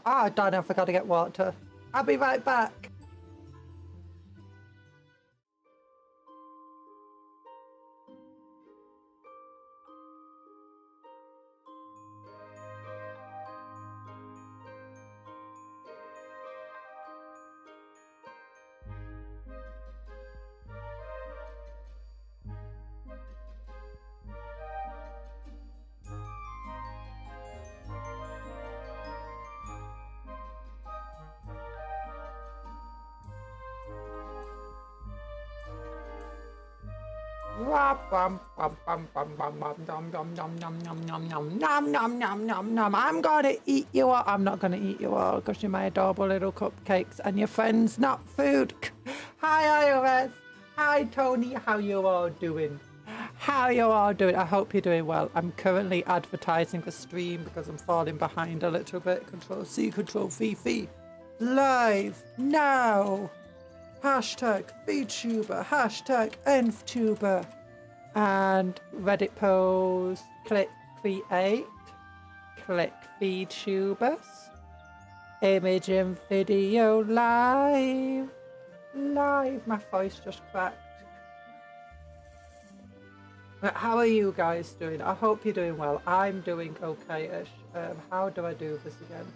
Oh, darn it, I forgot to get water. I'll be right back. I'm gonna eat you all. I'm not gonna eat you all because you're my adorable little cupcakes and your friends, not food. Hi iOS. Hi Tony. How you all doing? How you all doing? I hope you're doing well. I'm currently advertising a stream because I'm falling behind a little bit. Control C, Control V. Live now. Hashtag VTuber, hashtag ENvtuber, and Reddit post, click create, click VTubers, image and video live, my voice just cracked. But how are you guys doing? I hope you're doing well. I'm doing okay-ish. How do I do this again?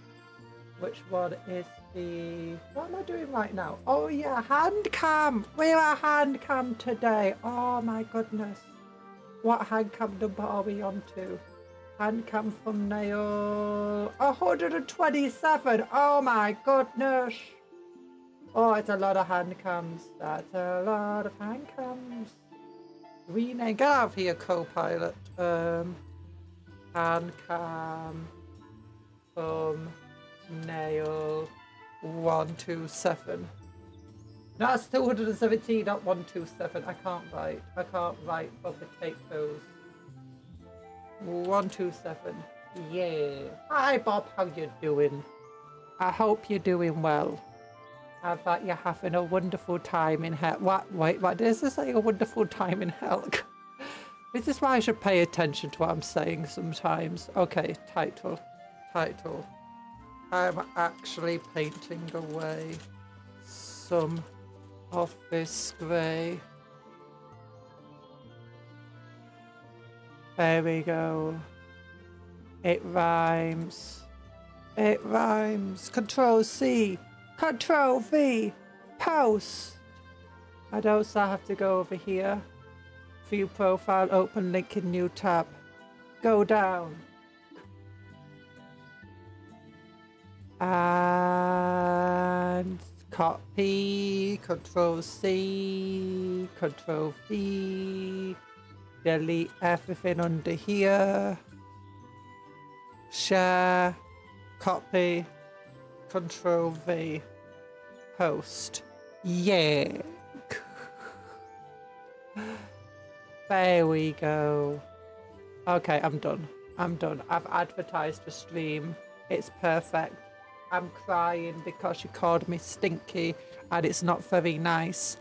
Which one is the... What am I doing right now? Oh yeah, Handcam! We're a Handcam today. Oh my goodness. What Handcam number are we on to? Handcam thumbnail... 127! Oh my goodness! Oh, it's a lot of Handcams. That's a lot of Handcams. Rename... Get out of here, co-pilot. Handcam... Nail 127. No, that's 217, not 127. I can't write for potatoes. 127. Yeah. Hi Bob, how you doing? I hope you're doing well. I bet you're having a wonderful time in hell. What? Wait, what? Is this like a wonderful time in hell? Is this why I should pay attention to what I'm saying sometimes? Okay, title. I'm actually painting away some of this grey. There we go. It rhymes. It rhymes. Control C. Control V. Post. I'd also have to go over here. View profile, open link in new tab. Go down. And copy, Control C, Control V, delete everything under here, share, copy, Control V, post. Yeah. There we go. Okay, I'm done. I've advertised a stream. It's perfect. I'm crying because she called me stinky and it's not very nice.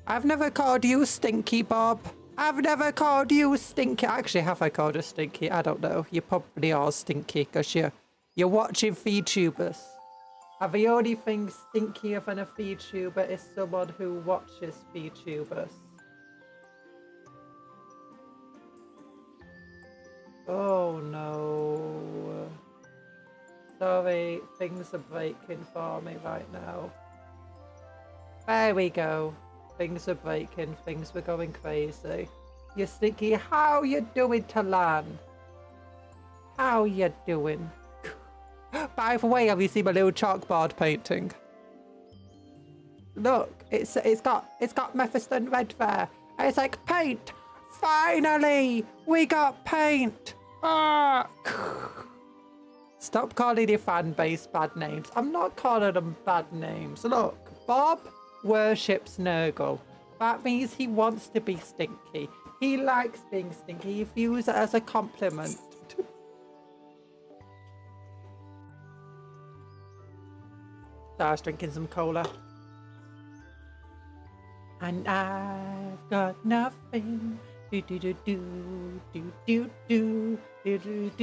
I've never called you stinky, Bob. I've never called you stinky. Actually, have I called her stinky? I don't know. You probably are stinky because you're watching VTubers. And the only thing stinkier than a VTuber is someone who watches VTubers. Oh no. Sorry, things are breaking for me right now. There we go. Things are breaking, things were going crazy. You stinky, how you doing, Talan? How you doing? By the way, have you seen my little chalkboard painting? Look, it's got Mephisto red there. And it's like, paint! Finally! We got paint! Ah! Stop calling your fan base bad names. I'm not calling them bad names. Look, Bob worships Nurgle. That means he wants to be stinky. He likes being stinky. He views it as a compliment. So I was drinking some cola. And I've got nothing. Do do do do do do do do do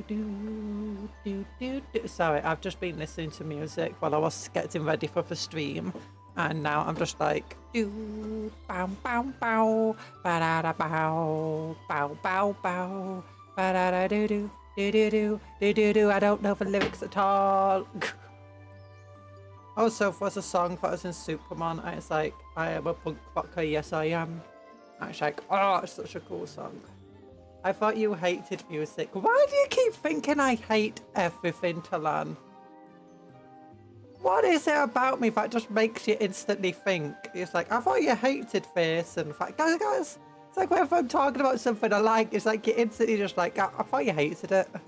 do do do. Sorry, I've just been listening to music while I was getting ready for the stream, and now I'm just like do bow bow bow ba da da bow bow bow bow ba da da do do do do do do do. I don't know the lyrics at all. Also, there's a song that was in Superman, and it's like, I am a punk rocker, yes I am. And it's like, oh, it's such a cool song. I thought you hated music. Why do you keep thinking I hate everything, Talan? What is it about me that just makes you instantly think? It's like, I thought you hated this, and guys, it's like whenever I'm talking about something I like, it's like you instantly just like, I thought you hated it. I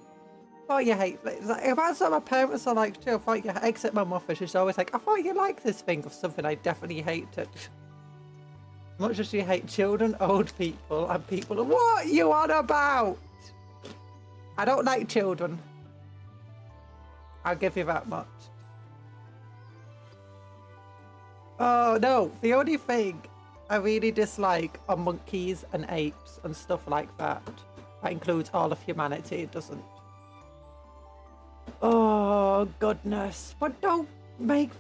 thought you hate it. It's like, if that's what my parents are like too, I thought you, except my mother, she's always like, I thought you liked this thing of something I definitely hated. Much as you hate children, old people, and people. What are you on about? I don't like children. I'll give you that much. Oh no, the only thing I really dislike are monkeys and apes and stuff like that. That includes all of humanity, it doesn't. Oh goodness, but don't make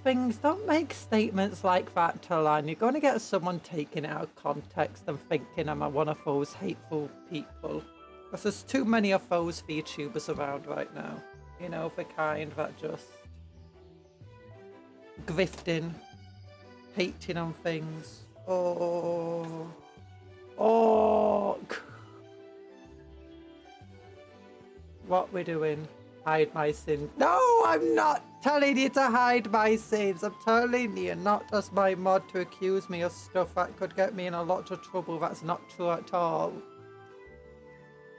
statements like that, Talan. You're going to get someone taking it out of context and thinking I'm one of those hateful people. Because there's too many of those VTubers around right now. You know, the kind that just grifting, hating on things. Oh. What we're doing? Hide my sins. No, I'm not telling you to hide my sins. I'm telling you not as my mod to accuse me of stuff that could get me in a lot of trouble. That's not true at all.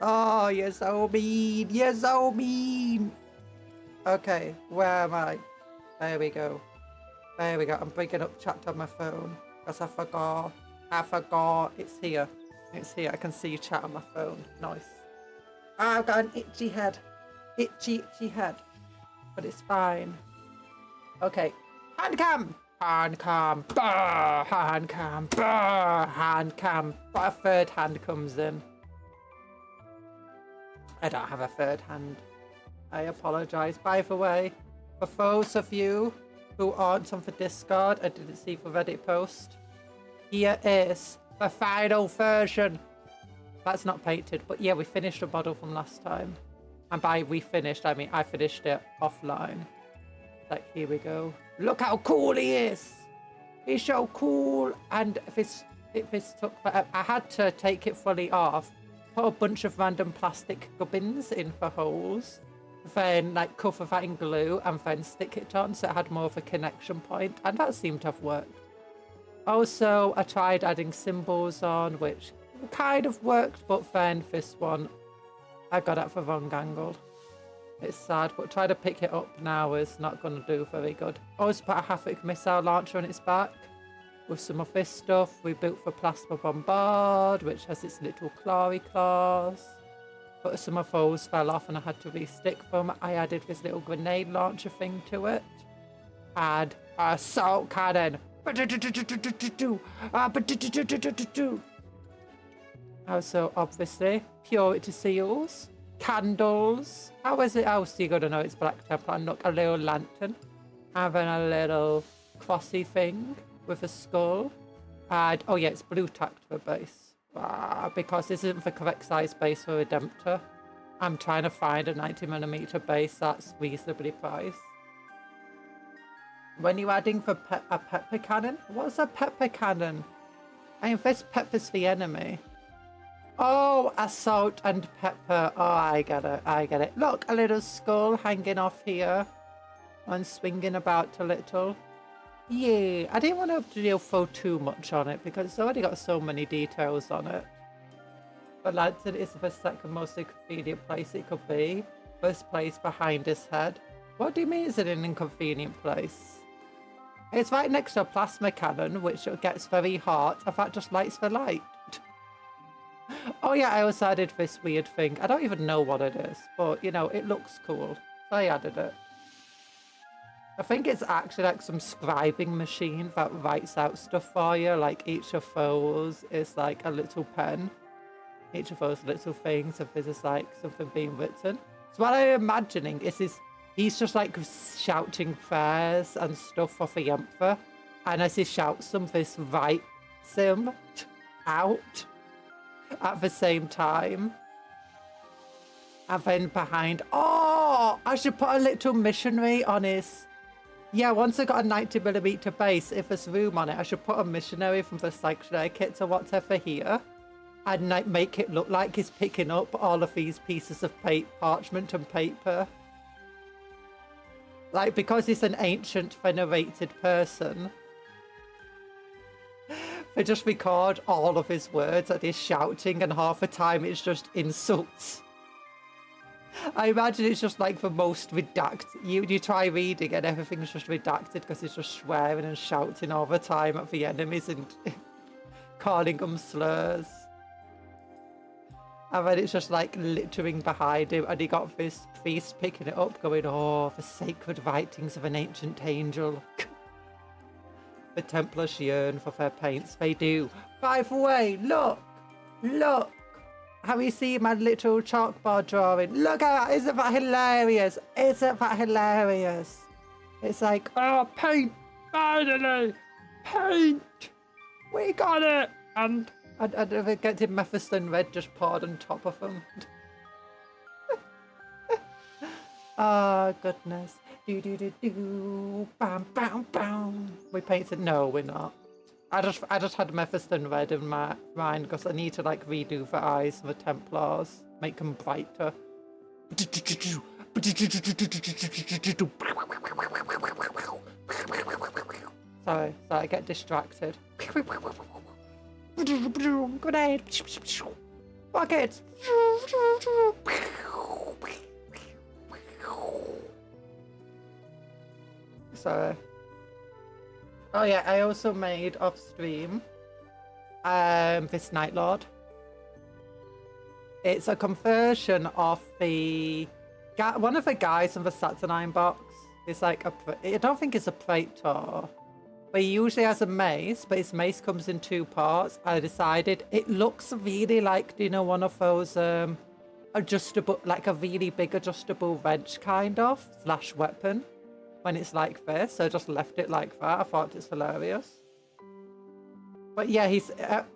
Oh, you're so mean. You're so mean. Okay, where am I? There we go. There we go. I'm bringing up chat on my phone because I forgot. It's here. It's here. I can see chat on my phone. Nice. I've got an itchy head. Itchy head. But it's fine. Okay. Handcam! Handcam! Bah! Handcam! Bah! Handcam! But a third hand comes in. I don't have a third hand. I apologise. By the way, for those of you who aren't on the Discord and didn't see the Reddit post, here is the final version. That's not painted, but yeah, we finished the model from last time. And by we finished, I mean I finished it offline. Like, here we go. Look how cool he is! He's so cool! And this took forever. I had to take it fully off, put a bunch of random plastic gubbins in for holes, then like cover that in glue and then stick it on so it had more of a connection point, and that seemed to have worked. Also, I tried adding symbols on, which kind of worked, but then this one, I got it for the wrong angle. It's sad, but trying to pick it up now is not going to do very good. Also put a Havoc missile launcher on its back with some of this stuff. We built for Plasma Bombard, which has its little clawy claws. but some of those fell off and I had to re-stick them. I added this little grenade launcher thing to it. Add a salt cannon. Also, obviously, purity seals, candles. How is it else you gotta know it's Black Templar? And look, a little lantern. And then a little crossy thing with a skull. And, oh yeah, it's blue tacked for base. Because this isn't the correct size base for Redemptor. I'm trying to find a 90mm base that's reasonably priced. When you're adding for a pepper cannon? What's a pepper cannon? I invest peppers the enemy. Oh, assault and pepper. Oh, I get it. I get it. Look, a little skull hanging off here and swinging about a little. Yeah, I didn't want to throw too much on it because it's already got so many details on it. But lantern is the second most inconvenient place it could be. First place behind his head. What do you mean it's an inconvenient place? It's right next to a plasma cannon, which gets very hot, and that just lights the light. Oh yeah, I also added this weird thing. I don't even know what it is, but you know, it looks cool. So I added it. I think it's actually like some scribing machine that writes out stuff for you. Like each of those is like a little pen. Each of those little things, if there's just like something being written. So what I'm imagining is he's just like shouting prayers and stuff for the Emperor. And as he shouts them, this writes him out at the same time. And then behind, oh, I should put a little missionary on his, yeah, once I got a 90mm base, if there's room on it, I should put a missionary from the sanctuary kits or whatever here. And like make it look like he's picking up all of these pieces of parchment and paper. Like, because he's an ancient venerated person, they just record all of his words and he's shouting, and half the time it's just insults. I imagine it's just like the most redacted. You try reading and everything's just redacted because he's just swearing and shouting all the time at the enemies and calling them slurs. And then it's just like littering behind him, and he got this priest picking it up going, oh, the sacred writings of an ancient angel. The Templars yearn for their paints, they do. By the way, look! How you see my little chalkboard drawing? Look at that, isn't that hilarious? Isn't that hilarious? It's like, oh, paint! Finally! Paint! We got it! And they get the Mephiston red just poured on top of them. Oh, goodness. Do. Bam, bam, bam. We painted. No, we're not. I just had Mephiston red in my mind because I need to like redo the eyes of the Templars, make them brighter. Sorry, I get distracted. Grenade! Buckets! Sorry. Oh yeah, I also made off stream this Night Lord. It's a conversion of the one of the guys in the Saturnine box. It's like I don't think it's a Praetor. But he usually has a mace, but his mace comes in two parts. I decided it looks really like, you know, one of those adjustable, like a really big adjustable wrench kind of, / weapon, when it's like this. So I just left it like that. I thought it's hilarious. But yeah,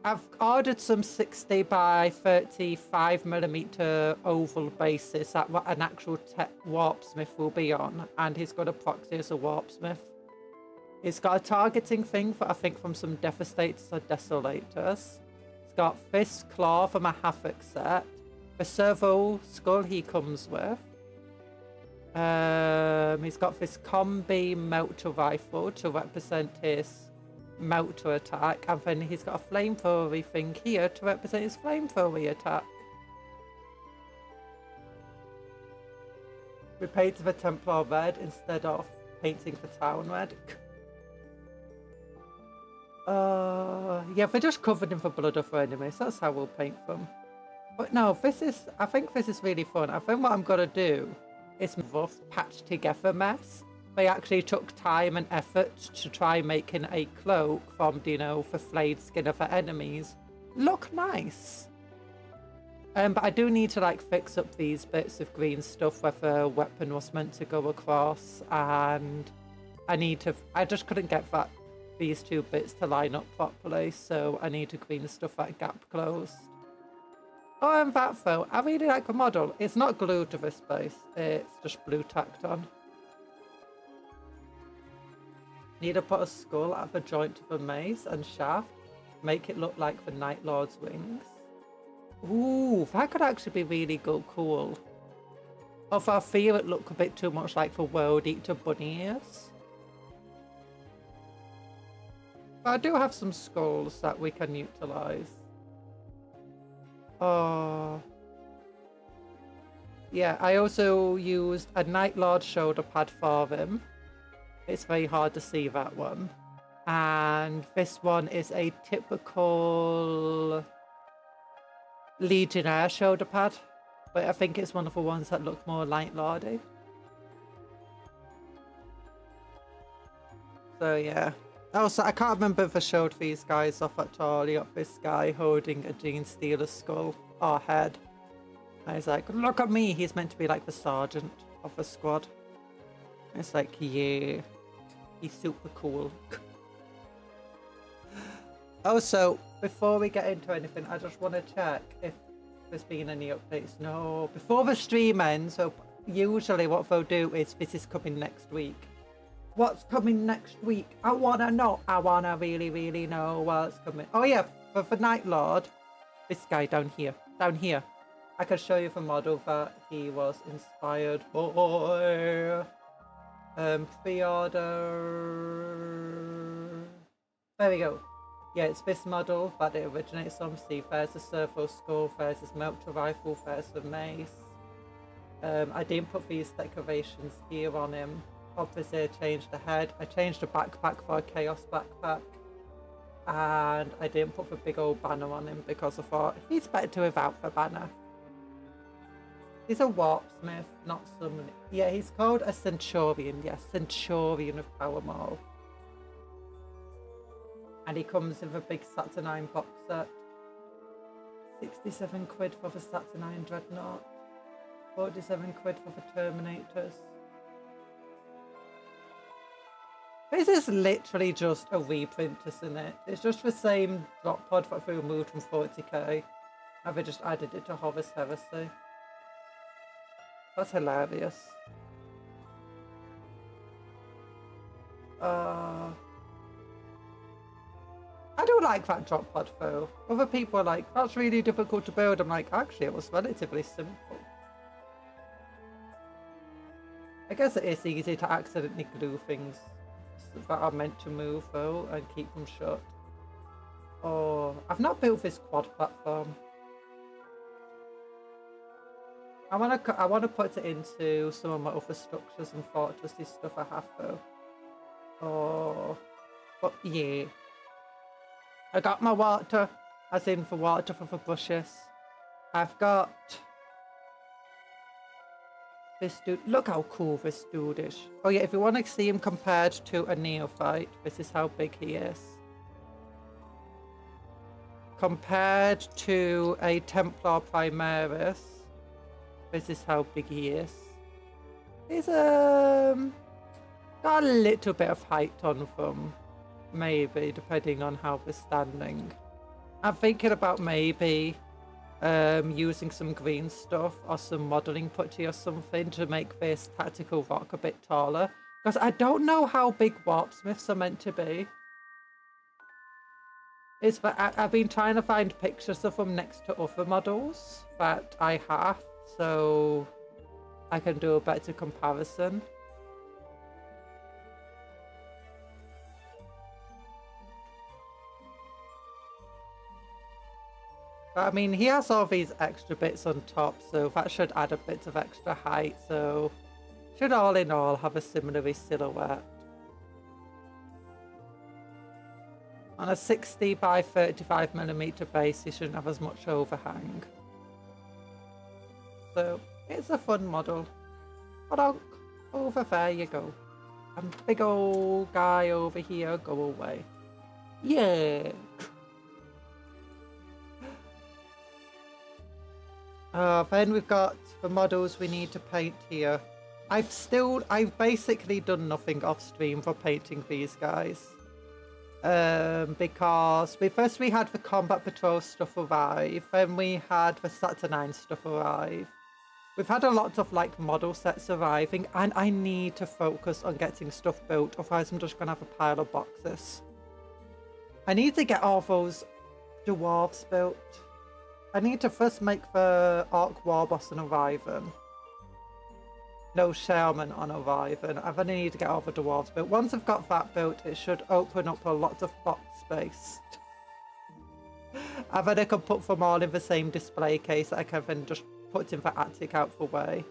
I've ordered some 60 by 35mm oval bases that an actual warpsmith will be on. And he's got a proxy as a warpsmith. It's got a targeting thing, for, I think, from some Devastators or Desolators. It's got this claw from a Havoc set. The servo skull he comes with. He's got this combi melter rifle to represent his melter attack. And then he's got a flamethrower thing here to represent his flamethrower attack. We painted the Templar red instead of painting the town red. Yeah, they're just covered in the blood of our enemies. That's how we'll paint them. But no, I think this is really fun. I think what I'm going to do is rough patched together mess. They actually took time and effort to try making a cloak from, you know, the flayed skin of the enemies look nice. But I do need to like fix up these bits of green stuff where the weapon was meant to go across, and I just couldn't get these two bits to line up properly, so I need to green stuff that gap closed. Oh, and that though, I really like the model. It's not glued to this base, it's just blue tacked on. Need to put a skull at the joint of a mace and shaft, make it look like the Night Lord's wings. Ooh, that could actually be really cool. Although I fear it look a bit too much like the World Eater bunny ears. But I do have some skulls that we can utilize. Oh. Yeah, I also used a Night Lord shoulder pad for him. It's very hard to see that one. And this one is a typical Legionnaire shoulder pad, but I think it's one of the ones that look more Night Lordy. So yeah. Also, I can't remember if I showed these guys off at all. You got this guy holding a Gene Stealer skull or head. And he's like, look at me. He's meant to be like the sergeant of the squad. And it's like, yeah, he's super cool. Also, before we get into anything, I just want to check if there's been any updates. No, before the stream ends. So usually what they'll do is this is coming next week. What's coming next week? I want to know. I want to really, really know what's coming. Oh yeah, for the Night Lord, this guy down here. Down here. I can show you the model that he was inspired by. Pre-order. There we go. Yeah, it's this model that it originates from. See, there's the servo skull, there's his melter rifle, there's the mace. I didn't put these decorations here on him. Obviously, I changed the head. I changed the backpack for a Chaos backpack. And I didn't put the big old banner on him because I thought he's better to without the banner. He's a warpsmith, not some... Yeah, he's called a Centurion. Yes, Centurion of Power Maul. And he comes with a big Saturnine box set. 67 quid for the Saturnine Dreadnought. 47 quid for the Terminators. This is literally just a reprint, isn't it? It's just the same drop pod that we removed from 40k. And they just added it to Horus Heresy. That's hilarious. I do like that drop pod though. Other people are like, that's really difficult to build. I'm like, actually it was relatively simple. I guess it is easy to accidentally glue things that are meant to move though and keep them shut. Oh, I've not built this quad platform. I want to put it into some of my other structures and fortresses stuff I have though. Oh, but yeah. I got my water, as in for water for the brushes. I've got this dude. Look how cool this dude is. Oh yeah, if you want to see him compared to a neophyte, this is how big he is. Compared to a Templar Primaris, this is how big he is. He's got a little bit of height on them. Maybe, depending on how we're standing. I'm thinking about maybe using some green stuff or some modelling putty or something to make this tactical rock a bit taller. Because I don't know how big warpsmiths are meant to be. I've been trying to find pictures of them next to other models that I have, so I can do a better comparison. But I mean, he has all these extra bits on top, so that should add a bit of extra height, so should all in all have a similar silhouette. On a 60 by 35mm base, he shouldn't have as much overhang. So it's a fun model. But over there you go. And big old guy over here, go away. Yeah. Then we've got the models we need to paint here. I've basically done nothing off stream for painting these guys. Because first we had the Combat Patrol stuff arrive, then we had the Saturnine stuff arrive. We've had a lot of like model sets arriving, and I need to focus on getting stuff built, otherwise I'm just gonna have a pile of boxes. I need to get all those dwarves built. I need to first make the Arc War Boss on arriving. No Shaman on arriving. I then need to get all the dwarves built. Once I've got that built, it should open up a lot of box space. And then I can put them all in the same display case that I can then just put in the attic out the way.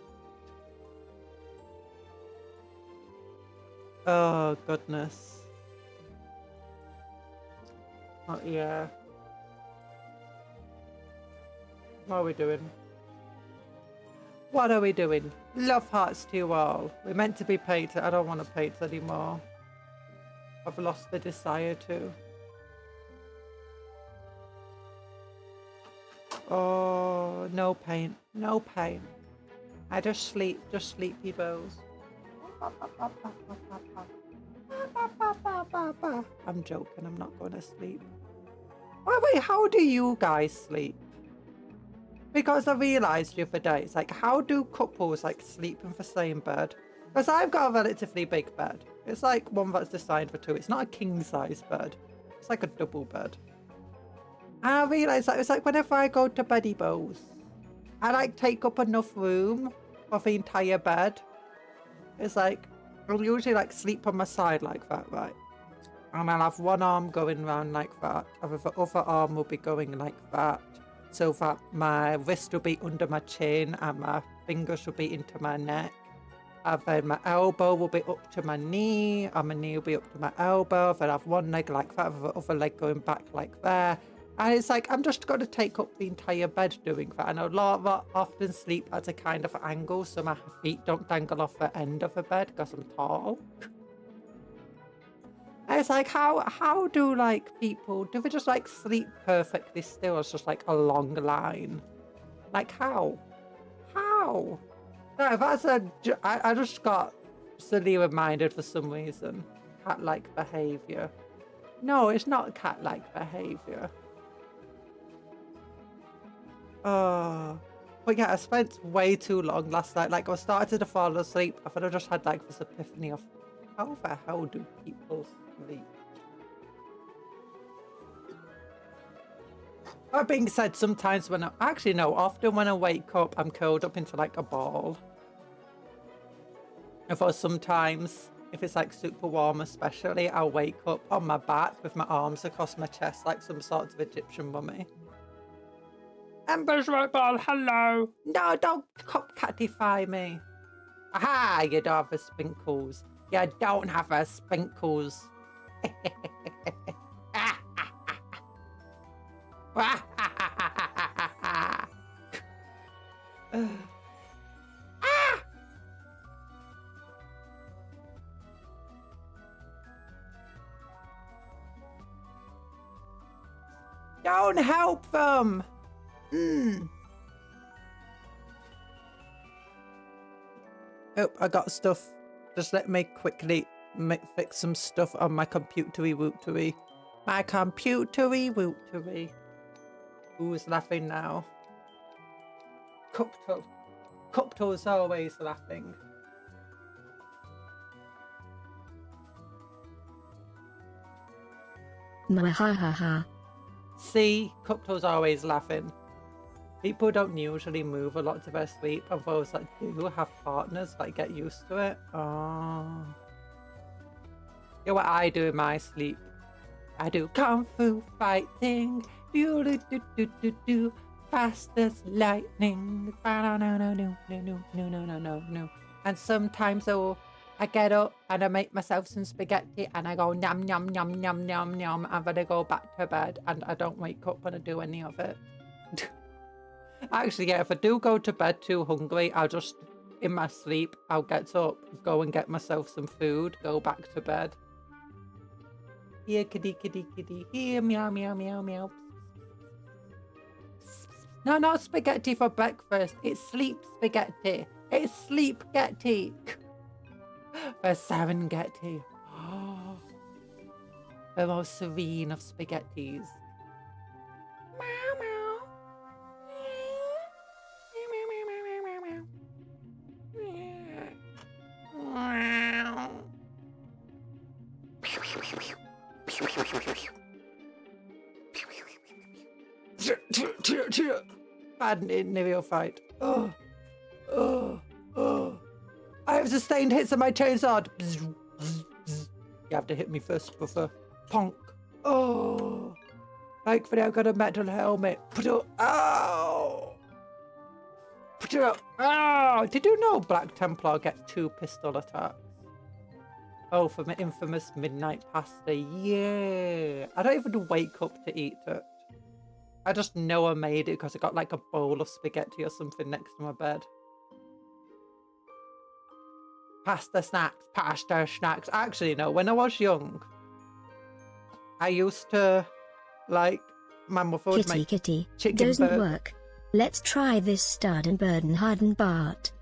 Oh, goodness. Oh, yeah. What are we doing? What are we doing? Love hearts to you all. We're meant to be painted. I don't want to paint anymore. I've lost the desire to. Oh, no paint. No paint. I just sleep. Just sleepy bows. I'm joking. I'm not going to sleep. Wait, how do you guys sleep? Because I realised the other day, it's like, how do couples like sleep in the same bed? Because I've got a relatively big bed. It's like one that's designed for two. It's not a king size bed. It's like a double bed. And I realised that it's like whenever I go to beddy bows, I like take up enough room for the entire bed. It's like, I'll usually like sleep on my side like that, right? And I'll have one arm going around like that. And the other arm will be going like that. So that my wrist will be under my chin and my fingers will be into my neck. And then my elbow will be up to my knee and my knee will be up to my elbow. Then I have one leg like that, the other leg going back like there. And it's like, I'm just going to take up the entire bed doing that. And a lot of often sleep at a kind of angle so my feet don't dangle off the end of the bed because I'm tall. And it's like, how do like people, do they just like sleep perfectly still? It's just like a long line. Like how? How? No, that's I just got suddenly reminded for some reason. Cat-like behaviour. No, it's not cat-like behaviour. Oh. But yeah, I spent way too long last night. Like I started to fall asleep. I thought I just had like this epiphany of how the hell do people sleep? That being said, sometimes when often when I wake up, I'm curled up into like a ball. And for sometimes, if it's like super warm especially, I'll wake up on my back with my arms across my chest like some sort of Egyptian mummy. Ember's right ball, hello. No, don't cupcatify me. Aha, you don't have a sprinkles. You don't have a sprinkles. Don't help them. Oh, I got stuff. Just let me quickly fix some stuff on my computery wootery. My computery wootery. Who's laughing now? Cuptle. Cuptle's always laughing. Mwahahaha. See, Cuptle's always laughing. People don't usually move a lot to their sleep, and those that do have partners that get used to it. Oh. You know what I do in my sleep? I do kung fu fighting. Do do do do do do. Fast as lightning. No. And sometimes I get up and I make myself some spaghetti and I go yum yum yum yum yum yum, and then I go back to bed and I don't wake up when I do any of it. Actually, yeah, if I do go to bed too hungry, I'll just, in my sleep, I'll get up, go and get myself some food, go back to bed. Here, kitty, kitty, kitty. Here, meow, meow, meow, meow. No, not spaghetti for breakfast. It's sleep spaghetti. It's sleep-getty. For Serengeti. Oh, the most serene of spaghettis. Meow, meow. Bad in the real fight. Oh, oh, oh. I have sustained hits of my chainsaw. You have to hit me first before. Ponk. Oh. Thankfully, I've got a metal helmet. Ow. Oh. Did you know Black Templar get 2 pistol attacks? Oh, for my infamous midnight pasta. Yeah. I don't even wake up to eat it. I just know I made it because I got like a bowl of spaghetti or something next to my bed. Pasta snacks. Actually, no, when I was young, I used to, like, my mother would make Kitty, chicken doesn't burger. work. Let's try this Stadenburden Hardenbart.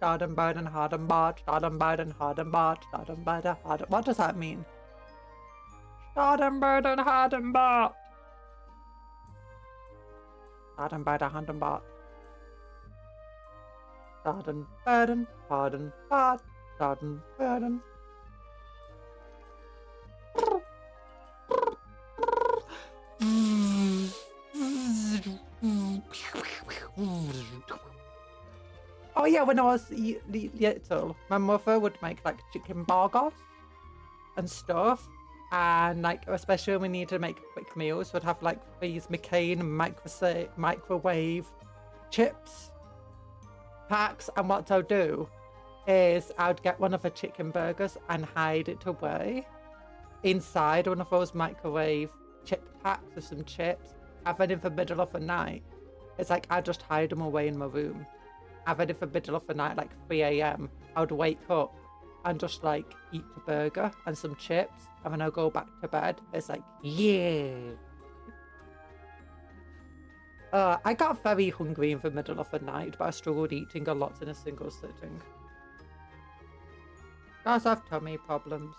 Stadenburden Hardenbart, Stadenburden Hardenbart, Stadenburden Hardenbart. What does that mean? Stadenburden Hardenbart. Stadenburden Hardenbart. Stadenburden Hardenbart. Stadenburden. Oh yeah, when I was little, my mother would make like chicken burgers and stuff, and like especially when we needed to make quick meals, we'd have like these McCain microwave chips packs. And what I'll do is I'd get one of the chicken burgers and hide it away inside one of those microwave chip packs with some chips. And then in the middle of the night, it's like I'd just hide them away in my room. And then in the middle of the night, like 3 a.m, I'd wake up and just like eat the burger and some chips, and then I'll go back to bed. It's like, yeah. I got very hungry in the middle of the night, but I struggled eating a lot in a single sitting. Guys have tummy problems.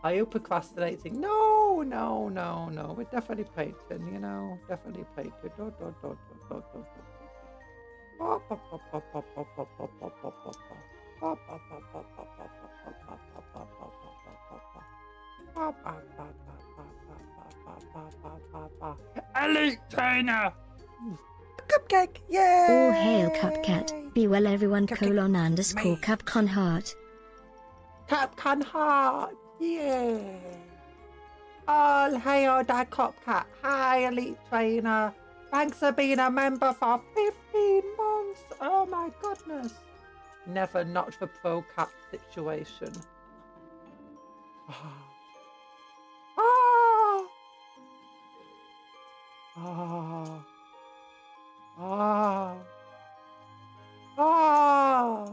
Are you procrastinating? No. We're definitely painting, you know. Definitely painting. Elite trainer! Cupcake! Yay! All hail Cupcat. Be well everyone. _ Cupcon Heart. Cupcake Heart! Yeah! All hail that Cupcake. Hi, Elite Trainer. Thanks for being a member for 15 months. Oh my goodness. Never not the pro cat situation. Oh. Oh. Oh. Oh.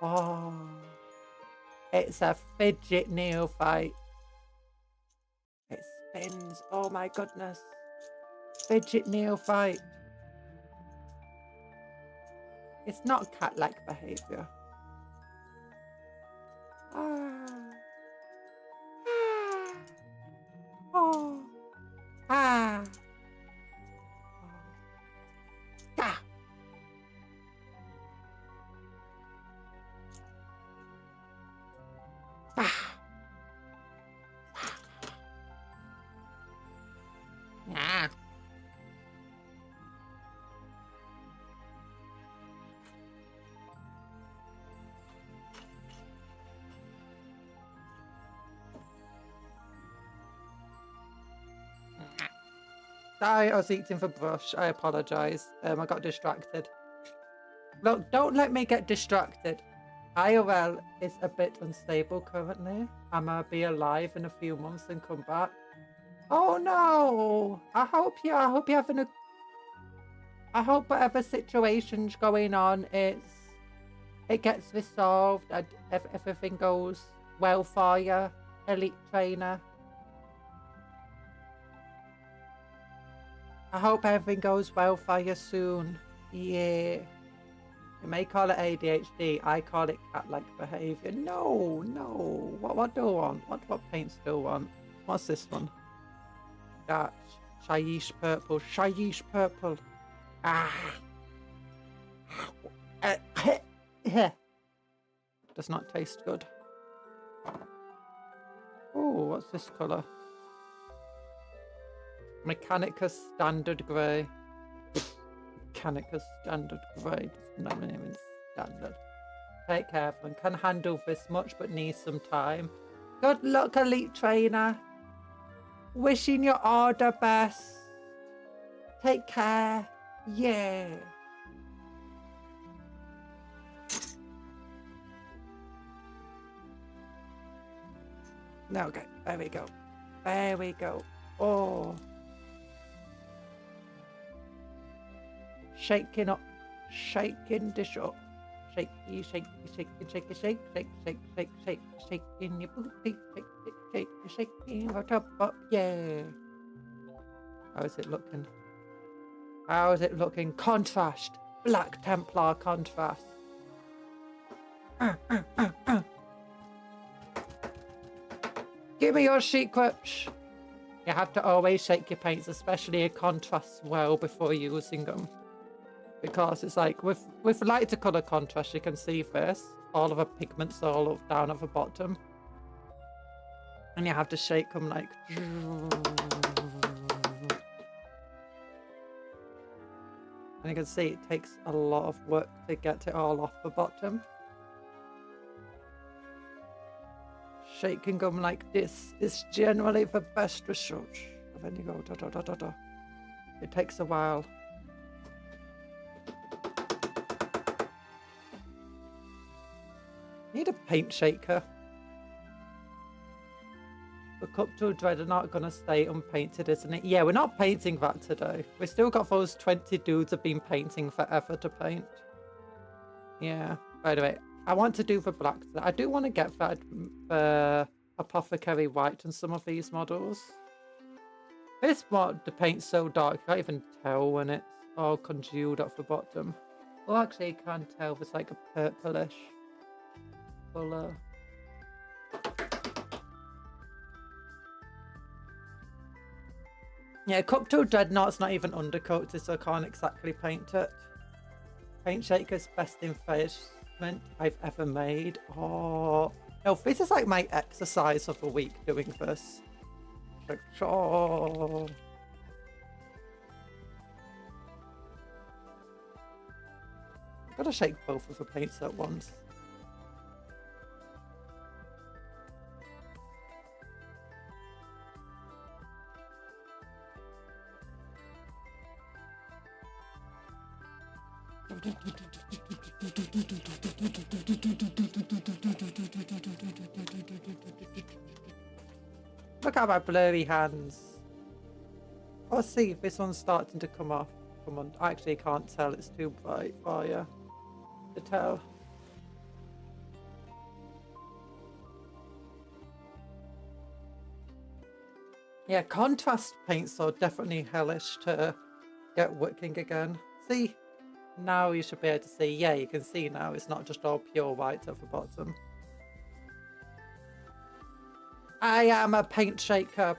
Oh. It's a fidget neophyte. It spins. Oh my goodness. Fidget neophyte. It's not cat-like behavior. Ah. Ah. Oh. Ah. Ah. Ah. Ah. Sorry, I was eating for brush. I apologise. I got distracted. Look, don't let me get distracted. IRL is a bit unstable currently. I might be alive in a few months and come back. Oh no! I hope you're having a I hope whatever situation's going on, it gets resolved and everything goes well for you, elite trainer. I hope everything goes well for you soon. Yeah. You may call it ADHD. I call it cat-like behaviour. No, no. What do I want? What paints do I want? What's this one? That Shyish purple. Shyish purple. Ah. Does not taste good. Oh, what's this colour? Mechanica Standard Grey. Mechanica Standard Grey. Not even standard. Take care of them. Can handle this much but needs some time. Good luck, elite trainer. Wishing you all the best. Take care. Yeah. Okay, there we go. There we go. Oh. Shaking up. Shaking dish up. Shake, shake, shake, shake, shake, shake, shake, shake, shake, shaking your booty, shake, shake, shake, shaking your top up, yeah. How is it looking? How is it looking? Contrast. Black Templar contrast. Give me your secrets. You have to always shake your paints, especially your contrasts well before using them. Because it's like, with lighter colour contrast, you can see this. All of the pigments are all down at the bottom. And you have to shake them like... And you can see it takes a lot of work to get it all off the bottom. Shaking them like this is generally the best result. And then you go da da da da da. It takes a while. Need a paint shaker. The Cuptle Dreadnought gonna stay unpainted, isn't it? Yeah, we're not painting that today. We still got those 20 dudes have been painting forever to paint. Yeah. By the way, I want to do the black. I do want to get that Apothecary White on some of these models. This mod, the paint's so dark, you can't even tell when it's all congealed off the bottom. Well, actually, you can tell it's like a purplish colour. Yeah, Cuptle Dreadnought's not even undercoated, so I can't exactly paint it. Paint shaker's best investment I've ever made. Oh, no, this is like my exercise of the week doing this. Like, oh. I've got to shake both of the paints at once. Look at my blurry hands. Oh, see, this one's starting to come off. Come on, I actually can't tell. It's too bright for you to tell. Yeah, contrast paints are definitely hellish to get working again. See, now you should be able to see. Yeah, you can see now it's not just all pure white at the bottom. I am a paint shaker.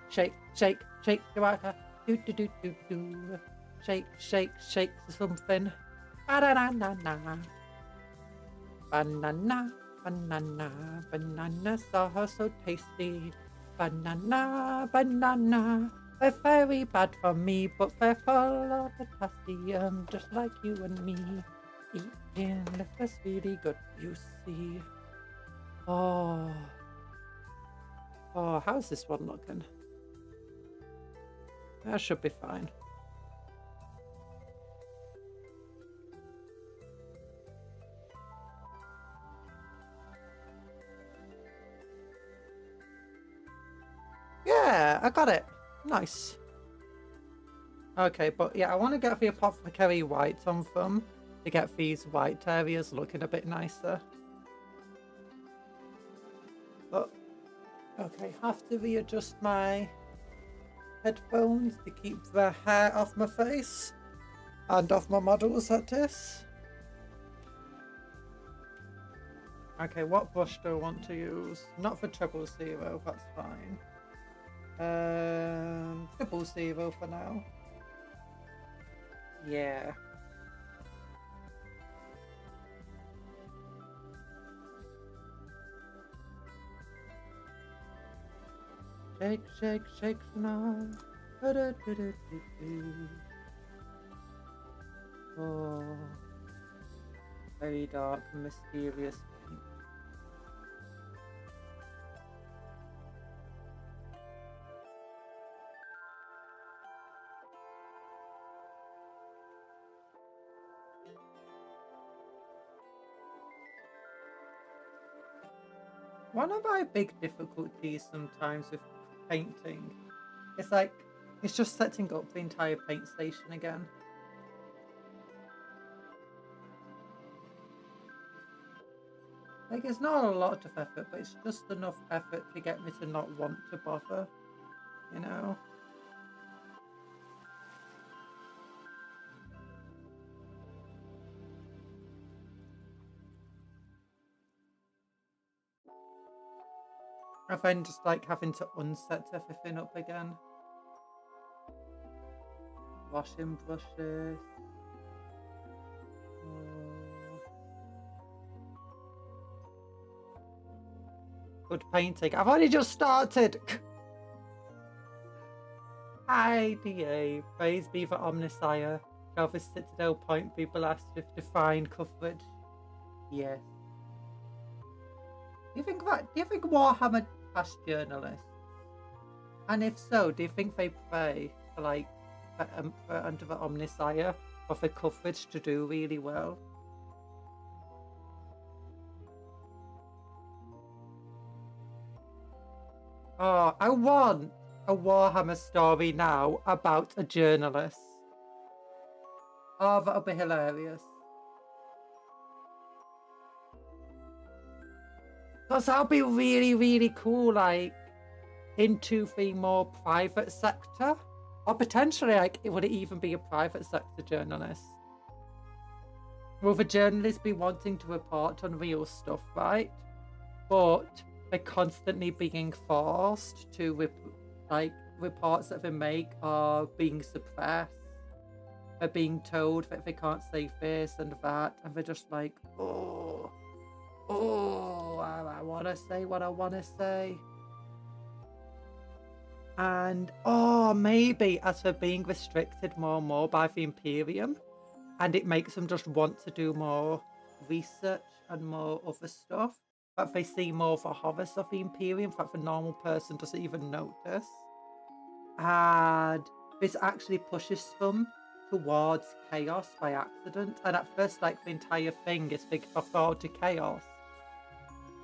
Shake, shake, shake the water. Do do do do do. Shake, shake, shake something. Banana, banana, banana, bananas are so tasty. Banana, banana. They're very bad for me, but they're full of potassium, just like you and me. Eating that's really good, you see. Oh. Oh, how's this one looking? That should be fine. Yeah, I got it. Nice. Okay, but yeah, I want to get the apothecary white on them to get these white areas looking a bit nicer. But, okay, have to readjust my headphones to keep the hair off my face and off my models at this. Okay, what brush do I want to use? Not for 000, that's fine. 000 for now. Yeah. Shake, shake, shake now. Oh, very dark, mysterious pink. One of my big difficulties sometimes with painting is like, it's just setting up the entire paint station again. Like, it's not a lot of effort, but it's just enough effort to get me to not want to bother, you know? I find just like having to unset everything up again. Washing brushes. Good painting. I've only just started. Hi, DA. Praise be for Omnissiah. Shall the Citadel point be blessed with defined coverage? Yes. Do you think Warhammer has journalists? And if so, do you think they pray for like under the Omnissiah or for coverage to do really well? Oh, I want a Warhammer story now about a journalist. Oh, that'll be hilarious. Because that'll be really, really cool, like, into the more private sector. Or potentially, like, would it even be a private sector journalist? Will the journalist be wanting to report on real stuff, right? But they're constantly being forced to, reports that they make are being suppressed. They're being told that they can't say this and that, and they're just like, oh, I want to say what I want to say. And, maybe as they're being restricted more and more by the Imperium, and it makes them just want to do more research and more other stuff, that they see more of the horrors of the Imperium that the normal person doesn't even notice. And this actually pushes them towards chaos by accident. And at first, like, the entire thing is big for to chaos.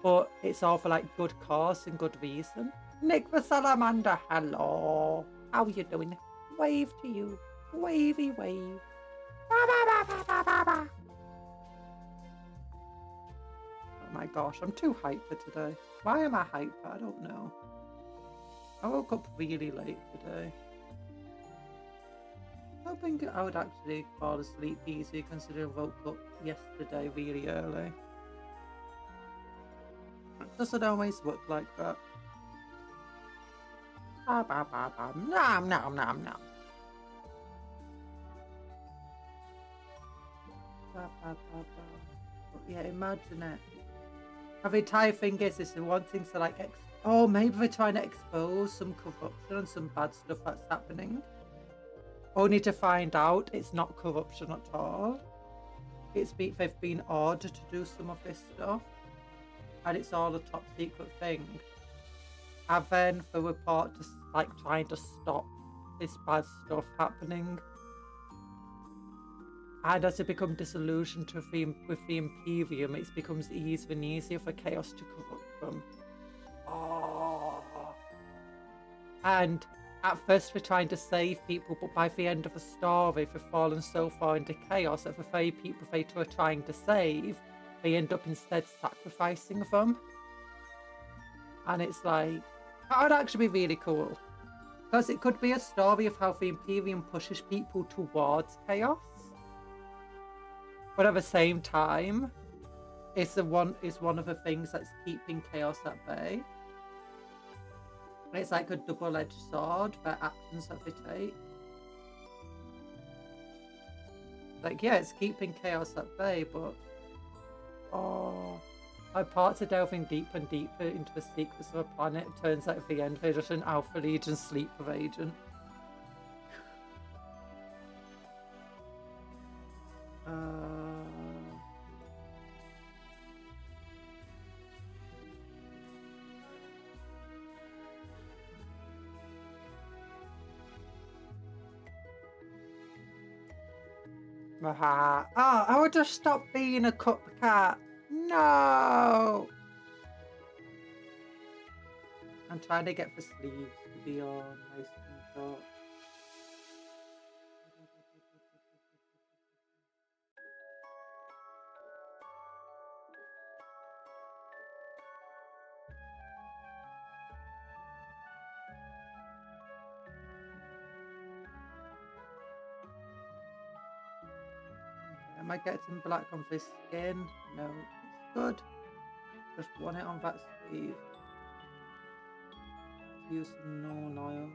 But it's all for, like, good cause and good reason. Nick the Salamander, hello. How are you doing? Wave to you. Wavy wave. Ba, ba, ba, ba, ba, ba, ba. Oh my gosh, I'm too hyper today. Why am I hyper? I don't know. I woke up really late today. Hoping I would actually fall asleep easy considering I woke up yesterday really early. It doesn't always work like that. Ba ba ba ba. Nom nom nom nom. Ba ba ba ba. But yeah, imagine it. And the entire thing is they're wanting to like maybe they're trying to expose some corruption and some bad stuff that's happening. Only to find out it's not corruption at all. They've been ordered to do some of this stuff. And it's all a top secret thing. And then the report just like trying to stop this bad stuff happening. And as they become disillusioned with the Imperium, it becomes easier and easier for chaos to corrupt them. Oh. And at first we're trying to save people, but by the end of the story, they've fallen so far into chaos that the very people they were trying to save, they end up instead sacrificing them. And it's like, that would actually be really cool. Because it could be a story of how the Imperium pushes people towards chaos. But at the same time, it's one of the things that's keeping chaos at bay. And it's like a double-edged sword, the actions that they take. Like, yeah, it's keeping chaos at bay, but oh, my parts are delving deeper and deeper into the secrets of a planet. It turns out at the end they're just an Alpha Legion sleeper agent. Oh, I would just stop being a cupcat. No! I'm trying to get the sleeves to be all nice and dark. Am I getting black on this skin? No, it's good. Just want it on that sleeve. Use some northern oil.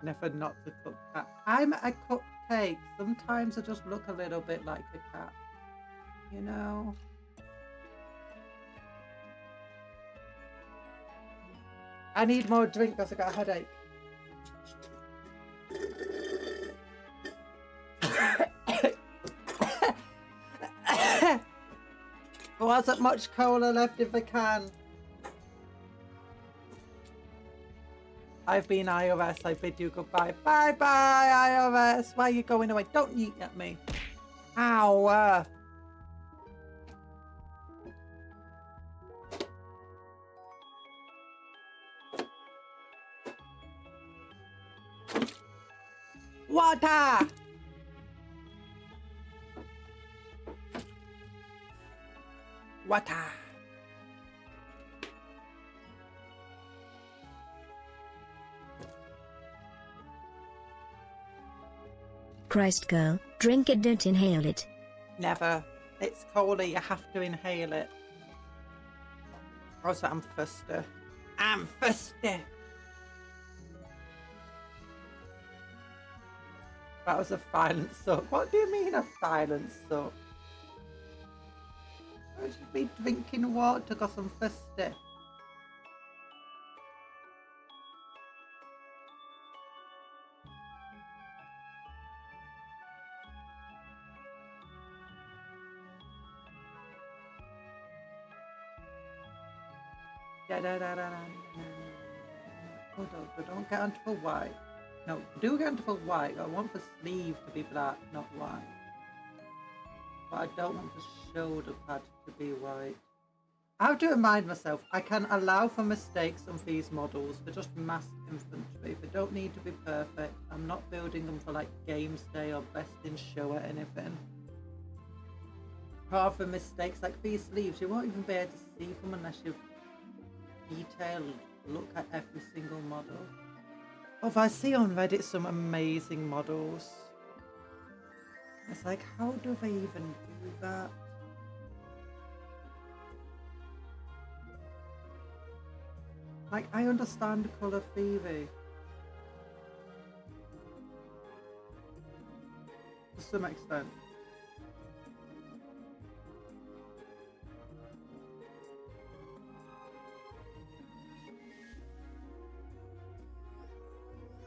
Never not the cupcat. I'm a cupcake. Sometimes I just look a little bit like a cat. You know? I need more drink because I got a headache. There wasn't much cola left in the can. I've been IRS. I bid you goodbye. Bye bye, IRS. Why are you going away? Don't yeet at me. Ow. Water. Water. Christ girl, drink it, don't inhale it. Never. It's cola, you have to inhale it. Also, I'm thirsty. I'm thirsty. That was a silent suck. What do you mean a silent suck? I should be drinking water because I'm thirsty. Hold on, don't get onto the white. No, do get onto the white. I want the sleeve to be black, not white. But I don't want the shoulder pad to be white. I have to remind myself, I can allow for mistakes on these models. They're just massed infantry. They don't need to be perfect. I'm not building them for like games day or best in show or anything. Apart from mistakes like these sleeves, you won't even be able to see them unless you detail look at every single model. Oh, I see on Reddit some amazing models. It's like, how do they even do that? Like, I understand colour theory to some extent.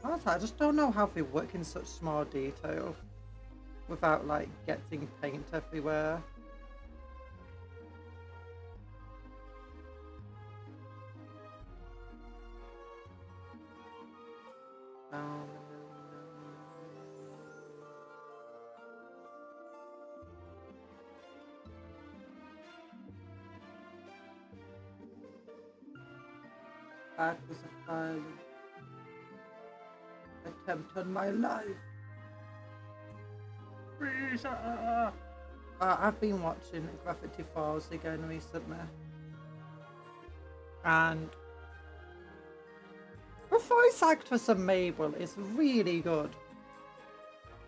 Honestly, I just don't know how they work in such small detail without like getting paint everywhere. That was a violent attempt on my life. I've been watching Gravity Falls again recently, and the voice actress of Mabel is really good.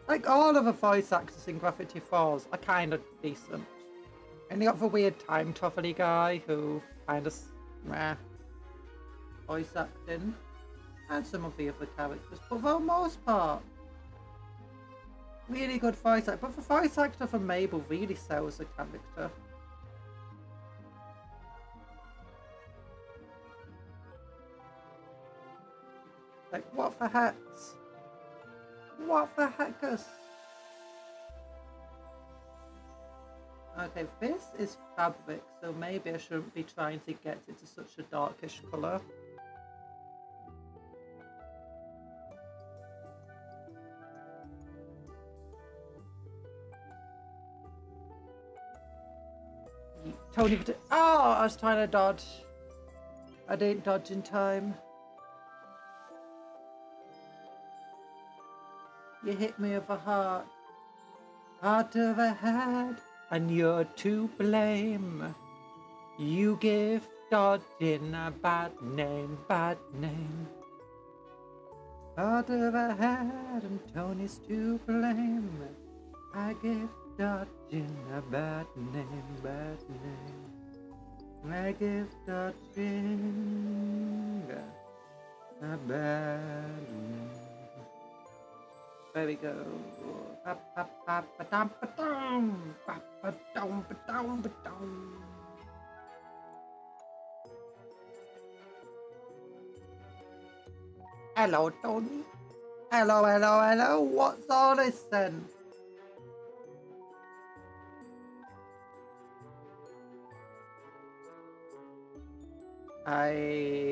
Like, all of the voice actors in Gravity Falls are kind of decent. And you got the weird time travel guy who kind of meh voice acting, and some of the other characters, but for the most part, really good voice actor. But the voice actor for Mabel really sells the character. Like, what the heck? What the heck is... Okay, this is fabric, so maybe I shouldn't be trying to get it to such a darkish colour. Tony, oh, I was trying to dodge. I didn't dodge in time. You hit me with a heart. Heart of a head. And you're to blame. You give dodging a bad name, bad name. Heart of a head and Tony's to blame. I give dodging a bad name, bad name. I give dodging a bad name. There we go. Hello, Tony. Hello, hello, hello. What's all this then? I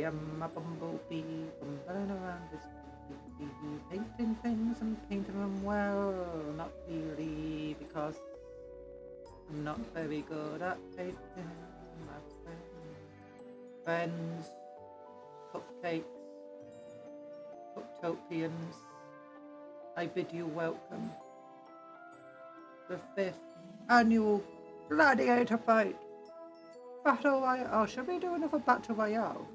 am a bumblebee bumbling around this painting things and painting them well. Not really, because I'm not very good at painting. My friends, cupcakes, Cuptopians, I bid you welcome. The 5th annual gladiator fight. Battle Royale. Oh, should we do another Battle Royale?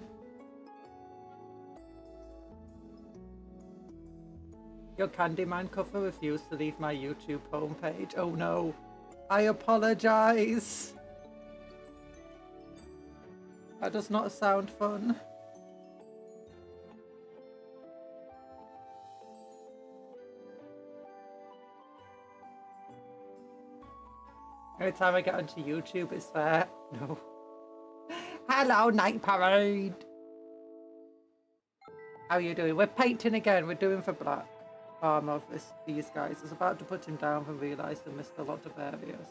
Your Candyman cover refused to leave my YouTube homepage. Oh no. I apologize. That does not sound fun. Every time I get onto YouTube, it's there. No. Hello, Night Parade. How are you doing? We're painting again. We're doing for black armor of these guys. I was about to put him down and realised I missed a lot of areas.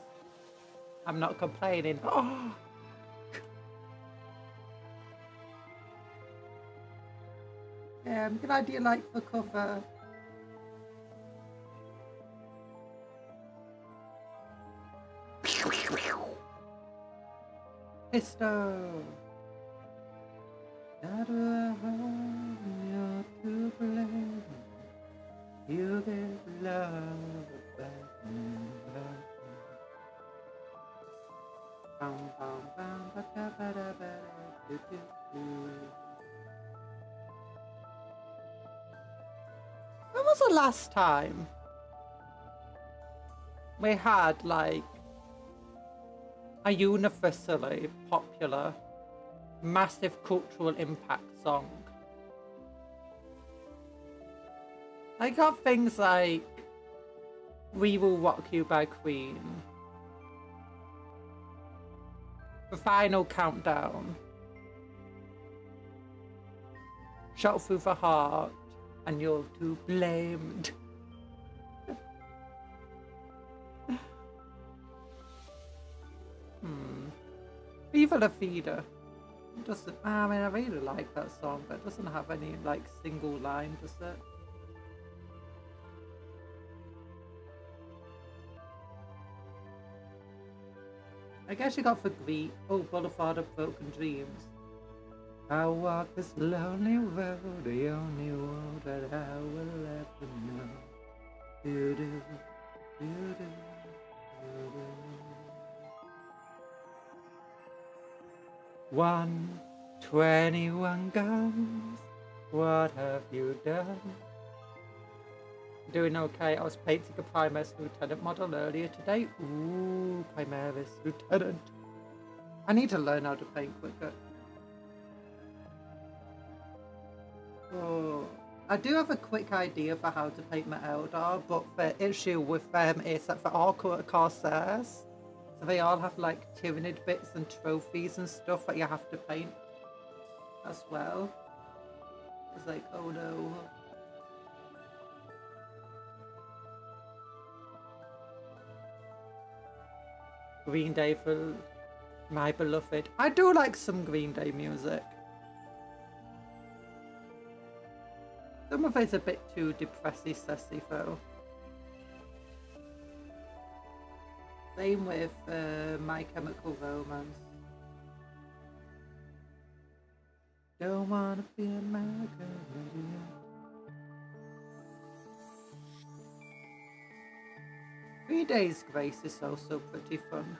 I'm not complaining. Oh. Glad you like the cover. Pistol. You're to blame. You give love back. When was the last time we had like a universally popular, massive cultural impact song? I got things like We Will Rock You by Queen, The Final Countdown, Shot Through the Heart, and You're to Blamed. Viva la Vida. Doesn't, I mean, I really like that song, but it doesn't have any like single line, does it? I guess you got for Greek. Oh, Boulevard of Broken Dreams. I walk this lonely road, the only road that I will ever know. Do do do do do. 121 guns. What have you done? Doing okay. I was painting a Primus Lieutenant model earlier today. Ooh, Primaris Lieutenant. I need to learn how to paint quicker. Oh, I do have a quick idea for how to paint my Eldar, but the issue with them is that they're all Corsairs. So they all have like Tyranid bits and trophies and stuff that you have to paint as well. It's like, oh no. Green Day for my beloved. I do like some Green Day music. Some of it's a bit too depressy-sessy though. Same with My Chemical Romance. Don't wanna be American idiot. Green Day's Grace is also pretty fun.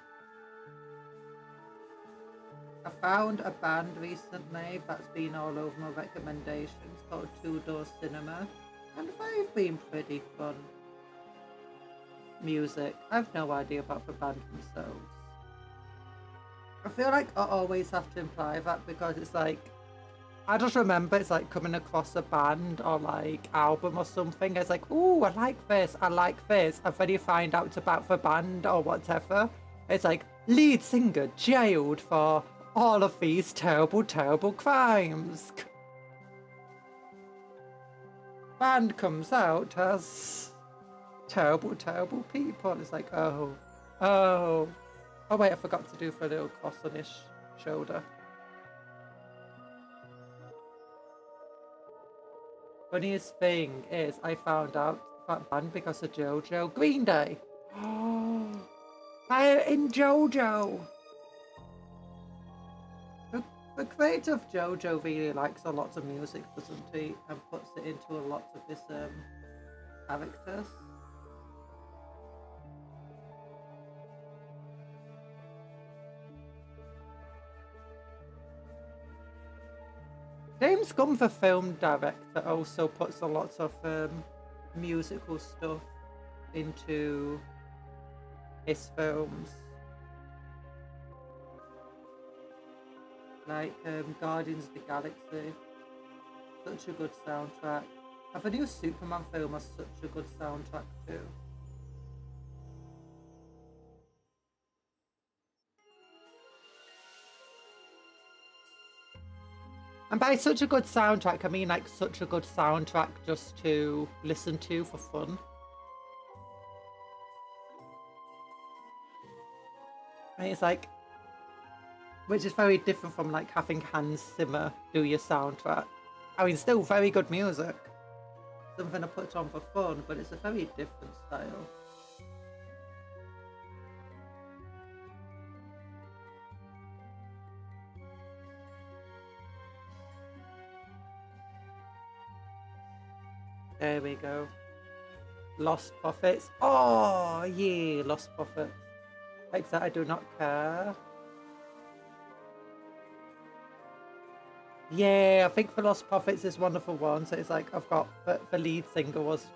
I found a band recently that's been all over my recommendations called Two Door Cinema, and they've been pretty fun. Music. I have no idea about the band themselves. I feel like I always have to imply that because it's like, I just remember it's like coming across a band or like album or something. It's like, ooh, I like this, and then you find out about the band or whatever. It's like, lead singer jailed for all of these terrible, terrible crimes. Band comes out as terrible, terrible people. It's like, oh. Oh wait, I forgot to do for a little cross on his shoulder. Funniest thing is I found out that band because of JoJo. Green Day. Oh, they're in JoJo. The creator of JoJo really likes a lot of music, doesn't he? And puts it into a lot of his characters. James Gunn, the film director, also puts a lot of musical stuff into his films. Like Guardians of the Galaxy. Such a good soundtrack. And the new Superman film has such a good soundtrack too. And by such a good soundtrack, I mean like such a good soundtrack just to listen to for fun. And it's like, which is very different from like having Hans Zimmer do your soundtrack. I mean, still very good music. Something I put on for fun, but it's a very different style. There we go. Lost Prophets. Oh, yeah, Lost Prophets. Like that, I do not care. Yeah, I think the Lost Prophets is one of the ones. It's like I've got the lead singer was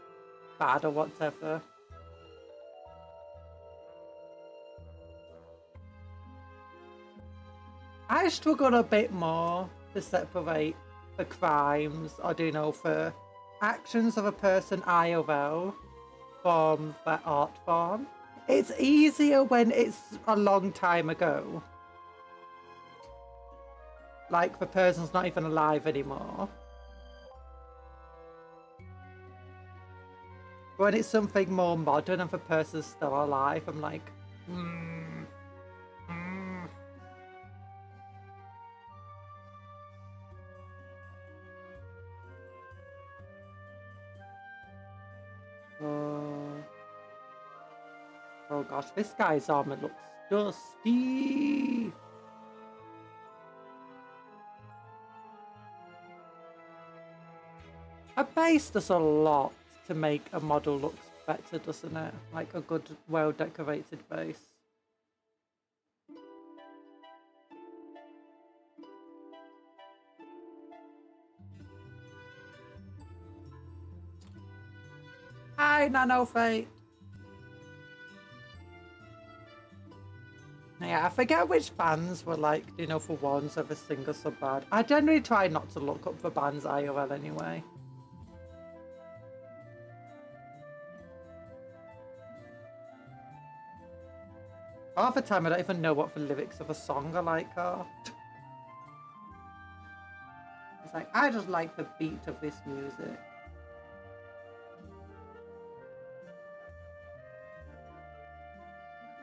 bad or whatever. I struggle a bit more to separate the crimes, or do you know, for actions of a person IRL from that art form. It's easier when it's a long time ago. Like the person's not even alive anymore. When it's something more modern and the person's still alive, I'm like, Oh gosh, this guy's armor looks dusty. A base does a lot to make a model look better, doesn't it? Like a good, well-decorated base. Hi, Nano Fate. Yeah, I forget which bands were like, you know, for ones ever sing us so bad. I generally try not to look up for bands IRL anyway. Half the time I don't even know what the lyrics of a song are like are. It's like, I just like the beat of this music.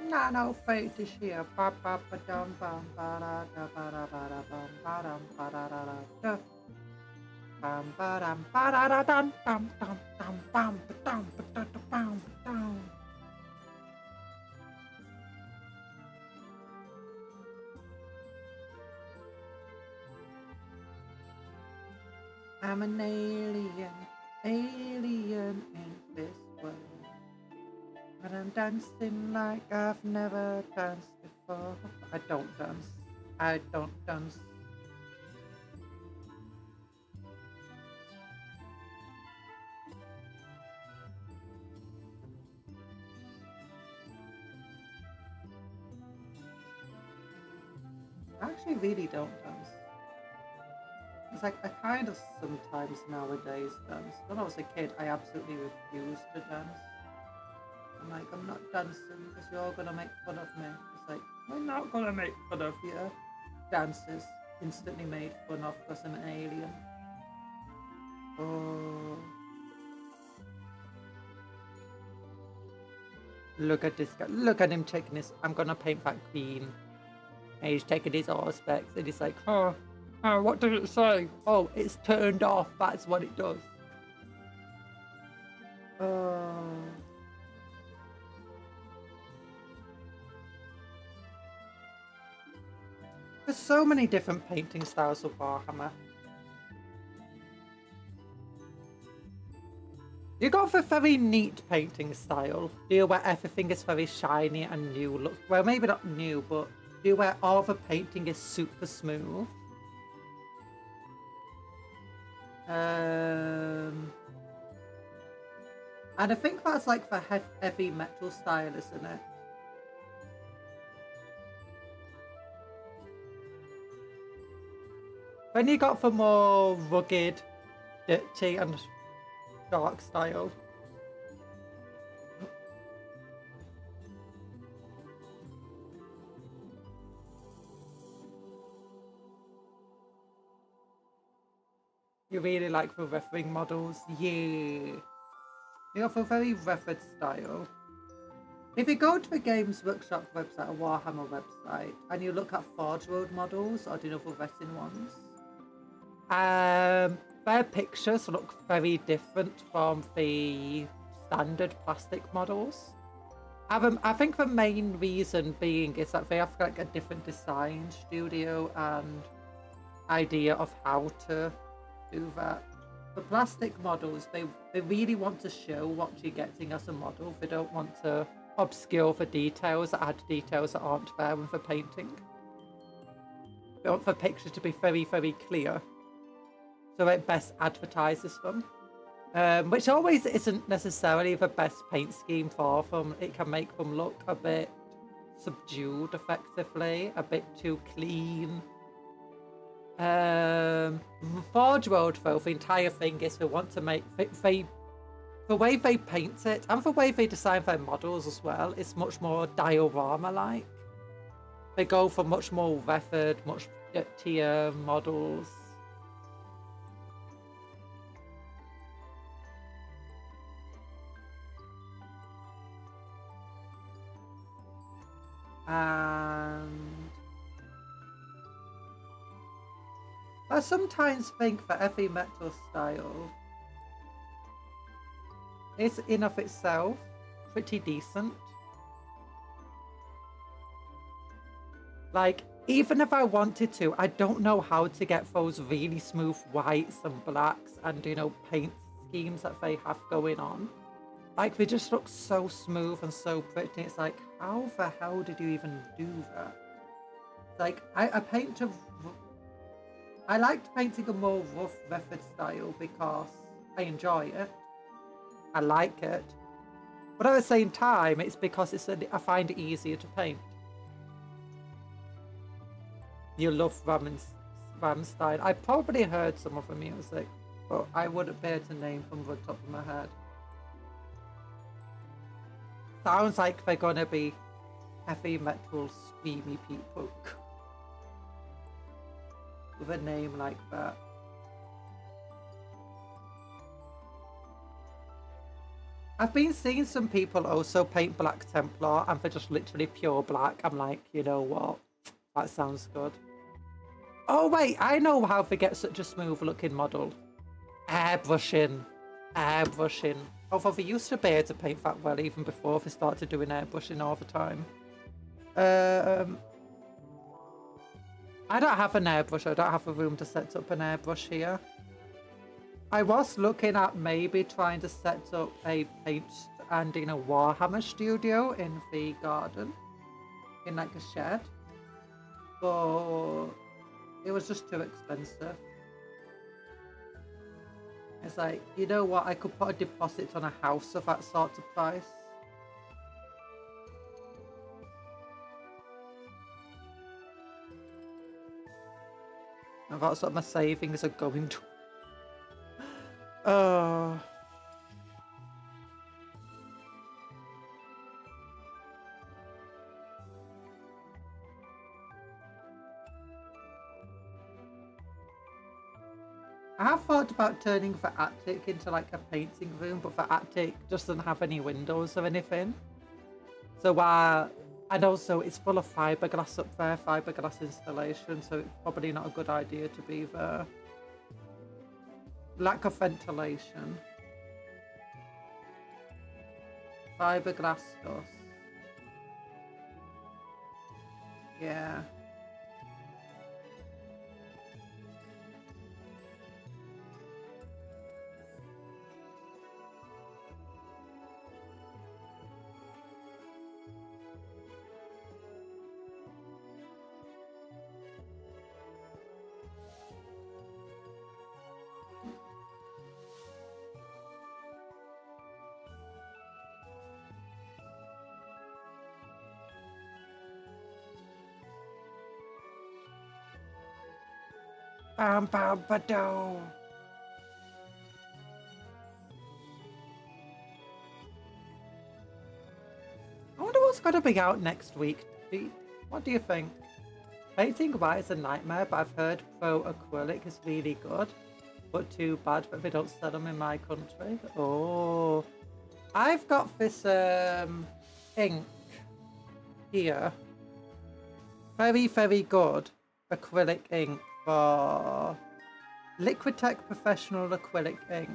Nano Fate is here. Ba ba ba dum bum ba da da ba da ba da bum ba dum ba da da da da. Bum ba dum ba da da dum dum dum dum bum ba dum ba da da bum ba dum. I'm an alien in this world. And I'm dancing like I've never danced before. I don't dance. I don't dance. I actually really don't dance. It's like I kind of sometimes nowadays dance. When I was a kid, I absolutely refused to dance. I'm like, I'm not dancing because you're all gonna make fun of me. It's like, we're not gonna make fun of you. Dancers instantly made fun of because I'm an alien. Oh. Look at this guy. Look at him taking this. I'm gonna paint that green. And he's taking his aspects and he's like, oh, what does it say? Oh, it's turned off. That's what it does. Oh. There's so many different painting styles of Warhammer. You got a very neat painting style. You where everything is very shiny and new look. Well, maybe not new, but you where all the painting is super smooth. And I think that's like the heavy metal style, isn't it? Then you got the more rugged, dirty and dark style. You really like the referring models? Yeah. You have a very referred style. If you go to the Games Workshop website, or Warhammer website, and you look at Forge World models, or do you know the resin ones? Their pictures look very different from the standard plastic models. I think the main reason being is that they have like a different design studio and idea of how to do that. The plastic models, they really want to show what you're getting as a model. They don't want to obscure the details, add details that aren't there with the painting. They want the picture to be very, very clear. So it best advertises them. Which always isn't necessarily the best paint scheme for them. It can make them look a bit subdued effectively, a bit too clean. Forge World though, the entire thing is they want to make the way they paint it and the way they design their models as well is much more diorama-like. They go for much more weathered, much dirtier models. And I sometimes think that heavy metal style is in of itself pretty decent. Like, even if I wanted to, I don't know how to get those really smooth whites and blacks and, you know, paint schemes that they have going on. Like, they just look so smooth and so pretty. It's like, how the hell did you even do that? Like, I liked painting a more rough method style because I enjoy it. I like it. But at the same time, it's because I find it easier to paint. You love Rammstein. I probably heard some of the music, but I wouldn't be able to name from the top of my head. Sounds like they're gonna be heavy metal, screamy people. With a name like that. I've been seeing some people also paint Black Templar and they're just literally pure black. I'm like, you know what? That sounds good. Oh wait, I know how they get such a smooth looking model. Airbrushing. Airbrushing. Although they used to be able to paint that well even before they started doing airbrushing all the time. I don't have an airbrush. I don't have a room to set up an airbrush here. I was looking at maybe trying to set up a paint and in a Warhammer studio in the garden. In like a shed. But it was just too expensive. It's like, you know what? I could put a deposit on a house of that sort of price. And that's what my savings are going to. I have thought about turning the attic into like a painting room, but the attic just doesn't have any windows or anything. So and also it's full of fiberglass up there, fiberglass installation, so it's probably not a good idea to be there. Lack of ventilation. Fiberglass dust. Yeah. Bam bam ba-do. I wonder what's going to be out next week. What do you think? Painting white is a nightmare, but I've heard pro acrylic is really good. But too bad that they don't sell them in my country. Oh, I've got this ink here. Very, very good acrylic ink for Liquitech Professional Acrylic Ink.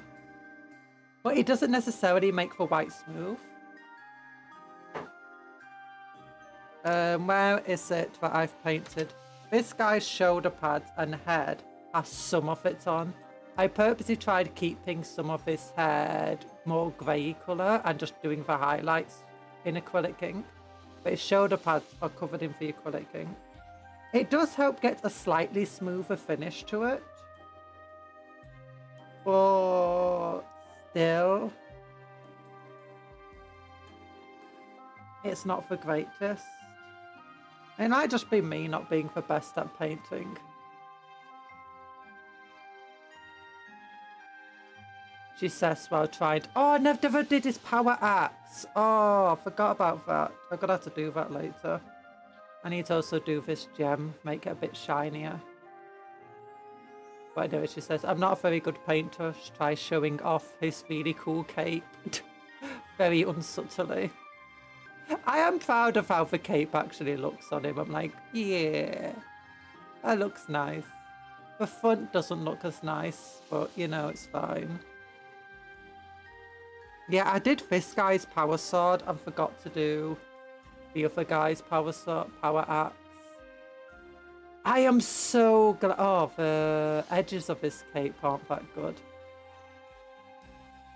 But it doesn't necessarily make the white smooth. Where is it that I've painted? This guy's shoulder pads and head has some of it on. I purposely tried keeping some of his head more grey colour and just doing the highlights in acrylic ink. But his shoulder pads are covered in the acrylic ink. It does help get a slightly smoother finish to it. But still, it's not the greatest. It might just be me not being the best at painting. She says while trying. Oh, I never did his power axe. Oh, I forgot about that. I'm gonna have to do that later. I need to also do this gem, make it a bit shinier. But anyway, she says, I'm not a very good painter. Try showing off his really cool cape. Very unsubtly. I am proud of how the cape actually looks on him. I'm like, yeah, that looks nice. The front doesn't look as nice, but you know, it's fine. Yeah, I did this guy's power sword and forgot to do the other guy's power axe. I am so glad. Oh, the edges of this cape aren't that good.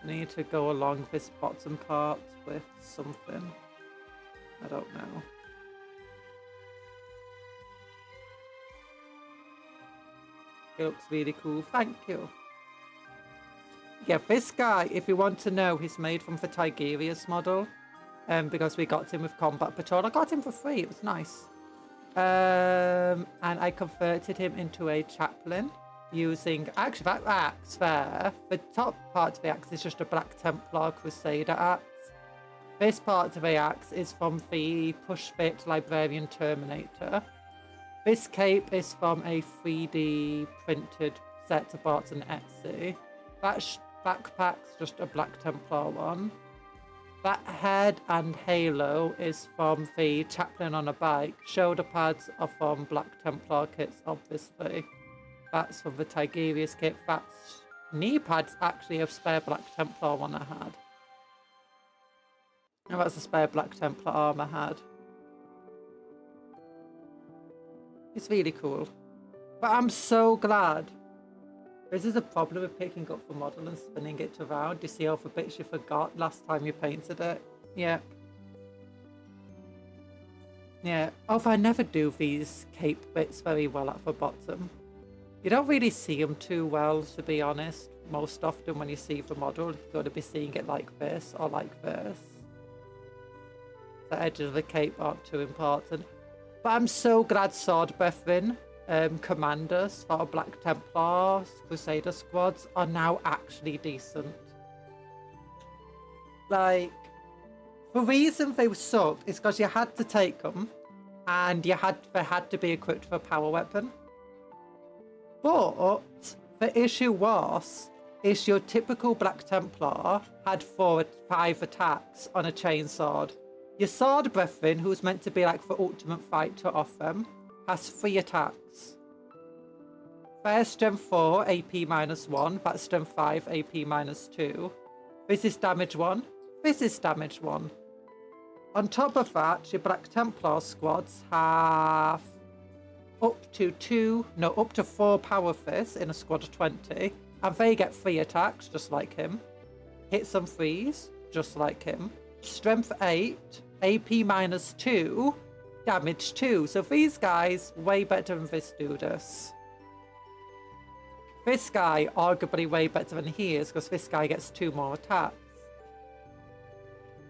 I need to go along this bottom part with something. I don't know. It looks really cool. Thank you. Yeah, this guy, if you want to know, he's made from the Tigerius model. Because we got him with Combat Patrol. I got him for free. It was nice. And I converted him into a chaplain using... Actually, that axe there, the top part of the axe is just a Black Templar Crusader axe. This part of the axe is from the Push Fit Librarian Terminator. This cape is from a 3D printed set of parts in Etsy. That backpack's just a Black Templar one. That head and halo is from the Chaplain on a Bike. Shoulder pads are from Black Templar kits, obviously. That's from the Tigerius kit. That's knee pads, actually, a spare Black Templar one I had. And that's a spare Black Templar arm I had. It's really cool. But I'm so glad. This is a problem with picking up the model and spinning it around. You see all the bits you forgot last time you painted it? Yeah. Yeah. Although I never do these cape bits very well at the bottom. You don't really see them too well, to be honest. Most often when you see the model, you've got to be seeing it like this or like this. The edges of the cape aren't too important. But I'm so glad Sword Brethren commanders for Black Templars, Crusader squads are now actually decent. Like, the reason they sucked is because you had to take them and they had to be equipped with a power weapon. But the issue is your typical Black Templar had 4 or 5 attacks on a chainsword. Your Sword Brethren, who's meant to be like the ultimate fighter of them, has 3 attacks. First strength 4, AP -1. That's strength 5, AP -2. This is damage 1. This is damage 1. On top of that, your Black Templar squads have up to 4 power fists in a squad of 20. And they get 3 attacks, just like him. Hits and freeze, just like him. Strength 8, AP -2, damage 2. So these guys, way better than this Dudas. This guy, arguably way better than he is, because this guy gets 2 more attacks.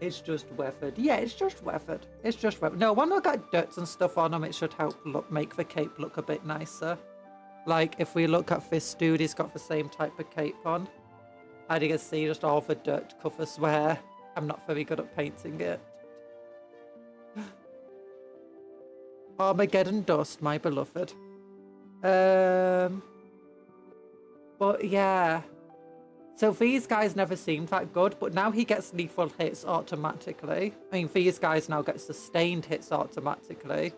It's just weathered. Yeah, it's just weathered. It's just weathered. No, when I got dirt and stuff on them, it should help make the cape look a bit nicer. Like, if we look at this dude, he's got the same type of cape on. And you can see just all the dirt covers where I'm not very good at painting it. Armageddon Dust, my beloved. But yeah. So these guys never seemed that good, but now he gets lethal hits automatically. I mean, these guys now get sustained hits automatically.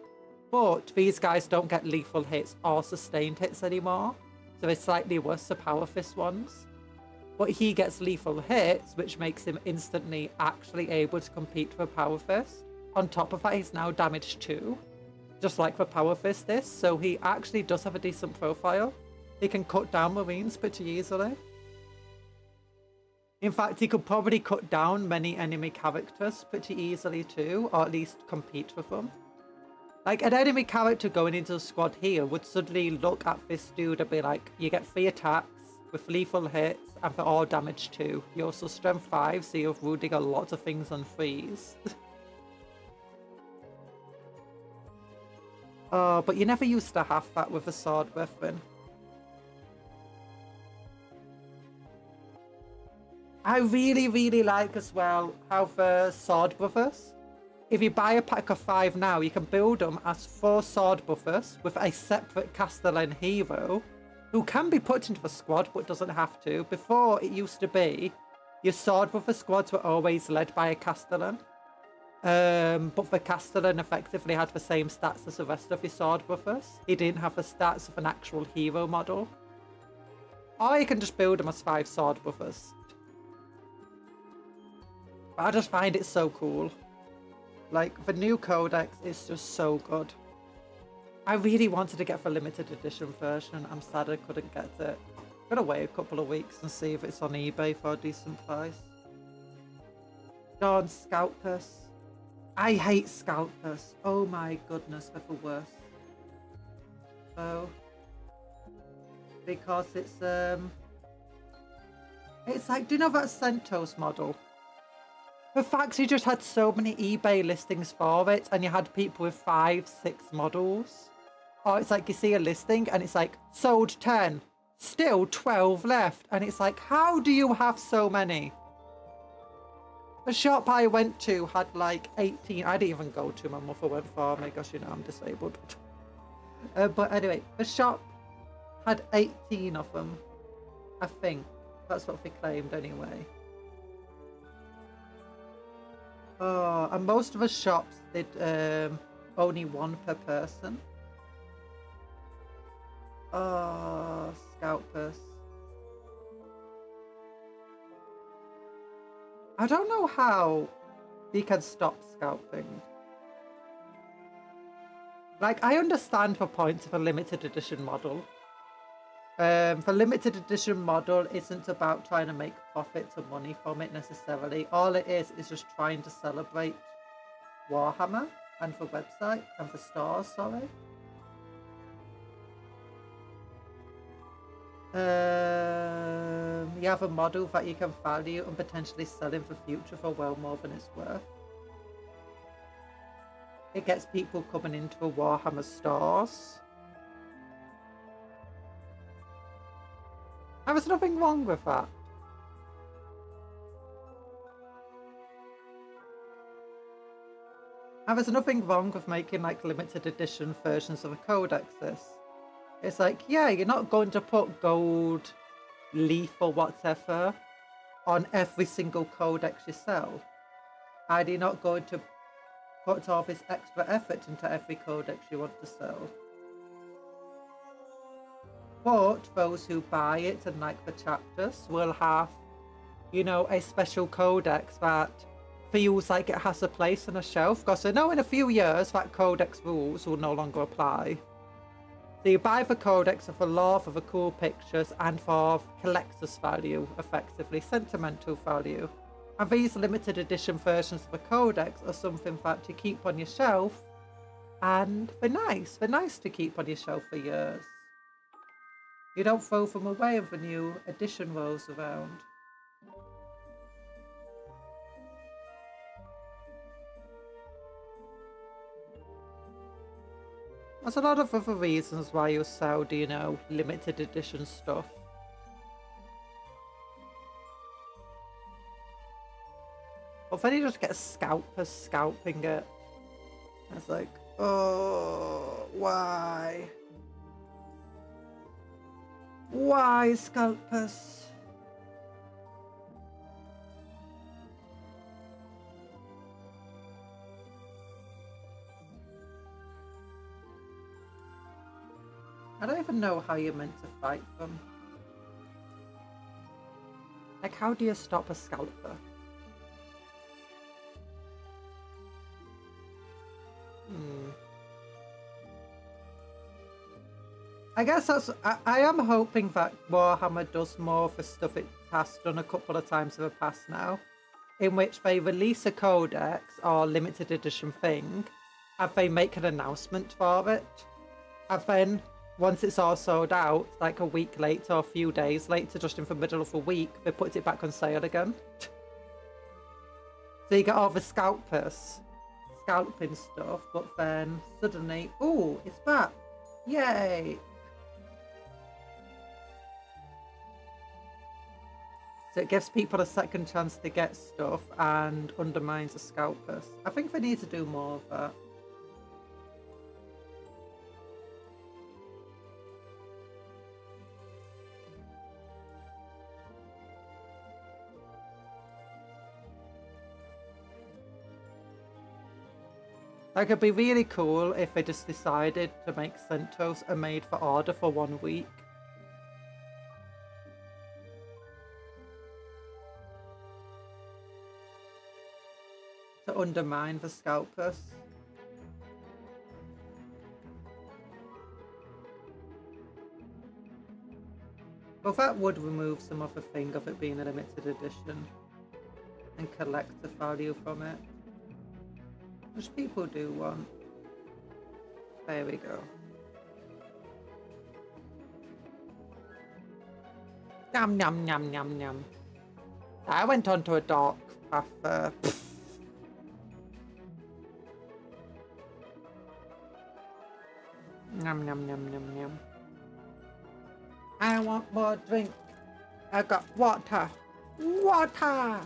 But these guys don't get lethal hits or sustained hits anymore. So they're slightly worse, the Power Fist ones. But he gets lethal hits, which makes him instantly actually able to compete for Power Fist. On top of that, he's now damage 2. Just like the Power Fist is. So he actually does have a decent profile. He can cut down Marines pretty easily. In fact, he could probably cut down many enemy characters pretty easily too, or at least compete with them. Like, an enemy character going into the squad here would suddenly look at this dude and be like, you get 3 attacks with lethal hits, and they're all damage 2. You're also strength 5, so you're wounding a lot of things on 3s. Oh, but you never used to have that with a sword weapon. I really, really like as well how the Sword Brothers, if you buy a pack of 5 now, you can build them as 4 Sword Brothers with a separate Castellan hero who can be put into the squad but doesn't have to. Before, it used to be your Sword Brother squads were always led by a Castellan. But the Castellan effectively had the same stats as the rest of your Sword Brothers. He didn't have the stats of an actual hero model. Or you can just build them as 5 Sword Brothers. I just find it so cool. Like, the new codex is just so good. I really wanted to get the limited edition version. I'm sad I couldn't get it. I'm gonna wait a couple of weeks and see if it's on eBay for a decent price. Darn scalpers. I hate scalpers. Oh my goodness, they're the worst. So, because it's like, do you know that Centos model? The fact you just had so many eBay listings for it and you had people with 5, 6 models. Or it's like you see a listing and it's like, sold 10, still 12 left. And it's like, how do you have so many? The shop I went to had like 18. I didn't even go to, my mother went for me because, you know, I'm disabled. But anyway, the shop had 18 of them, I think. That's what they claimed anyway. Oh, and most of the shops did only 1 per person. Oh, scalpers. I don't know how you can stop scalping. Like, I understand the point of a limited edition model. The limited edition model isn't about trying to make profits or money from it necessarily. All it is just trying to celebrate Warhammer and the website and the stars, sorry. You have a model that you can value and potentially sell in the future for well more than it's worth. It gets people coming into the Warhammer stores. And there's nothing wrong with that. And there's nothing wrong with making like limited edition versions of the codexes. It's like, yeah, you're not going to put gold leaf or whatever on every single codex you sell. And you're not going to put all this extra effort into every codex you want to sell. But those who buy it and like the chapters will have, you know, a special codex that feels like it has a place on a shelf. Because I know in a few years that codex rules will no longer apply. So you buy the codex for the lore, for the cool pictures, and for collector's value, effectively, sentimental value. And these limited edition versions of the codex are something that you keep on your shelf, and they're nice. They're nice to keep on your shelf for years. You don't throw them away if a new edition rolls around. There's a lot of other reasons why you sell, you know, limited edition stuff. But then you just get scalpers scalping it. It's like, oh, why? Why scalpers? I don't even know how you're meant to fight them. Like, how do you stop a scalper? I guess that's... I am hoping that Warhammer does more of the stuff it has done a couple of times in the past now, in which they release a codex or limited edition thing, and they make an announcement for it, and then once it's all sold out, like a week later or a few days later, just in the middle of a week, they put it back on sale again. So you get all the scalpers scalping stuff, but then suddenly, ooh, it's back. Yay! So it gives people a second chance to get stuff and undermines the scalpers. I think they need to do more of that. Like, it'd be really cool if they just decided to make Centos a made for order for 1 week. To undermine the scalpers. Well, that would remove some of the thing of it being a limited edition and collect the value from it, which people do want. There we go. Yum, yum, yum, yum, yum. I went onto a dark path there. Yum, yum, yum, yum, yum. I want more drink. I got water. Water!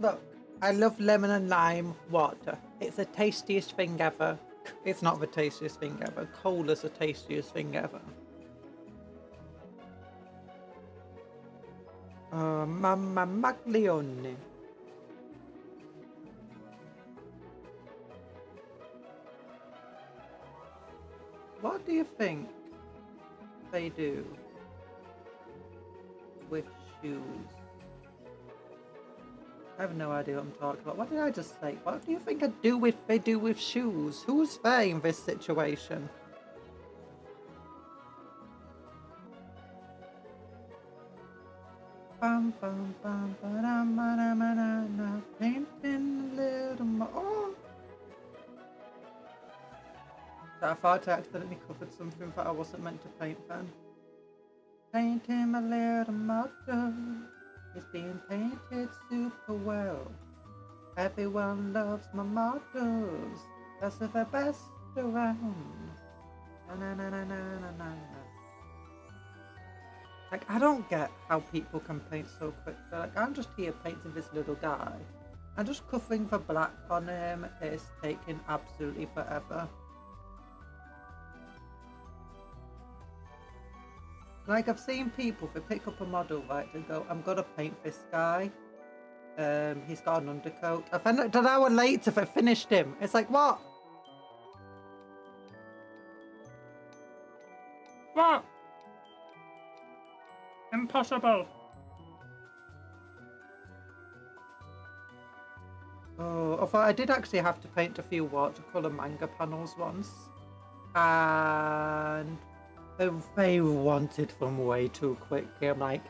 Look, I love lemon and lime water. It's the tastiest thing ever. It's not the tastiest thing ever. Cola's the tastiest thing ever. Oh, Mamma Maglione. What do you think they do with shoes? I have no idea what I'm talking about. What did I just say? What do you think they do with shoes? Who's they in this situation? Bum, bum, bum, ba-dum, ba-dum, ba-dum, painting a little more. Oh. I thought I accidentally covered something that I wasn't meant to paint then. Painting my little motto. It's being painted super well. Everyone loves my models. That's the best around. Na, na, na, na, na, na, na. Like, I don't get how people can paint so quick. Like, I'm just here painting this little guy. I'm just covering the black on him. It's taking absolutely forever. Like, I've seen people, they pick up a model, right, and go, I'm gonna paint this guy. He's got an undercoat. I found out an hour later they finished him. It's like, what? What? Impossible. Oh, although I did actually have to paint a few watercolor manga panels once. And they wanted them way too quickly. I'm like,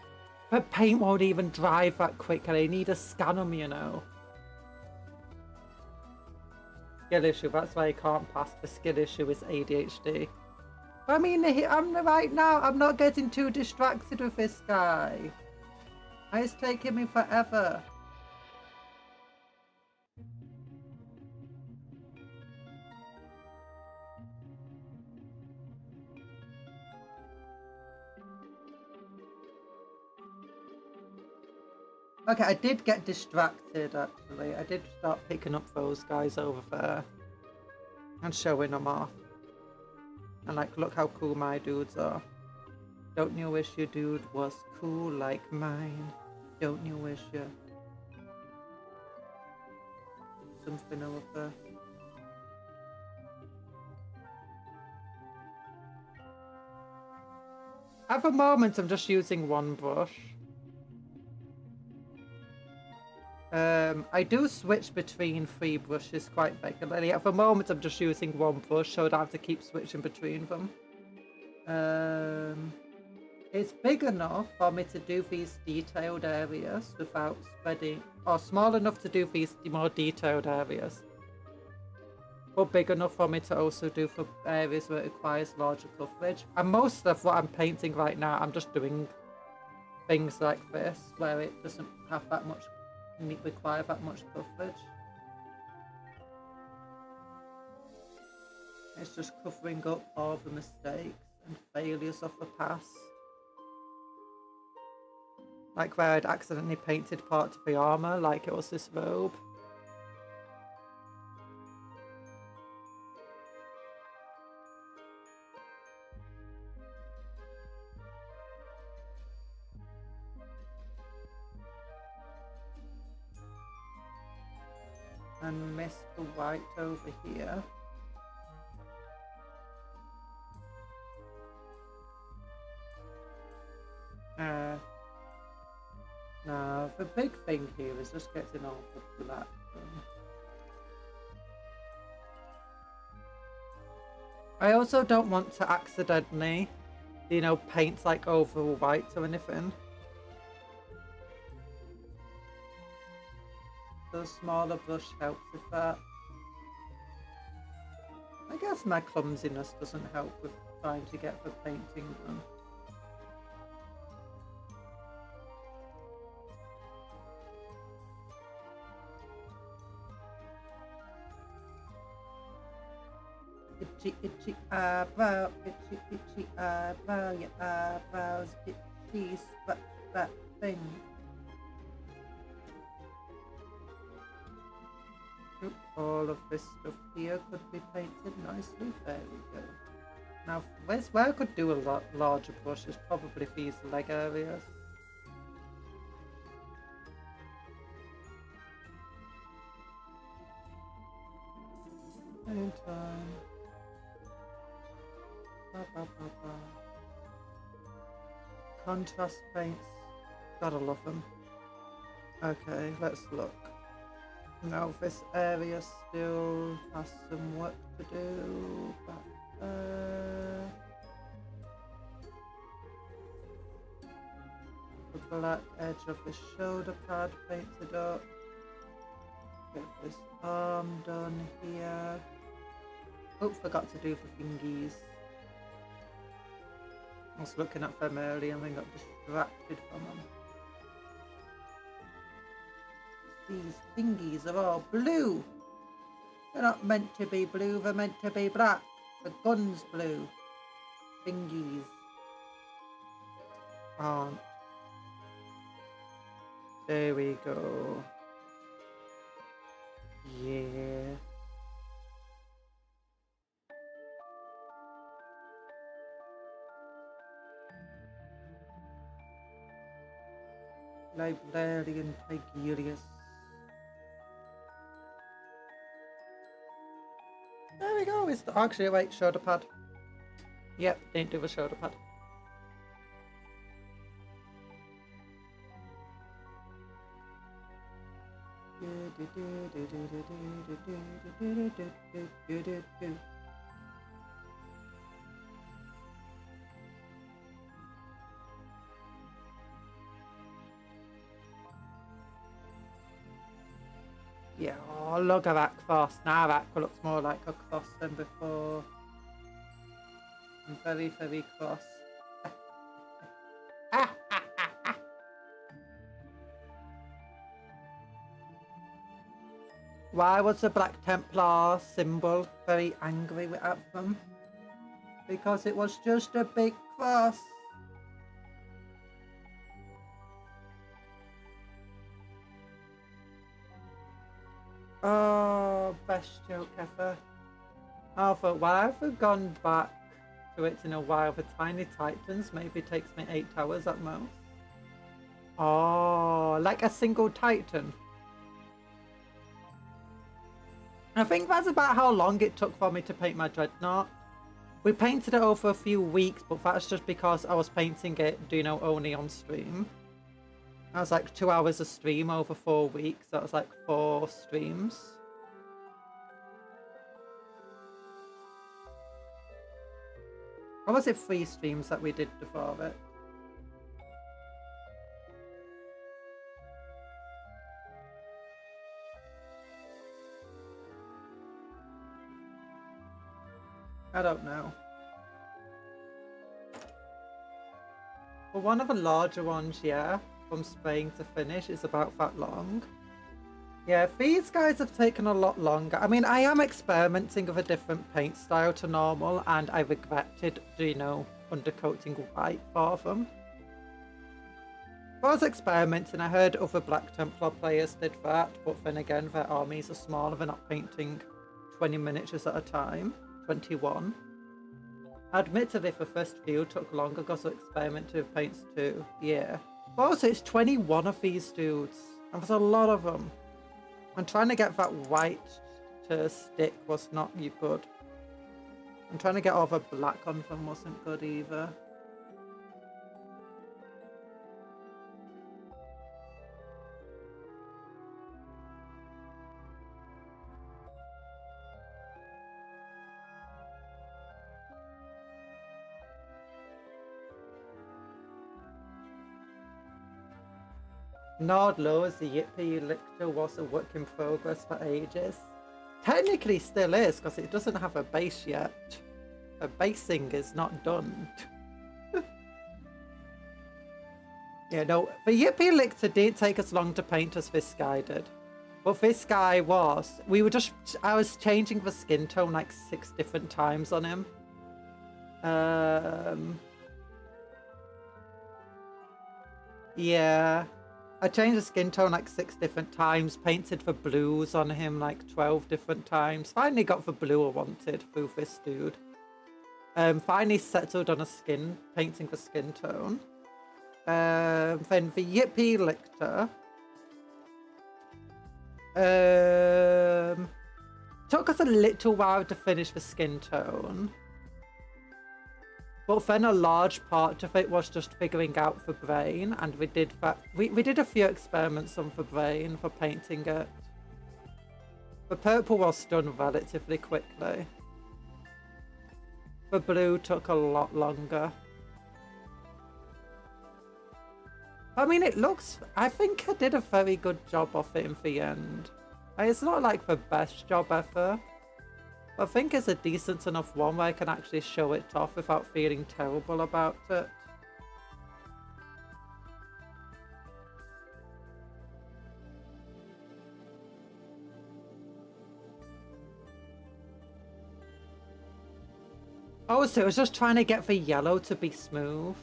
the paint won't even dry that quickly. They need a scan them, you know. Skill issue, that's why I can't pass. The skill issue is ADHD. I mean, right now, I'm not getting too distracted with this guy. It's taking me forever. Okay, I did get distracted, actually. I did start picking up those guys over there and showing them off. And like, look how cool my dudes are. Don't you wish your dude was cool like mine? Don't you wish you... something over there. At the moment, I'm just using one brush. I do switch between 3 brushes quite regularly. At the moment, I'm just using one brush, so I don't have to keep switching between them. It's big enough for me to do these detailed areas without spreading, or small enough to do these more detailed areas. But big enough for me to also do for areas where it requires larger coverage. And most of what I'm painting right now, I'm just doing things like this, where it doesn't have that much, require that much coverage. It's just covering up all the mistakes and failures of the past. Like where I'd accidentally painted part of the armor like it was this robe. and miss the white over here. Now the big thing here is just getting all the black done. I also don't want to accidentally, you know, paint like over white or anything. So a smaller brush helps with that. I guess my clumsiness doesn't help with trying to get the painting done. Itchy, itchy eyebrow, itchy, itchy eyebrow, your eyebrows itchy, scratch that thing. Oop, all of this stuff here could be painted nicely. There we go. Now, where I could do a lot larger brush is probably these leg areas. Same time. Contrast paints, gotta love them. Okay, let's look. Now this area still has some work to do. Back there. The black edge of the shoulder pad painted up. Get this arm done here. Oh, forgot to do the thingies. I was looking at them earlier and then got distracted from them. These thingies are all blue. They're not meant to be blue, they're meant to be black. The gun's blue. Thingies aren't. There we go. Yeah. Librarian Tigurius. There we go. It's actually wait, shoulder pad. Yep, didn't do the shoulder pad. Yeah, oh, look at that cross. Now that looks more like a cross than before. I'm very, very cross. Why was the Black Templar symbol very angry at them? Because it was just a big cross. Oh, best joke ever. I thought, why have we gone back to it in a while? The Tiny Titans maybe takes me 8 hours at most. Oh, like a single Titan. I think that's about how long it took for me to paint my Dreadnought. We painted it over a few weeks, but that's just because I was painting it, you know, only on stream. I was like 2 hours a stream over 4 weeks. That was like 4 streams. Or was it 3 streams that we did before it? I don't know. But one of the larger ones, yeah, from spraying to finish is about that long. Yeah, these guys have taken a lot longer. I mean, I am experimenting with a different paint style to normal, and I regretted, you know, undercoating white for them. I was experimenting. I heard other Black Templar players did that, but then again, their armies are smaller. They're not painting 20 miniatures at a time. 21. I admit to this, the first few took longer because I experimented with paints too. Yeah. But also, it's 21 of these dudes, and there's a lot of them. I'm trying to get that white to stick was not good. I'm trying to get all the black on them wasn't good either. Nordlow as the Yippee Lictor was a work in progress for ages. Technically still is, because it doesn't have a base yet. A basing is not done. Yeah, no, the Yippee Lictor didn't take as long to paint as this guy did. But this guy was, I was changing the skin tone like 6 different times on him. Yeah. I changed the skin tone like 6 different times, painted the blues on him like 12 different times. Finally got the blue I wanted through this dude. Finally settled on painting the skin tone. Then the Yippee Lictor. Took us a little while to finish the skin tone. But then a large part of it was just figuring out the brain, and we did that. We did a few experiments on the brain for painting it. The purple was done relatively quickly. The blue took a lot longer. I mean, I think I did a very good job of it in the end. It's not like the best job ever. I think it's a decent enough one where I can actually show it off without feeling terrible about it. Also, I was just trying to get the yellow to be smooth.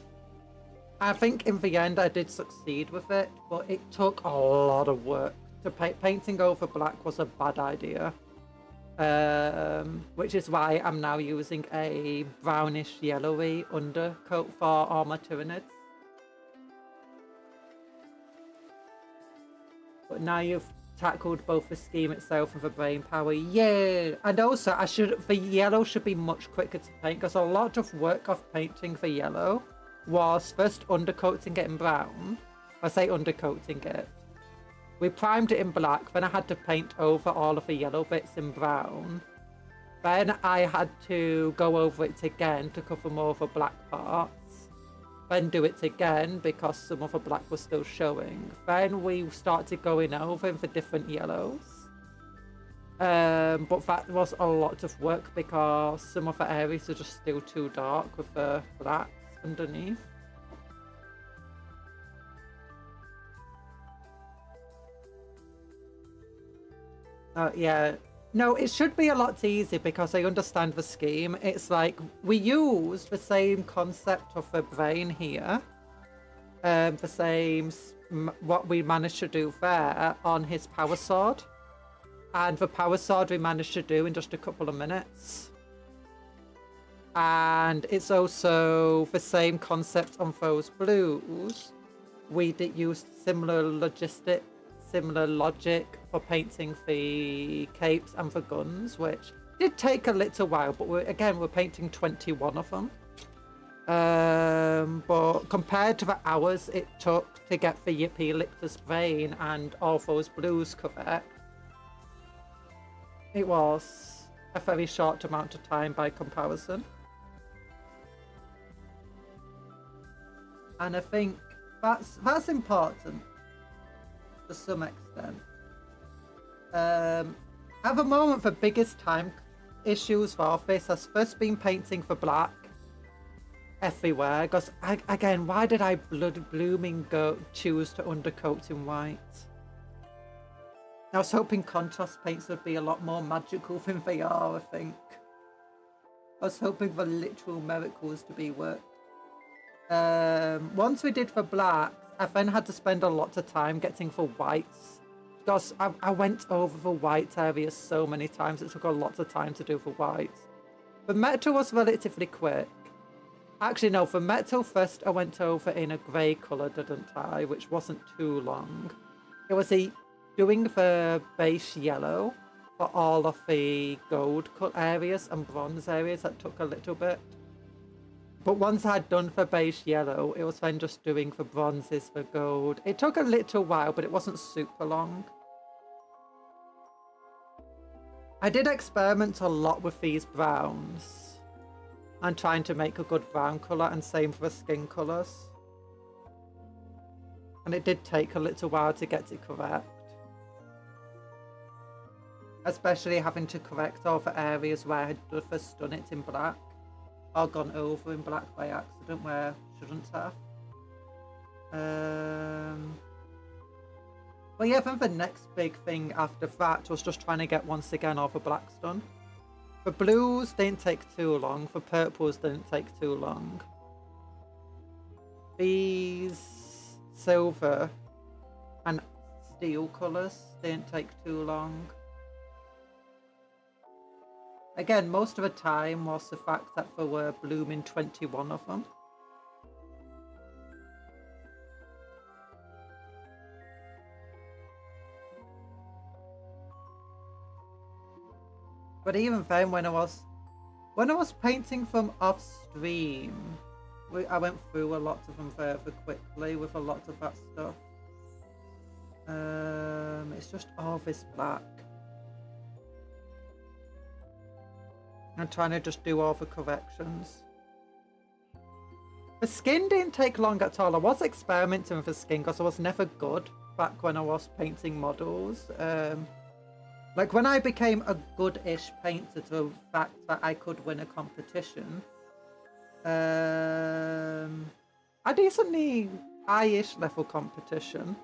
I think in the end I did succeed with it, but it took a lot of work. Painting over black was a bad idea. Which is why I'm now using a brownish yellowy undercoat for all my Tyranids. But now you've tackled both the scheme itself and the brain power, yeah! And also, the yellow should be much quicker to paint, because a lot of work of painting the yellow was first undercoating it in brown. I say undercoating it. We primed it in black, then I had to paint over all of the yellow bits in brown. Then I had to go over it again to cover more of the black parts. Then do it again because some of the black was still showing. Then we started going over in the different yellows. But that was a lot of work because some of the areas are just still too dark with the blacks underneath. Yeah. No, it should be a lot easier because I understand the scheme. It's like we use the same concept of the brain here. The same, what we managed to do there on his power sword. And the power sword we managed to do in just a couple of minutes. And it's also the same concept on those blues. We did use similar logic for painting the capes and the guns, which did take a little while, but we're painting 21 of them. But compared to the hours it took to get the Yippee Lictor's brain and all those blues correct, it was a very short amount of time by comparison. And I think that's important to some extent. At the moment, the biggest time issues for this has first been painting for black everywhere. Because again, why did I choose to undercoat in white? I was hoping contrast paints would be a lot more magical than they are. I think I was hoping for literal miracles to be worked. Once we did for blacks, I then had to spend a lot of time getting for whites. Because I went over the white areas so many times, it took a lot of time to do for whites. The metal was relatively quick. Actually, no, for metal first I went over in a grey colour, didn't I? Which wasn't too long. It was a doing the base yellow for all of the gold cut areas and bronze areas. That took a little bit. But once I had done the base yellow, it was then just doing the bronzes for gold. It took a little while, but it wasn't super long. I did experiment a lot with these browns and trying to make a good brown colour, and same for the skin colours. And it did take a little while to get it correct. Especially having to correct all the areas where I had first done it in black. Or gone over in black by accident where I shouldn't have. Well, yeah, then the next big thing after that was just trying to get, once again, all the blacks done. The blues didn't take too long. The purples didn't take too long. These silver and steel colours didn't take too long. Again, most of the time was the fact that there were blooming 21 of them. But even then, when I was painting them off stream, I went through a lot of them very quickly with a lot of that stuff. It's just all this black. I'm trying to just do all the corrections. The skin didn't take long at all. I was experimenting with the skin because I was never good back when I was painting models. Like when I became a good-ish painter to the fact that I could win a competition, a decently high-ish level competition,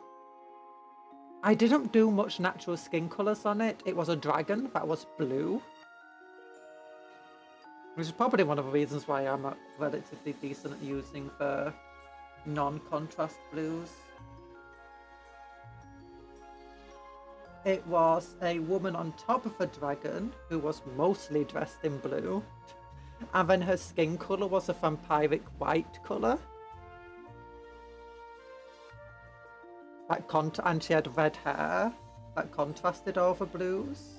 I didn't do much natural skin colours on it. It was a dragon that was blue. Which is probably one of the reasons why I'm relatively decent at using the non-contrast blues. It was a woman on top of a dragon who was mostly dressed in blue. And then her skin colour was a vampiric white colour. And she had red hair that contrasted all the blues.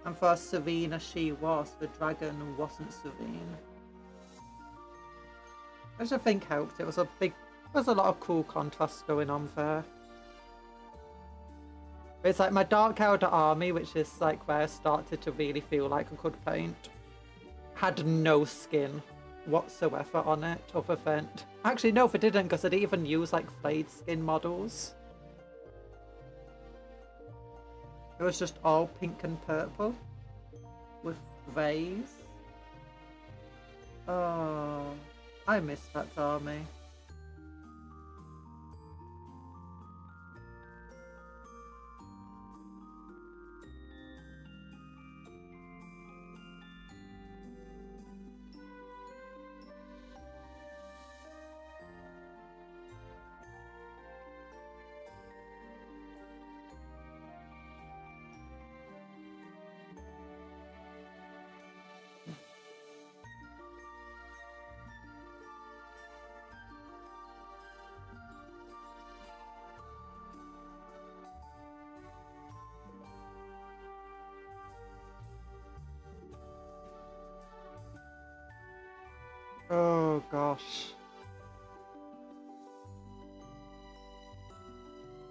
And for as serene as she was, the dragon wasn't serene. Which I think helped. It was a lot of cool contrasts going on there. It's like my Dark Elder army, which is like where I started to really feel like I could paint, had no skin whatsoever on it other than... Actually, no, they didn't, because I didn't even use like flayed skin models. It was just all pink and purple with greys. Oh, I miss that army. Oh gosh.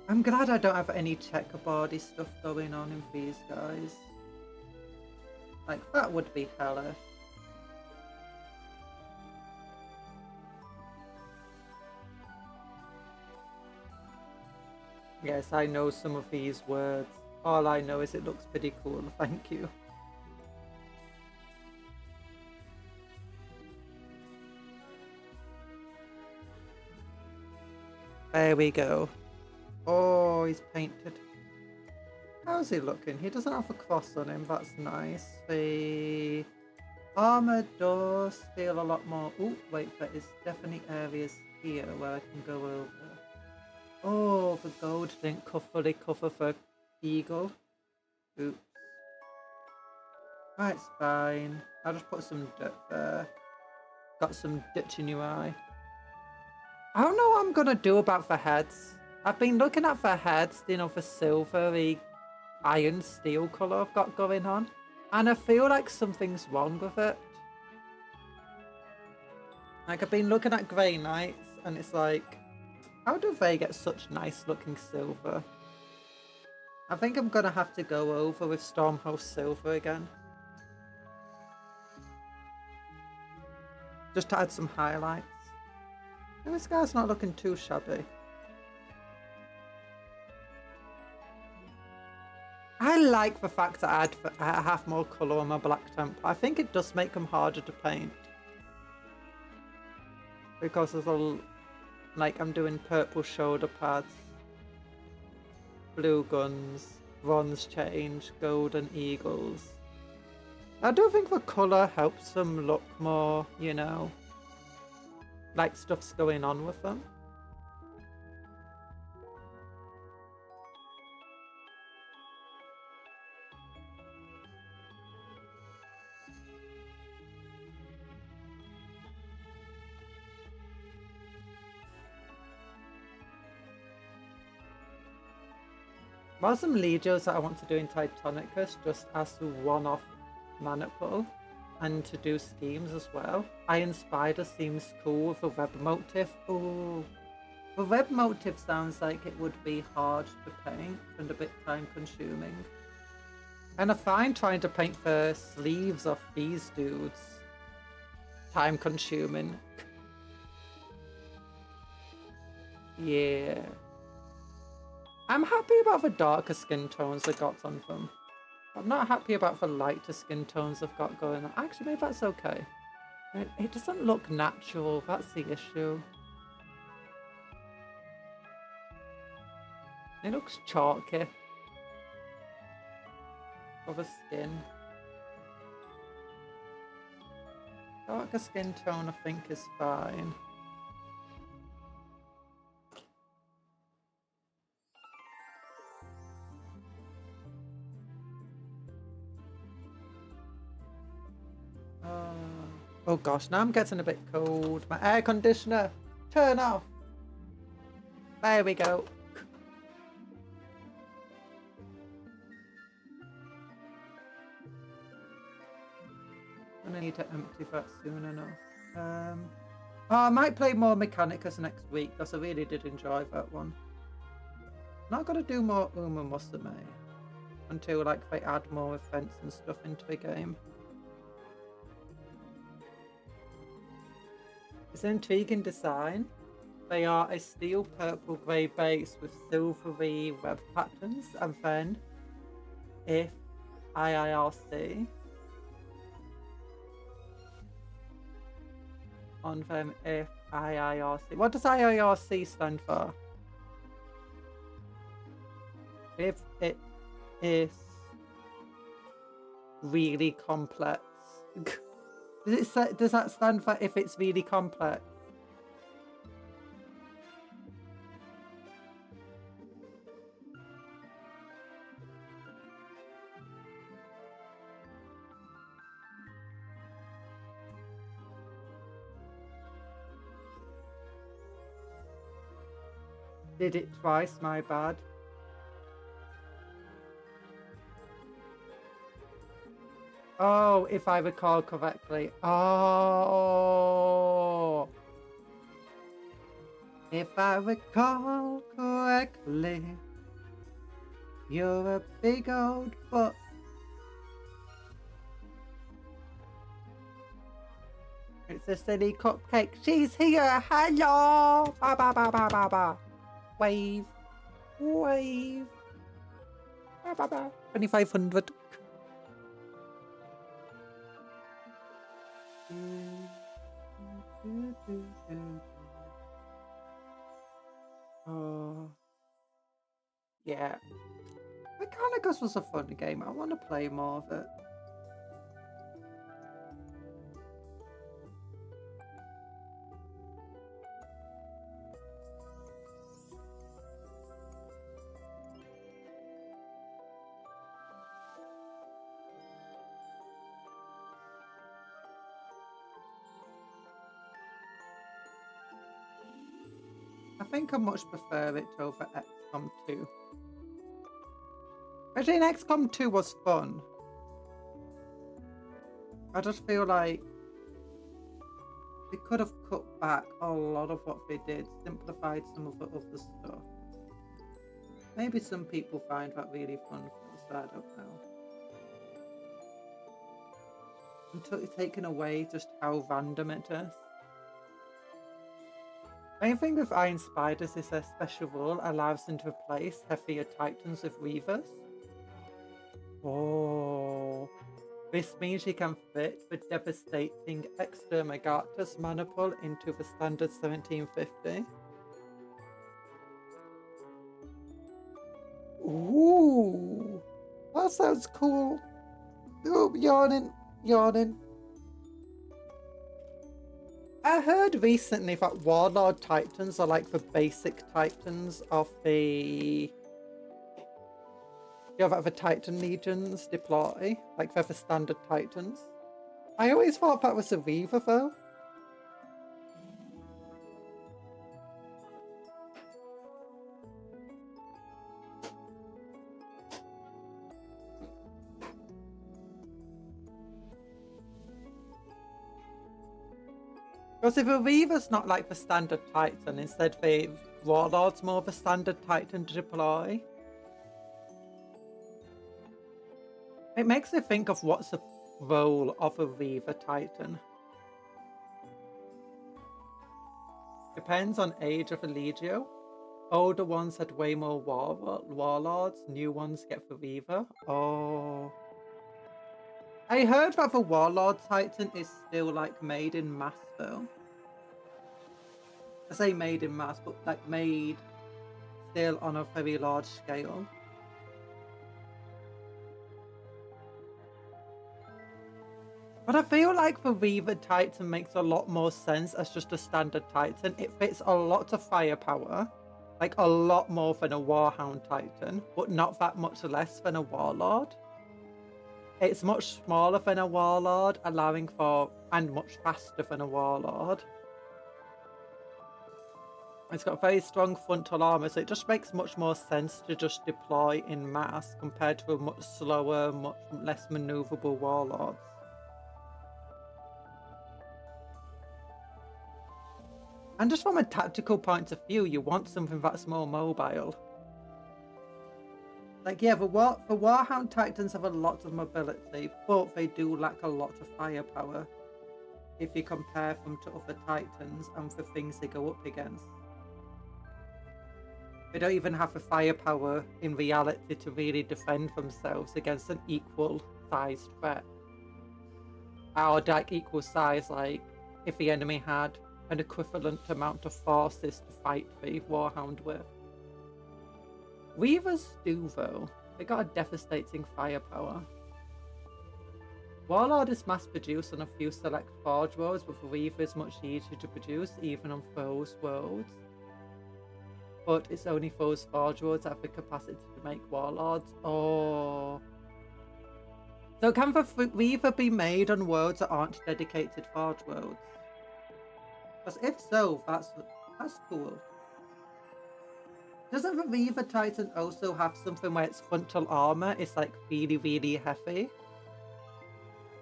I'm glad I don't have any checkerboardy stuff going on in these guys. Like, that would be hellish. Yes, I know some of these words. All I know is it looks pretty cool, thank you. There we go. Oh, he's painted. How's he looking? He doesn't have a cross on him, that's nice. The armor does feel a lot more... Oh, wait, there is definitely areas here where I can go over. Oh, the gold didn't fully cover for eagle. Oops. That's fine. I'll just put some dirt there. Got some ditch in your eye. I don't know what I'm gonna do about the heads. I've been looking at the heads, you know, the silvery iron steel colour I've got going on, and I feel like something's wrong with it. Like, I've been looking at Grey Knights, and it's like, how do they get such nice looking silver? I think I'm gonna have to go over with Stormhouse Silver again. Just to add some highlights. And this guy's not looking too shabby. I like the fact that I have more colour on my Black Temple. I think it does make them harder to paint. Because there's a, like, I'm doing purple shoulder pads, blue guns, bronze change, golden eagles. I do think the colour helps them look more, you know, like stuff's going on with them. There are some Legios that I want to do in Titanicus just as a one-off maniple and to do schemes as well. Iron Spider seems cool with a web motif. Ooh, the web motif sounds like it would be hard to paint and a bit time consuming. And I find trying to paint the sleeves of these dudes time consuming. Yeah. I'm happy about the darker skin tones I got on them. I'm not happy about the lighter skin tones I've got going on. Actually, maybe that's okay. It doesn't look natural, that's the issue. It looks chalky. Of a skin. Darker skin tone I think is fine. Oh gosh, now I'm getting a bit cold. My air conditioner, turn off. There we go. I need to empty that soon enough. Oh, I might play more Mechanicus next week because I really did enjoy that one. Not gonna do more Uma Musume until like they add more events and stuff into the game. It's an intriguing design. They are a steel purple grey base with silvery web patterns, and then if IIRC on them, if IIRC. What does IIRC stand for? If it is really complex. Does that stand for if it's really complex? Did it twice, my bad. Oh, if I recall correctly. Oh. If I recall correctly, you're a big old book. It's a silly cupcake. She's here. Hello. Ba ba ba ba ba ba. Wave. Wave. Ba ba ba. 2,500. Oh, yeah. Mechanicus was a fun game. I want to play more of it. think I much prefer it over XCOM 2. Actually, XCOM 2 was fun. I just feel like they could have cut back a lot of what they did, simplified some of the other stuff. Maybe some people find that really fun, so I don't know. And taken away just how random it is. Main thing with Iron Spiders is their special rule allows them to replace heavier Titans with Reavers. Oh, this means you can fit the devastating Exterminatus mana pool into the standard 1750. Ooh, that sounds cool. Oh, yawning. I heard recently that Warlord Titans are like the basic Titans of the Titan Legions deploy, like they're the standard Titans. I always thought that was a Reaver though. Because if a Reaver's not like the standard Titan, instead the Warlord's more of a standard Titan to deploy. It makes me think of what's the role of a Reaver Titan. Depends on age of a Legio. Older ones had way more Warlords, new ones get the Reaver. Oh. I heard that the Warlord Titan is still like made in mass though. I say made in mass, but like made still on a very large scale. But I feel like the Reaver Titan makes a lot more sense as just a standard Titan. It fits a lot of firepower, like a lot more than a Warhound Titan, but not that much less than a Warlord. It's much smaller than a Warlord, allowing for, and much faster than a Warlord. It's got very strong frontal armor, so it just makes much more sense to just deploy in mass compared to a much slower, much less maneuverable Warlords. And just from a tactical point of view, you want something that's more mobile. Like, yeah, the Warhound Titans have a lot of mobility, but they do lack a lot of firepower if you compare them to other Titans and the things they go up against. They don't even have the firepower in reality to really defend themselves against an equal-sized threat. Or like equal size, like if the enemy had an equivalent amount of forces to fight the Warhound with. Reavers do though. They got a devastating firepower. Warlord is mass produced on a few select forge worlds, but Reaver is much easier to produce even on those worlds. But it's only those forge worlds that have the capacity to make Warlords. Oh. So can the Reaver be made on worlds that aren't dedicated forge worlds? Because if so, that's cool. Doesn't the Reaver Titan also have something where its frontal armor is like really, really heavy?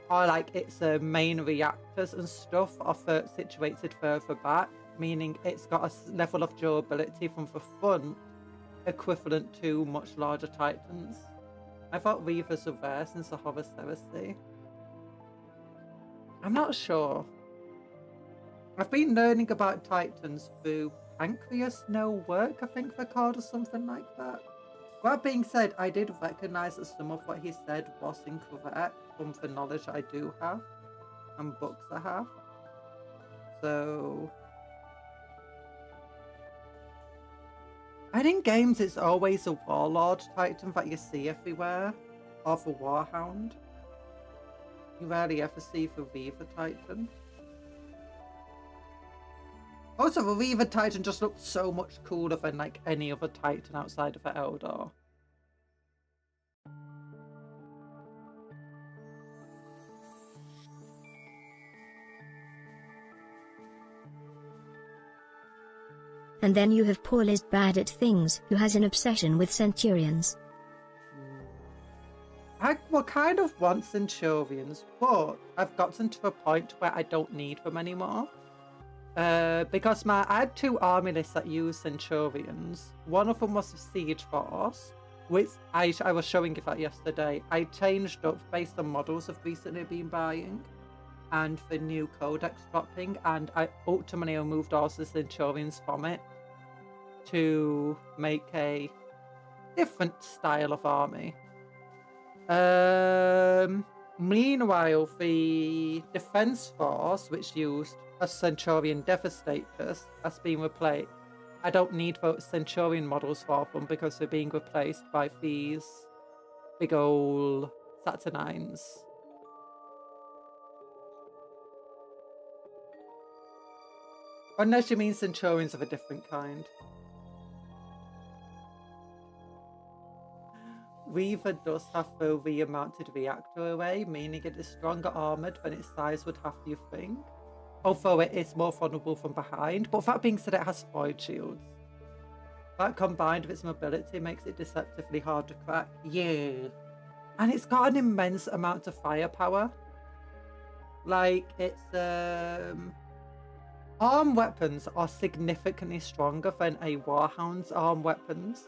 Or like its main reactors and stuff are situated further back, meaning it's got a level of durability from the front equivalent to much larger Titans. I thought Reavers were there since the Horus Heresy. I'm not sure. I've been learning about Titans through Pancreas No Work, I think they're called, or something like that. That being said, I did recognise that some of what he said was incorrect from the knowledge I do have and books I have. So and in games it's always a Warlord Titan that you see everywhere, or the Warhound. You rarely ever see the Reaver Titan. Also, the Reaver Titan just looks so much cooler than like any other Titan outside of the Eldar. And then you have Paul is bad at things, who has an obsession with centurions. I well, kind of want centurions, but I've gotten to a point where I don't need them anymore. Because I had 2 army lists that use centurions. One of them was a siege force, which I was showing you that yesterday. I changed up based on models I've recently been buying and the new codex dropping, and I ultimately removed all the centurions from it to make a different style of army. Meanwhile, the defense force, which used a centurion devastators, has been replaced. I don't need those centurion models for them because they're being replaced by these big old Saturnines. Unless you mean centurions of a different kind. Weaver does have the rear-mounted reactor array, meaning it is stronger armoured than its size would have you think. Although it is more vulnerable from behind, but that being said, it has void shields. That combined with its mobility makes it deceptively hard to crack. Yeah. And it's got an immense amount of firepower. Like, it's, armed weapons are significantly stronger than a Warhound's armed weapons.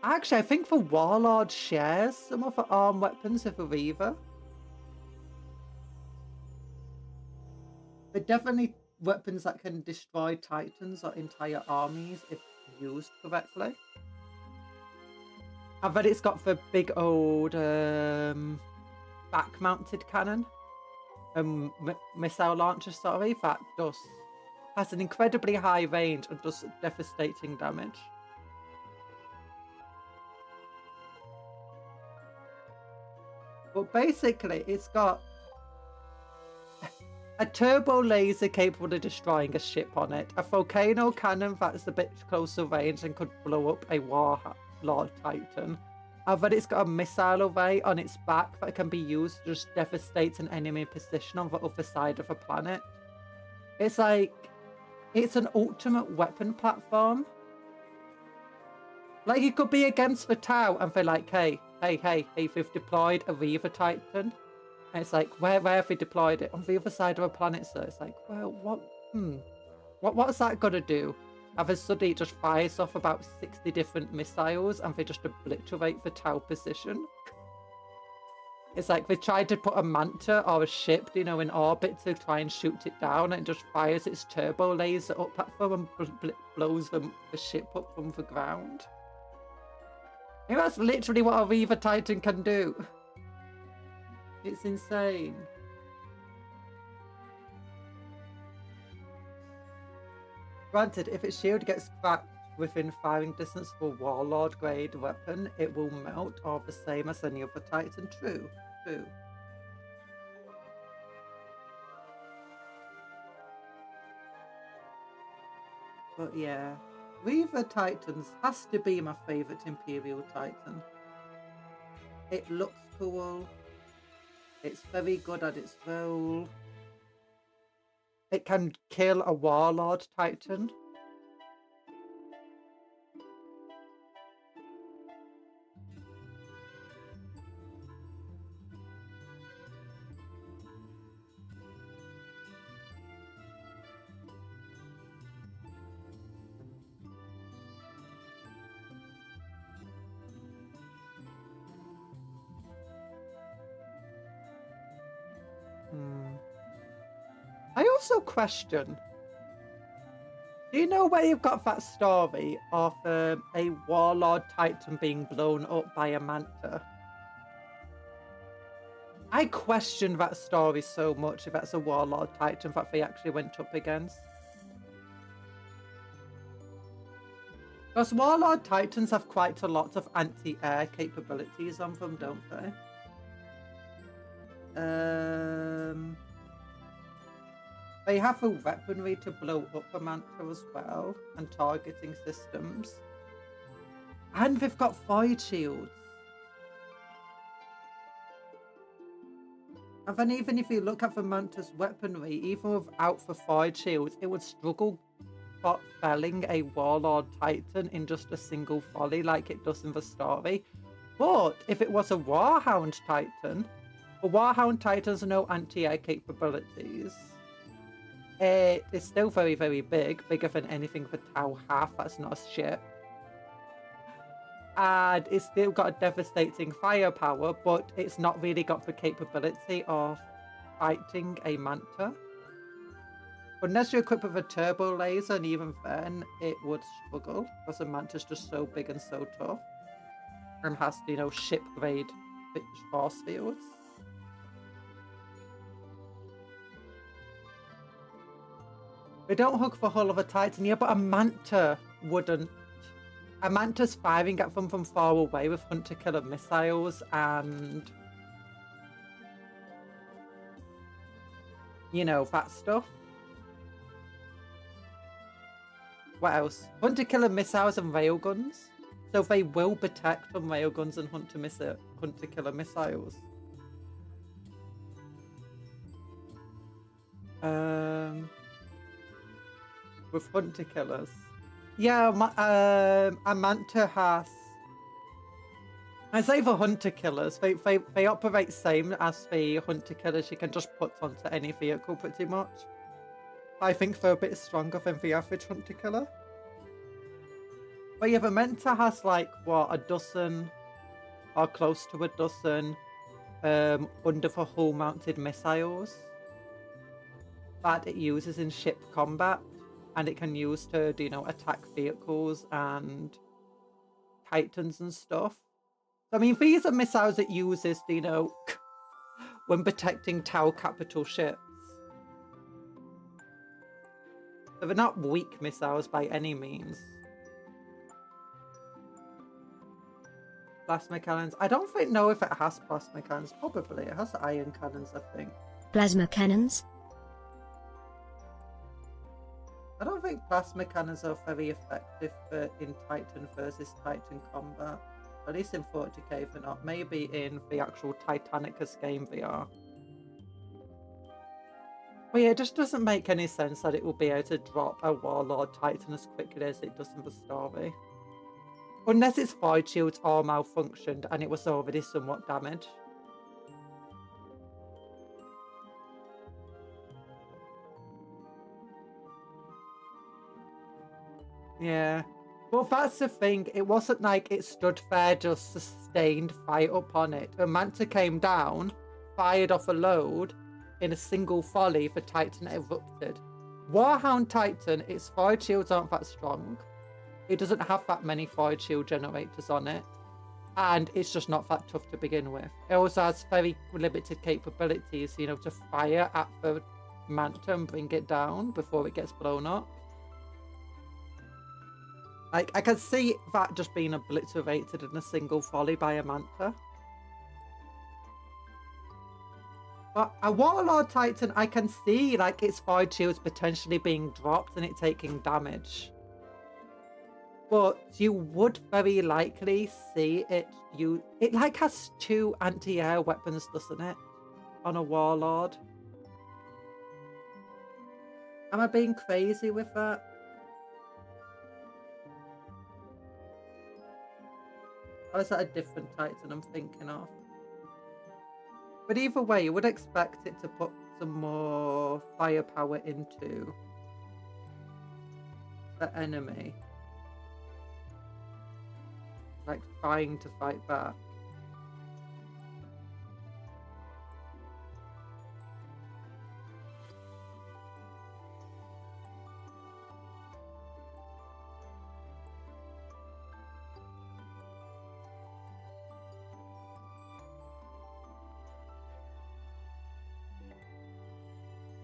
Actually, I think the Warlord shares some of the armed weapons with the Reaver. They're definitely weapons that can destroy Titans or entire armies if used correctly. And then it's got the big old back-mounted cannon. Missile launcher, sorry, that has an incredibly high range and does devastating damage. But basically, it's got a turbo laser capable of destroying a ship on it, a volcano cannon that's a bit closer range and could blow up a Warlord Titan, and then it's got a missile array on its back that can be used to just devastate an enemy position on the other side of the planet. It's like, it's an ultimate weapon platform. Like, you could be against the Tau and they're like, hey, they've deployed a Reaver Titan. And it's like, where have they deployed it? On the other side of a planet, sir. It's like, well, what's that got to do? And then suddenly it just fires off about 60 different missiles and they just obliterate the Tau position. It's like they tried to put a Manta or a ship, you know, in orbit to try and shoot it down, and it just fires its turbo laser up at them and blows the ship up from the ground. I mean, that's literally what a Reaver Titan can do. It's insane. Granted, if its shield gets cracked within firing distance of a Warlord grade weapon, it will melt, or the same as any other Titan. True. But yeah, Reaver Titans has to be my favourite Imperial Titan. It looks cool. It's very good at its role. It can kill a Warlord Titan. I also question, do you know where you've got that story of a Warlord Titan being blown up by a Manta? I question that story so much, if that's a Warlord Titan that they actually went up against. Because Warlord Titans have quite a lot of anti-air capabilities on them, don't they? They have a weaponry to blow up a Manta as well, and targeting systems. And they've got void shields. And then even if you look at the Manta's weaponry, even without the void shields, it would struggle felling a Warlord Titan in just a single volley like it does in the story. But if it was a Warhound Titan, the Warhound Titans have no anti-air capabilities. It is still very, very big, bigger than anything the Tau have. That's not a ship. And it's still got a devastating firepower, but it's not really got the capability of fighting a Manta. Unless you're equipped with a turbo laser, and even then, it would struggle, because the Manta's just so big and so tough. And has, you know, ship-grade force fields. They don't hook the hull of a Titan, yeah, but a Manta wouldn't. A Manta's firing at them from far away with hunter-killer missiles and, you know, that stuff. What else? Hunter-killer missiles and railguns. So they will protect from railguns and hunter-killer missiles. With hunter-killers. Yeah, a Manta has... I say the hunter-killers, they operate same as the hunter-killers you can just put onto any vehicle pretty much. I think they're a bit stronger than the average hunter-killer. But yeah, the Manta has like, what, a dozen or close to a dozen under the hull mounted missiles that it uses in ship combat. And it can use to, you know, attack vehicles and Titans and stuff. I mean, these are missiles it uses, you know, when protecting Tau capital ships. So they're not weak missiles by any means. Plasma cannons. I don't know if it has plasma cannons. Probably. It has ion cannons, I think. Plasma cannons? I don't think plasma cannons are very effective in Titan versus Titan combat. At least in 40k they're not. Maybe in the actual Titanicus game they are. But yeah, it just doesn't make any sense that it will be able to drop a Warlord Titan as quickly as it does in the story. Unless its void shields all malfunctioned and it was already somewhat damaged. Yeah. Well, that's the thing. It wasn't like it stood there just sustained fire upon it. A Manta came down, fired off a load in a single volley, the Titan erupted. Warhound Titan, its void shields aren't that strong. It doesn't have that many void shield generators on it. And it's just not that tough to begin with. It also has very limited capabilities, you know, to fire at the Manta and bring it down before it gets blown up. Like, I can see that just being obliterated in a single volley by a Manta. But a Warlord Titan, I can see, like, its void shields potentially being dropped and it taking damage. But you would very likely see it It, like, has 2 anti-air weapons, doesn't it? On a Warlord. Am I being crazy with that? Or is that a different Titan I'm thinking of? But either way, you would expect it to put some more firepower into the enemy. Like, trying to fight back.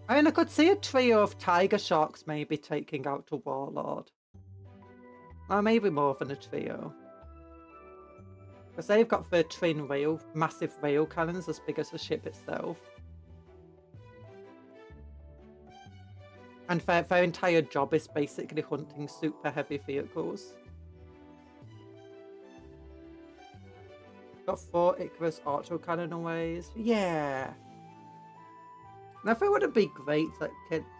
I mean, I could see a trio of tiger sharks maybe taking out a Warlord. Or maybe more than a trio. Because they've got the twin massive rail cannons as big as the ship itself. And their entire job is basically hunting super heavy vehicles. Got 4 Icarus archer cannonaways. Yeah. Now, if it wouldn't be great like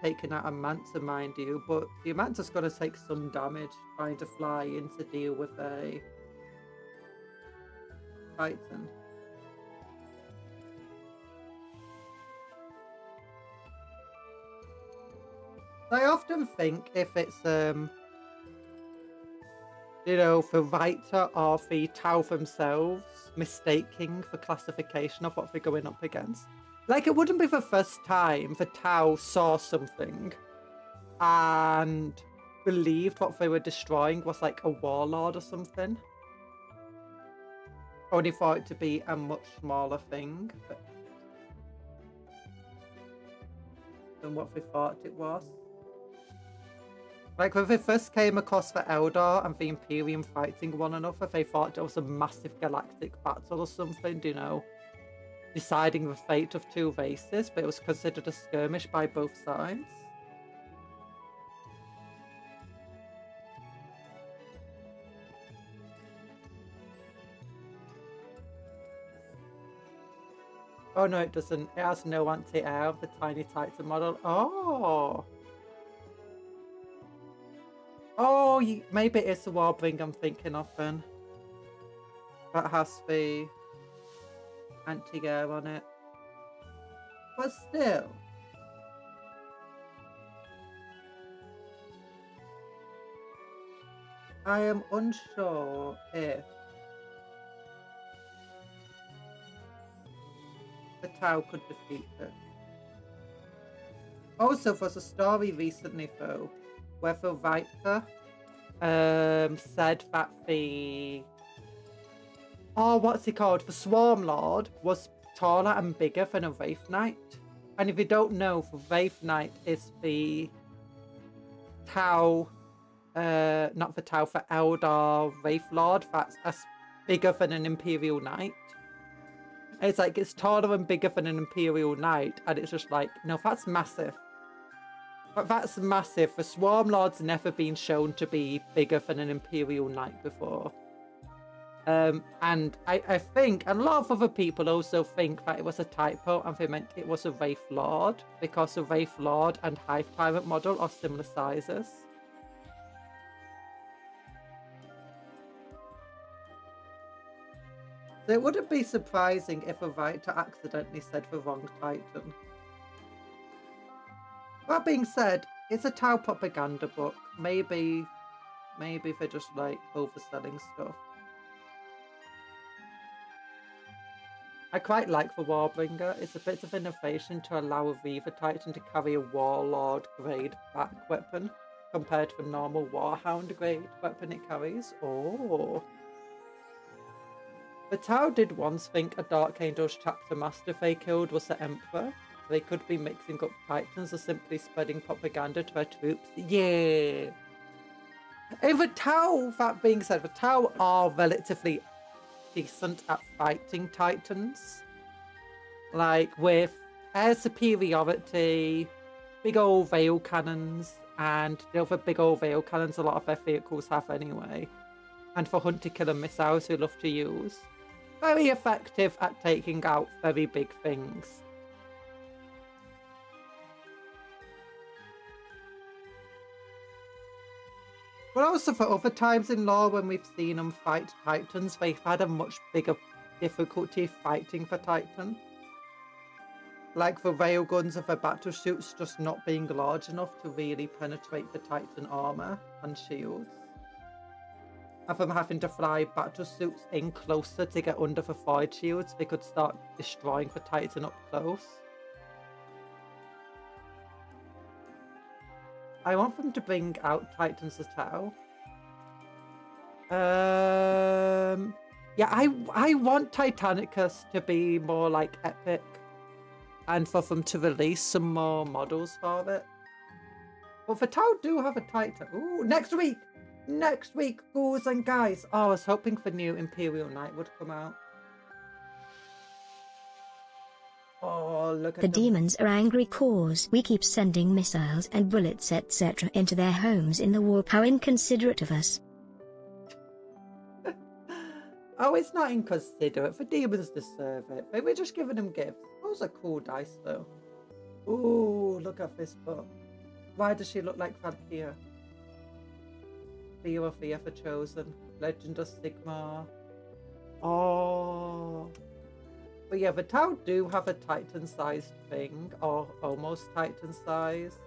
taking out a Manta, mind you, but the Manta's got to take some damage trying to fly in to deal with a Titan. I often think if it's you know, the writer or the Tau themselves mistaking the classification of what they're going up against. Like, it wouldn't be the first time the Tau saw something and believed what they were destroying was like a warlord or something. Only thought it to be a much smaller thing than what they thought it was. Like, when they first came across the Eldar and the Imperium fighting one another, they thought it was a massive galactic battle or something, you know, deciding the fate of two races, but it was considered a skirmish by both sides. Oh no, it doesn't. It has no anti-air of the tiny Titan model. Oh! Oh, maybe it is the Warbling I'm thinking of then. That has the anti-air on it. But still. I am unsure if the Tau could defeat it. Also, there's a story recently though, where the writer said that the what's he called? The Swarm Lord was taller and bigger than a Wraith Knight. And if you don't know, the Wraith Knight is the Tau, not the Tau, for Eldar Wraith Lord that's bigger than an Imperial Knight. It's like, it's taller and bigger than an Imperial Knight, and it's just like, no, that's massive. But that's massive. The Swarm Lord's never been shown to be bigger than an Imperial Knight before. And I think, and a lot of other people also think that it was a typo and they meant it was a Wraith Lord, because the Wraith Lord and Hive Tyrant model are similar sizes. So it wouldn't be surprising if a writer accidentally said the wrong Titan. That being said, it's a Tau propaganda book. Maybe they're just like overselling stuff. I quite like the Warbringer. It's a bit of innovation to allow a Reaver Titan to carry a Warlord grade back weapon compared to the normal Warhound grade weapon it carries. Oh. The Tau did once think a Dark Angel's chapter master they killed was the Emperor. They could be mixing up Titans or simply spreading propaganda to their troops. Yeah. And the Tau, that being said, the Tau are relatively decent at fighting Titans. Like, with air superiority, big old veil cannons, and the other big old veil cannons a lot of their vehicles have anyway. And for hunter-killer missiles who love to use. Very effective at taking out very big things. But also for other times in lore when we've seen them fight Titans, they've had a much bigger difficulty fighting the Titan. Like the railguns of their battlesuits just not being large enough to really penetrate the Titan armor and shields. And them having to fly battlesuits in closer to get under the void shields, they could start destroying the Titan up close. I want them to bring out Titans as Tau. Yeah, I want Titanicus to be more like epic, and for them to release some more models for it. But the Tau do have a Titan. Ooh, next week, ghouls and guys. Oh, I was hoping the new Imperial Knight would come out. Oh, look at The them. demons are angry cause we keep sending missiles and bullets etc. into their homes in the warp. How inconsiderate of us. Oh, it's not inconsiderate. The demons deserve it. They were just giving them gifts. Those are cool dice, though. Ooh, look at this book. Why does she look like Valkyria? Fear of the Ever Chosen. Legend of Sigmar. Oh. But yeah, the Tau do have a Titan-sized thing, or almost Titan-sized.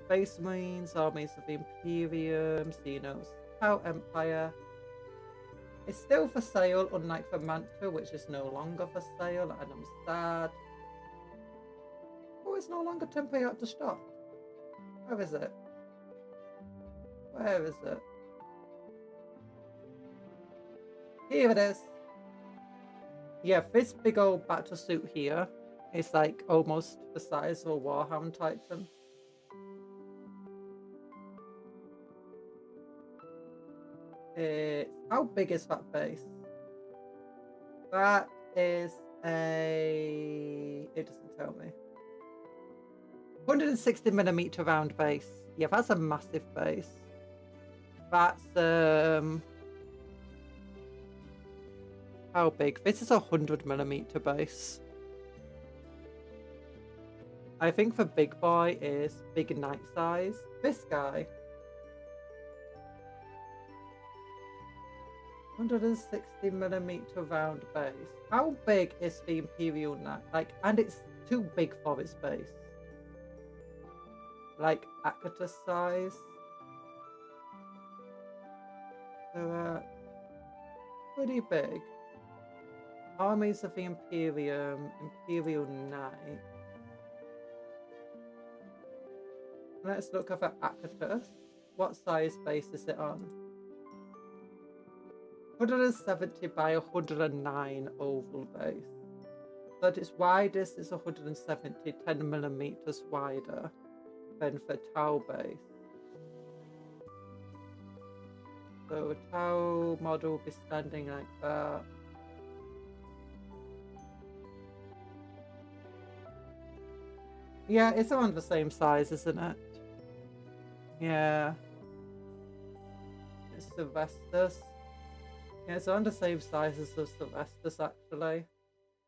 Space Marines, Armies of the Imperium, Xenos, Tau Empire. It's still for sale, unlike the Manta, which is no longer for sale, and I'm sad. Oh, it's no longer temporary out to stock. Where is it? Where is it? Here it is. Yeah, this big old battle suit here is like almost the size of a Warhammer Titan. How big is that base? That is a... It doesn't tell me. 160mm round base. Yeah, that's a massive base. That's how big? This is a 100mm base. I think the big boy is big knight size. This guy. 160mm round base. How big is the Imperial Knight? Like, and it's too big for its base. Like Akatus size. So, pretty big. Armies of the Imperium, Imperial Knight. Let's look up at Akatus. What size base is it on? 170 by 109 oval base. So at its widest is 170, 10mm wider than the Tau base. So a Tau model will be standing like that. Yeah, it's around the same size, isn't it? Yeah. It's Sylvestus. Yeah, it's around the same size as the Sylvestus, actually.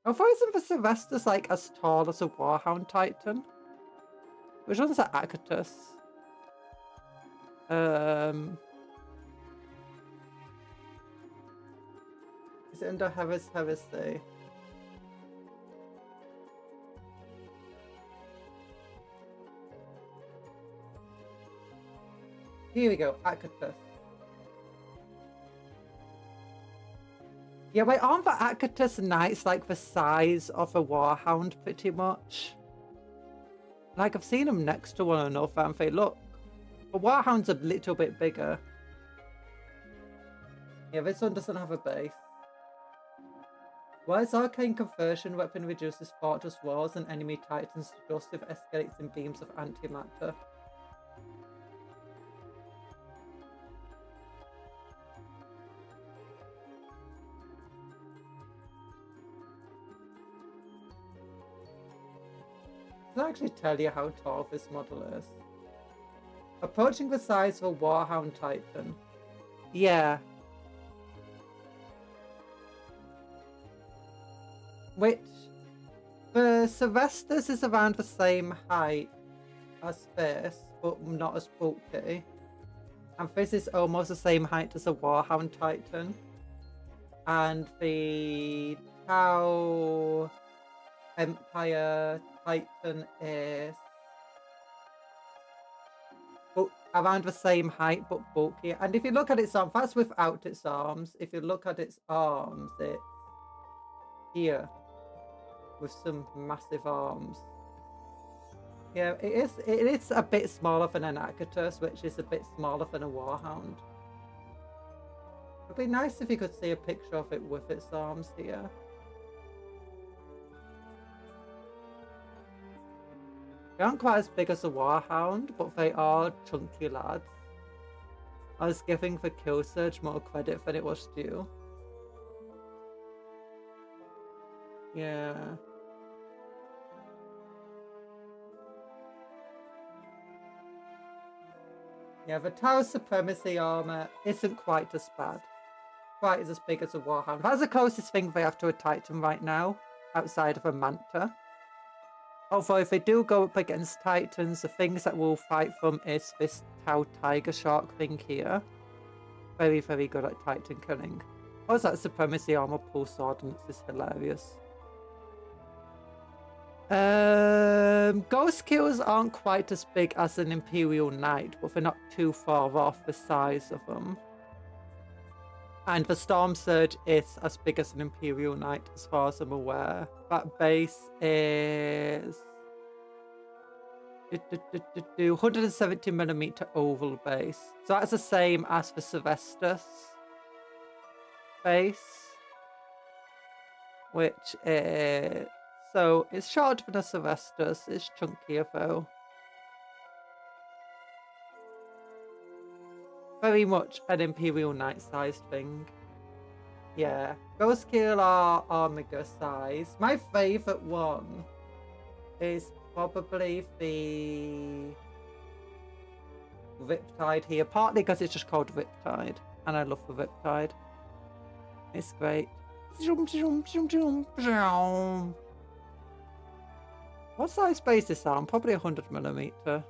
Although isn't the Sylvestus like as tall as a Warhound Titan? Which one's that Akatus? Is it under Heresy? Here we go, Akatus. Yeah, wait, aren't the Akatus Knights like the size of a Warhound pretty much? Like, I've seen them next to one another and they look... The Warhound's a little bit bigger. Yeah, this one doesn't have a base. Why its arcane conversion weapon reduces fortress walls and enemy titans to dust if escalates in beams of antimatter. Doesn't actually tell you how tall this model is. Approaching the size of a Warhound Titan. Yeah. Which, the Sylvestus is around the same height as this, but not as bulky. And this is almost the same height as a Warhound Titan. And the Tau Empire Titan is around the same height, but bulkier. And if you look at its arms, that's without its arms. If you look at its arms, it's here. With some massive arms. Yeah, it is a bit smaller than an Akatus, which is a bit smaller than a Warhound. It'd be nice if you could see a picture of it with its arms here. They aren't quite as big as a Warhound, but they are chunky lads. I was giving the Kill Surge more credit than it was due. Yeah. Yeah, the Tau Supremacy armor isn't quite as bad. Quite as big as a Warhound. That's the closest thing they have to a Titan right now, outside of a Manta. Although if they do go up against Titans, the things that we'll fight from is this Tau Tiger Shark thing here. Very, very good at Titan killing. Also, that Supremacy Armor Pulse Ordnance is hilarious. Ghost kills aren't quite as big as an Imperial Knight, but they're not too far off the size of them. And the Storm Surge is as big as an Imperial Knight, as far as I'm aware. That base is 170mm oval base. So that's the same as the Sylvestus base, which is... So it's shorter than a Sylvestus, it's chunkier though. Very much an Imperial Knight sized thing. Yeah, Ghost Kill are Omega size. My favourite one is probably the Riptide here, partly because it's just called Riptide, and I love the Riptide. It's great. What size base is that? I'm probably 100mm.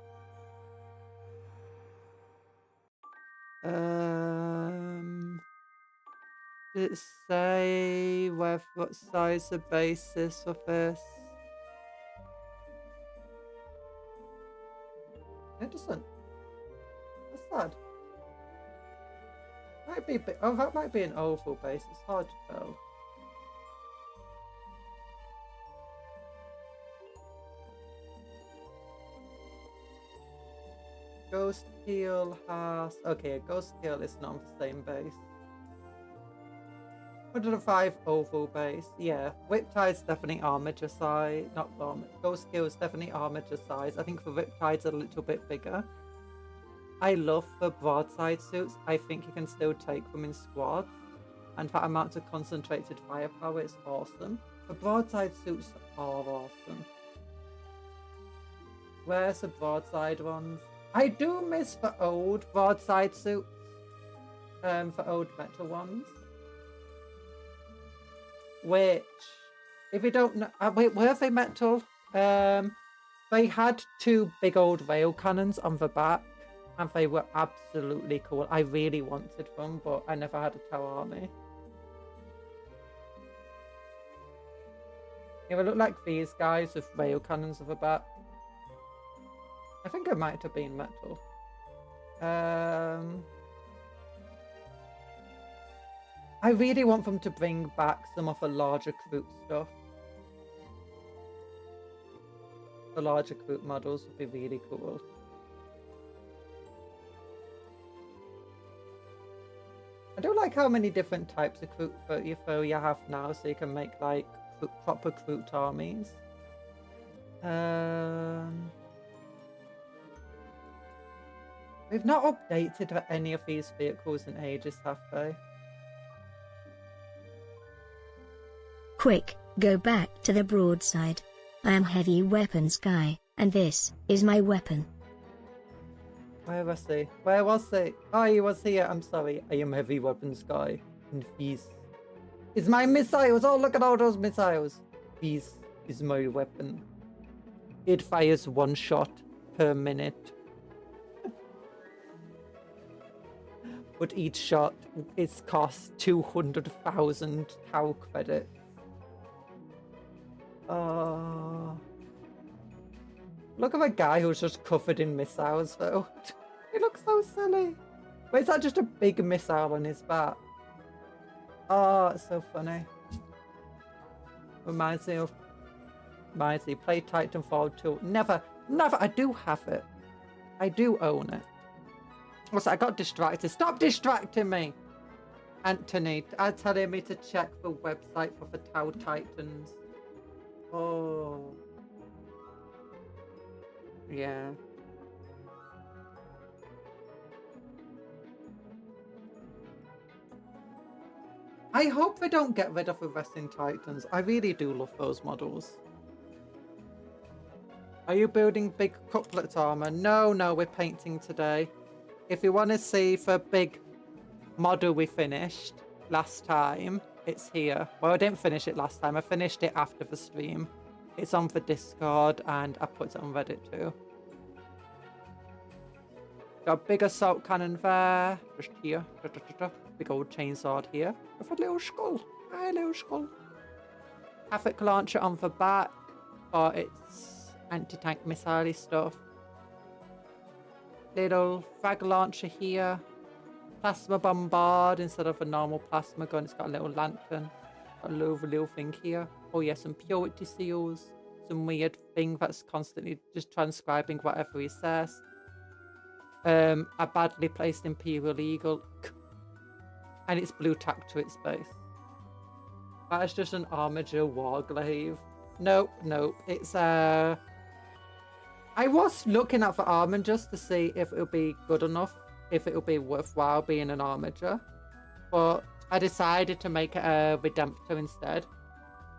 Did it say what size the base is for this? It doesn't. That's sad. Might be a bit. Oh, that might be an oval base. It's hard to tell. Ghost Heel has... Okay, Ghost Heel is not on the same base. 105 oval base. Yeah, Riptide's definitely armature size. Not armature. Ghost Heel is definitely armature size. I think the Riptide's a little bit bigger. I love the broadside suits. I think you can still take them in squads. And that amount of concentrated firepower is awesome. The broadside suits are awesome. Where's the broadside ones? I do miss the old broadside suits, for old metal ones. Which, if you don't know, wait, were they metal? They had two big old rail cannons on the back, and they were absolutely cool. I really wanted them, but I never had a Tau army. Yeah, they look like these guys with rail cannons on the back. I think it might have been metal. I really want them to bring back some of the larger Kroot stuff. The larger Kroot models would be really cool. I do like how many different types of Kroot you have now, so you can make like proper Kroot armies. We've not updated any of these vehicles in ages, have they? Quick, go back to the broadside. I am heavy weapons guy, and this is my weapon. Where was he? Where was he? Oh, he was here. I'm sorry. I am heavy weapons guy. And this is my missiles. Oh, look at all those missiles. This is my weapon. It fires 1 shot per minute. But each shot is cost 200,000 Tau credits. Look at the guy who's just covered in missiles though. He looks so silly. Wait, is that just a big missile on his back? Oh, it's so funny. Reminds me, play Titanfall 2. Never, I do have it. I do own it. Also, I got distracted. Stop distracting me! Anthony, telling me to check the website for the Tau Titans. Oh. Yeah. I hope they don't get rid of the Wrestling Titans. I really do love those models. Are you building big couplet armor? No, we're painting today. If you want to see the big model we finished last time, it's here. Well, I didn't finish it last time. I finished it after the stream. It's on for Discord and I put it on Reddit too. Got a big assault cannon there, just here. Big old chainsaw here with a little skull. Hi, little skull. Havoc launcher on the back for its anti-tank missile stuff. Little frag launcher here. Plasma bombard instead of a normal plasma gun. It's got a little lantern. Got a little thing here. Oh yeah, some purity seals. Some weird thing that's constantly just transcribing whatever he says. A badly placed Imperial Eagle. And it's blue tack to its base. That is just an Armiger Warglaive. Nope. It's I was looking at the Armigers to see if it would be good enough, if it would be worthwhile being an Armiger. But I decided to make it a Redemptor instead.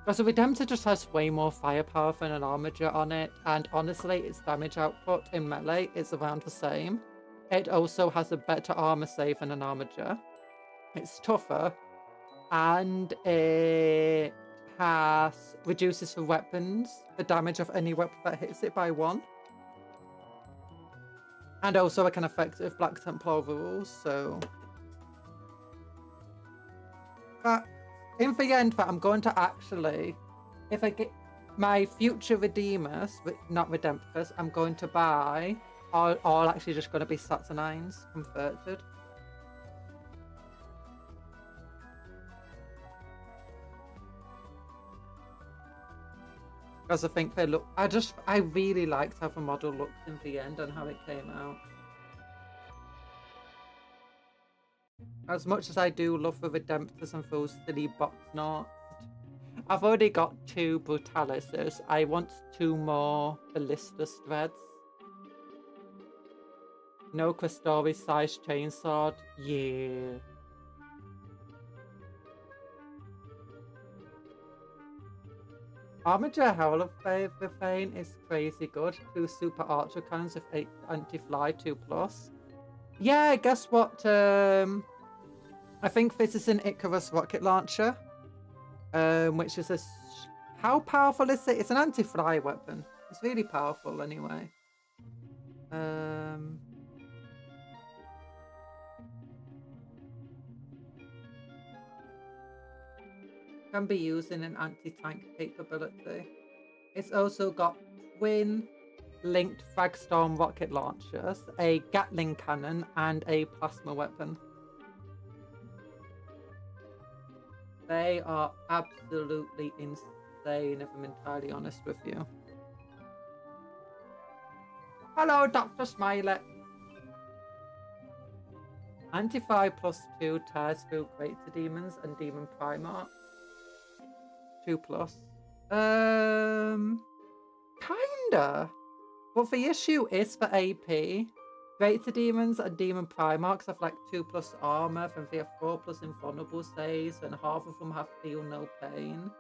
Because a Redemptor just has way more firepower than an Armiger on it. And honestly, its damage output in melee is around the same. It also has a better armor save than an Armiger. It's tougher. And it has reduces for weapons the damage of any weapon that hits it by 1. And also it can affect it with Black Templar rules, so... But in the end, that I'm going to actually, if I get my future Redeemers, not Redemptors, I'm going to buy all actually just going to be Saturnines converted. Because I think they look... I really liked how the model looked in the end and how it came out. As much as I do love the Redemptors and those silly box knots, I've already got 2 Brutalises. I want 2 more Ballistas threads. No Questori sized chainsword. Yeah. Armiger Howler Bane is crazy good. 2 super archer cannons with 8 anti-fly 2+. Yeah, guess what? I think this is an Icarus rocket launcher. Which is a... How powerful is it? It's an anti-fly weapon. It's really powerful anyway. Can be used in an anti-tank capability. It's also got twin linked Fragstorm rocket launchers, a Gatling cannon, and a plasma weapon. They are absolutely insane, if I'm entirely honest with you. Hello, Dr. Smiley. Anti-fly +2 tears through Greater Demons and Demon Primarch. 2+. Kinda. But the issue is for AP, Greater Demons and Demon Primarchs have like 2+ armor, and they have 4+ invulnerable saves, and half of them have Feel No Pain.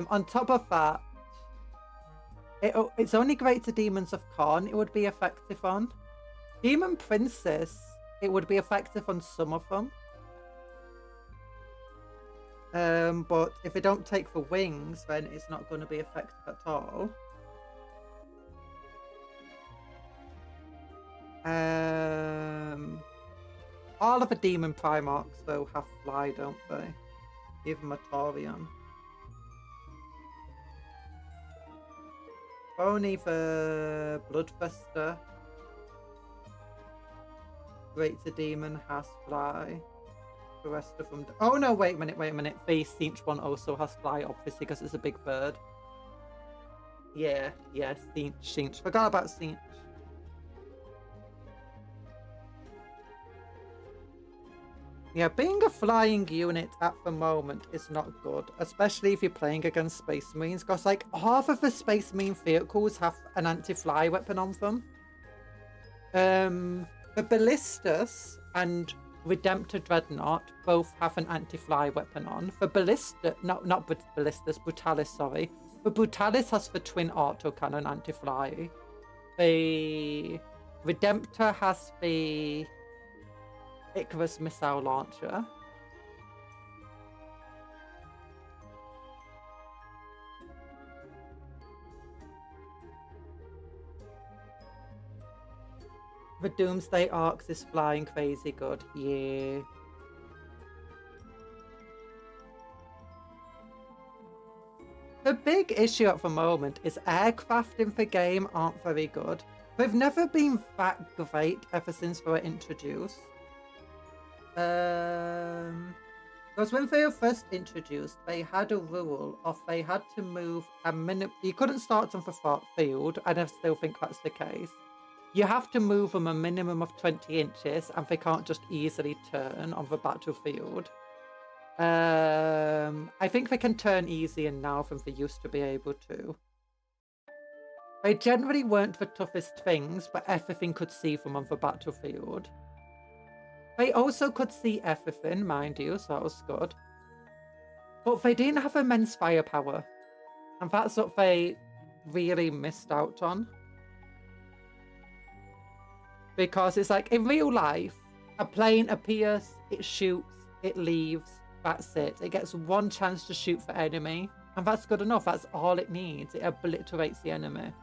On top of that, it's only Greater Demons of Khorne it would be effective on. Demon Princess, it would be effective on some of them. But if they don't take the wings, then it's not going to be effective at all. All of the Demon Primarchs, though, have fly, don't they? Even Matorion. Only the Bloodfester. Greater Demon has fly. The rest of them... Oh no, wait a minute. The Sinch one also has fly, obviously, because it's a big bird. Yeah, Sinch. Forgot about Sinch. Yeah, being a flying unit at the moment is not good, especially if you're playing against Space Marines, because like half of the Space Marine vehicles have an anti-fly weapon on them. The Ballistas and Redemptor Dreadnought both have an anti-fly weapon on. The Ballista, not Ballistas, Brutalis, sorry. The Brutalis has the twin autocannon anti-fly. The Redemptor has the Icarus missile launcher. The Doomsday Arcs is flying crazy good. Yeah. The big issue at the moment is aircraft in the game aren't very good. They've never been that great ever since they were introduced. Because when they were first introduced, they had a rule of they had to move a minute. You couldn't start them for field, and I still think that's the case. You have to move them a minimum of 20 inches, and they can't just easily turn on the battlefield. I think they can turn easier now than they used to be able to. They generally weren't the toughest things, but everything could see them on the battlefield. They also could see everything, mind you, so that was good. But they didn't have immense firepower, and that's what they really missed out on. Because it's like, in real life, a plane appears, it shoots, it leaves, that's it. It gets one chance to shoot the enemy, and that's good enough. That's all it needs. It obliterates the enemy.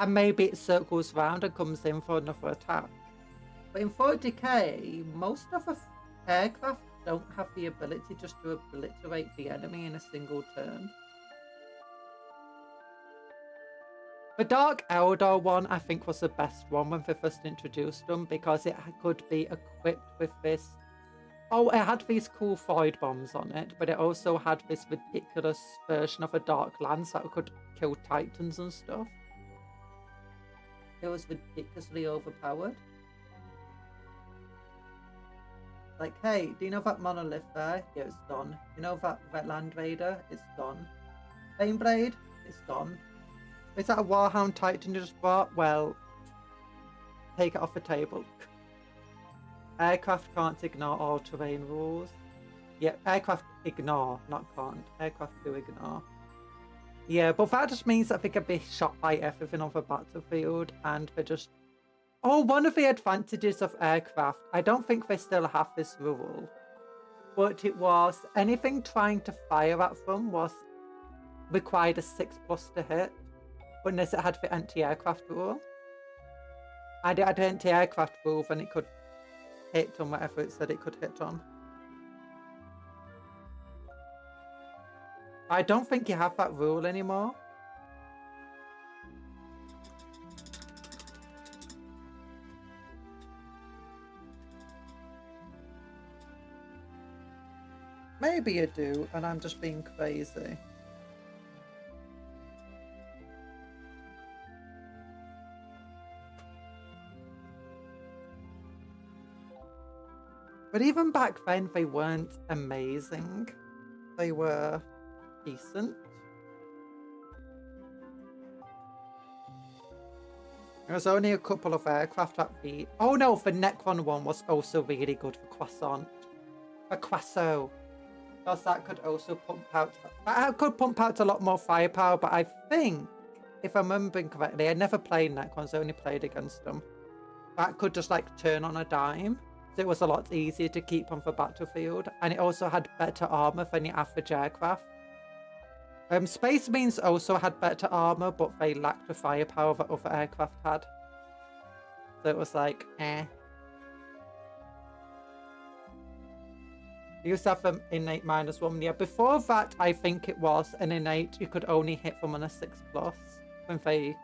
And maybe it circles round and comes in for another attack. But in 40k, most of the aircraft don't have the ability just to obliterate the enemy in a single turn. The Dark Eldar one, I think, was the best one when they first introduced them, because it could be equipped with this. Oh, it had these cool void bombs on it, but it also had this ridiculous version of a Dark Lance that could kill Titans and stuff. It was ridiculously overpowered. Like, hey, do you know that monolith there? Yeah, it's gone. You know that Land Raider? It's gone. Baneblade? It's gone. Is that a Warhound Titan you just bought? Well, take it off the table. Aircraft can't ignore all terrain rules. Yeah, aircraft ignore, not can't. Aircraft do ignore. Yeah, but that just means that they can be shot by everything on the battlefield, and they just... Oh, one of the advantages of aircraft, I don't think they still have this rule, but it was anything trying to fire at them was required a 6+ to hit. Unless it had the anti-aircraft rule. And it had the anti-aircraft rule, then it could hit on whatever it said it could hit on. I don't think you have that rule anymore. Maybe you do, and I'm just being crazy. But even back then, they weren't amazing. They were decent. There was only a couple of aircraft at the... Oh no, the Necron one was also really good for Croissant. For Croissant. Because that could also pump out... That could pump out a lot more firepower, but I think, if I'm remembering correctly, I never played Necrons, I only played against them. That could just like turn on a dime. So it was a lot easier to keep on the battlefield, and it also had better armor than the average aircraft. Space Marines also had better armor, but they lacked the firepower that other aircraft had. So it was like, eh. You used to have them innate -1. Yeah, before that, I think it was an innate. You could only hit them on a 6+ when they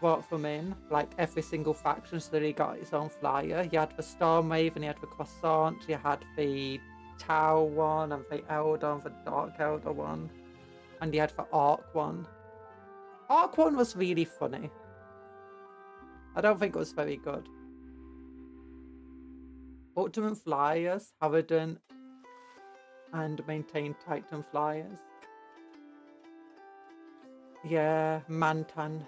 brought them in. Like every single faction literally got its own flyer. You had the Stormwave and you had the Croissant. You had the Tau one and the Eldar and the Dark Eldar one. And you had the Arc one. Arc one was really funny. I don't think it was very good. Ultimate Flyers, Harridan, and Maintain Titan Flyers. Yeah, Mantan.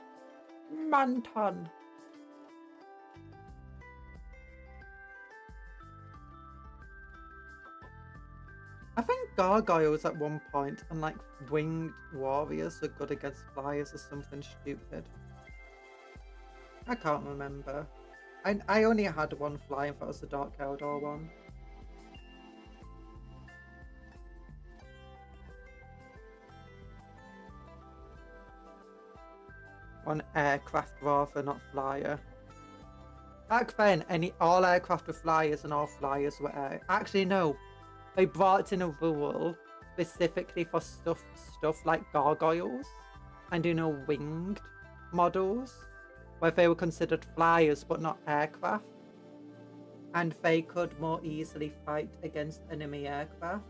Mantan. I think gargoyles at one point and like winged warriors are good against flyers or something stupid. I can't remember. I only had one flying, that was the Dark Eldar one. One aircraft rather, not flyer. Back then, all aircraft were flyers and all flyers were air. Actually, no. They brought in a rule specifically for stuff like gargoyles and, you know, winged models, where they were considered flyers but not aircraft. And they could more easily fight against enemy aircraft.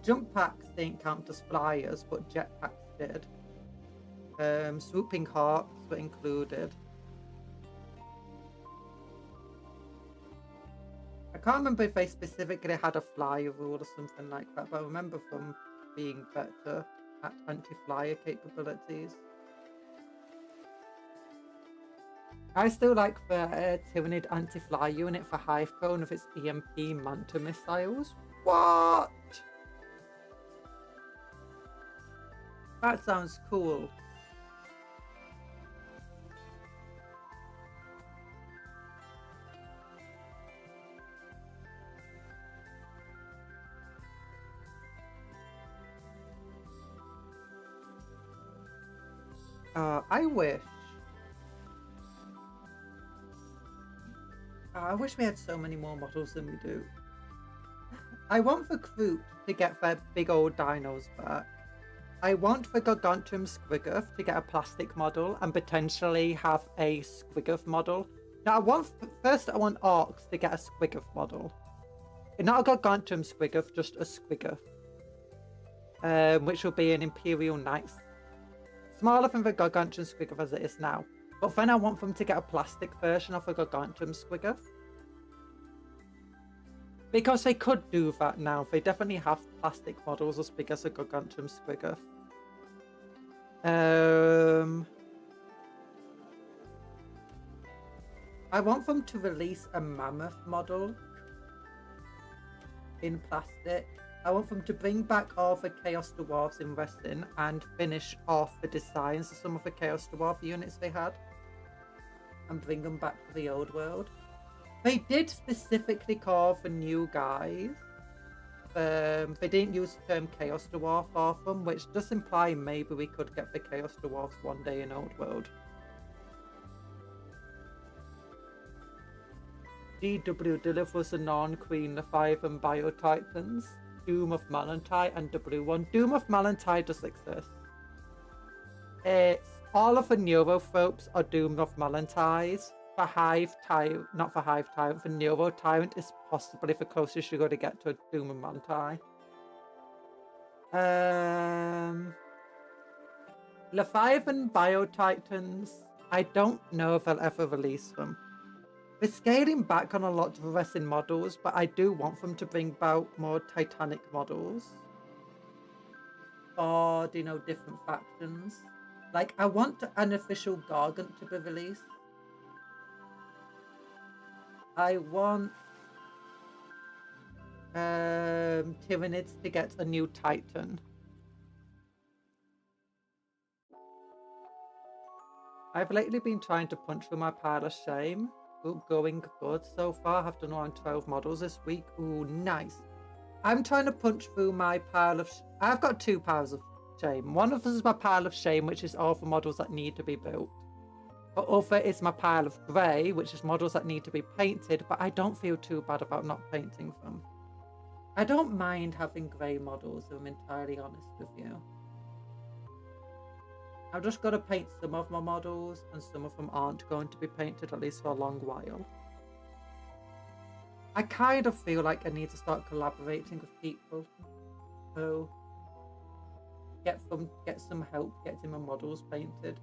Jump packs didn't count as flyers, but jetpacks did. Swooping hawks were included. I can't remember if they specifically had a flyer rule or something like that, but I remember them being better at anti-flyer capabilities. I still like the Tyranid anti-fly unit for Hive Cone of its EMP Manta missiles. What? That sounds cool. I wish we had so many more models than we do. I want the Kroot to get their big old dinos back. I want the Gargantuan Squiggoth to get a plastic model and potentially have a Squiggoth model. Now, first I want Orcs to get a Squiggoth model. Not a Gargantuan Squiggoth, just a Squiggoth. Which will be an Imperial Knights. Smaller than the Gargantuan Squiggoth as it is now. But then I want them to get a plastic version of a Gargantuan Squiggoth. Because they could do that now. They definitely have plastic models as big as a Gargantuan Squiggoth. I want them to release a Mammoth model in plastic. I want them to bring back all the Chaos Dwarves in Resin and finish off the designs of some of the Chaos Dwarf units they had. And bring them back to the old world. They did specifically call for new guys. They didn't use the term Chaos Dwarf for them, which does imply maybe we could get the Chaos Dwarfs one day in Old World. DW delivers a non-queen, the 5 and Bio Titans, Doom of Malantai, and the blue one. Doom of Malantai does exist. It's all of the Neurophobes are Doom of Malantais. For Hive Tyrant, not for Hive Tyrant, for Neuro Tyrant is possibly the closest you're going to get to a Doom of Malantai. Leviathan Bio Titans, I don't know if I'll ever release them. We're scaling back on a lot of the Resin models, but I do want them to bring about more Titanic models. Or, you know, different factions. Like, I want an official Gargant to be released. I want Tyranids to get a new Titan. I've lately been trying to punch through my pile of shame. Ooh, going good so far. I've done around 12 models this week. Ooh, nice. I'm trying to punch through my pile of... I've got 2 piles of shame. One of them is my pile of shame, which is all the models that need to be built. The other is my pile of grey, which is models that need to be painted, but I don't feel too bad about not painting them. I don't mind having grey models, if I'm entirely honest with you. I've just got to paint some of my models, and some of them aren't going to be painted, at least for a long while. I kind of feel like I need to start collaborating with people. So, get some help getting my models painted.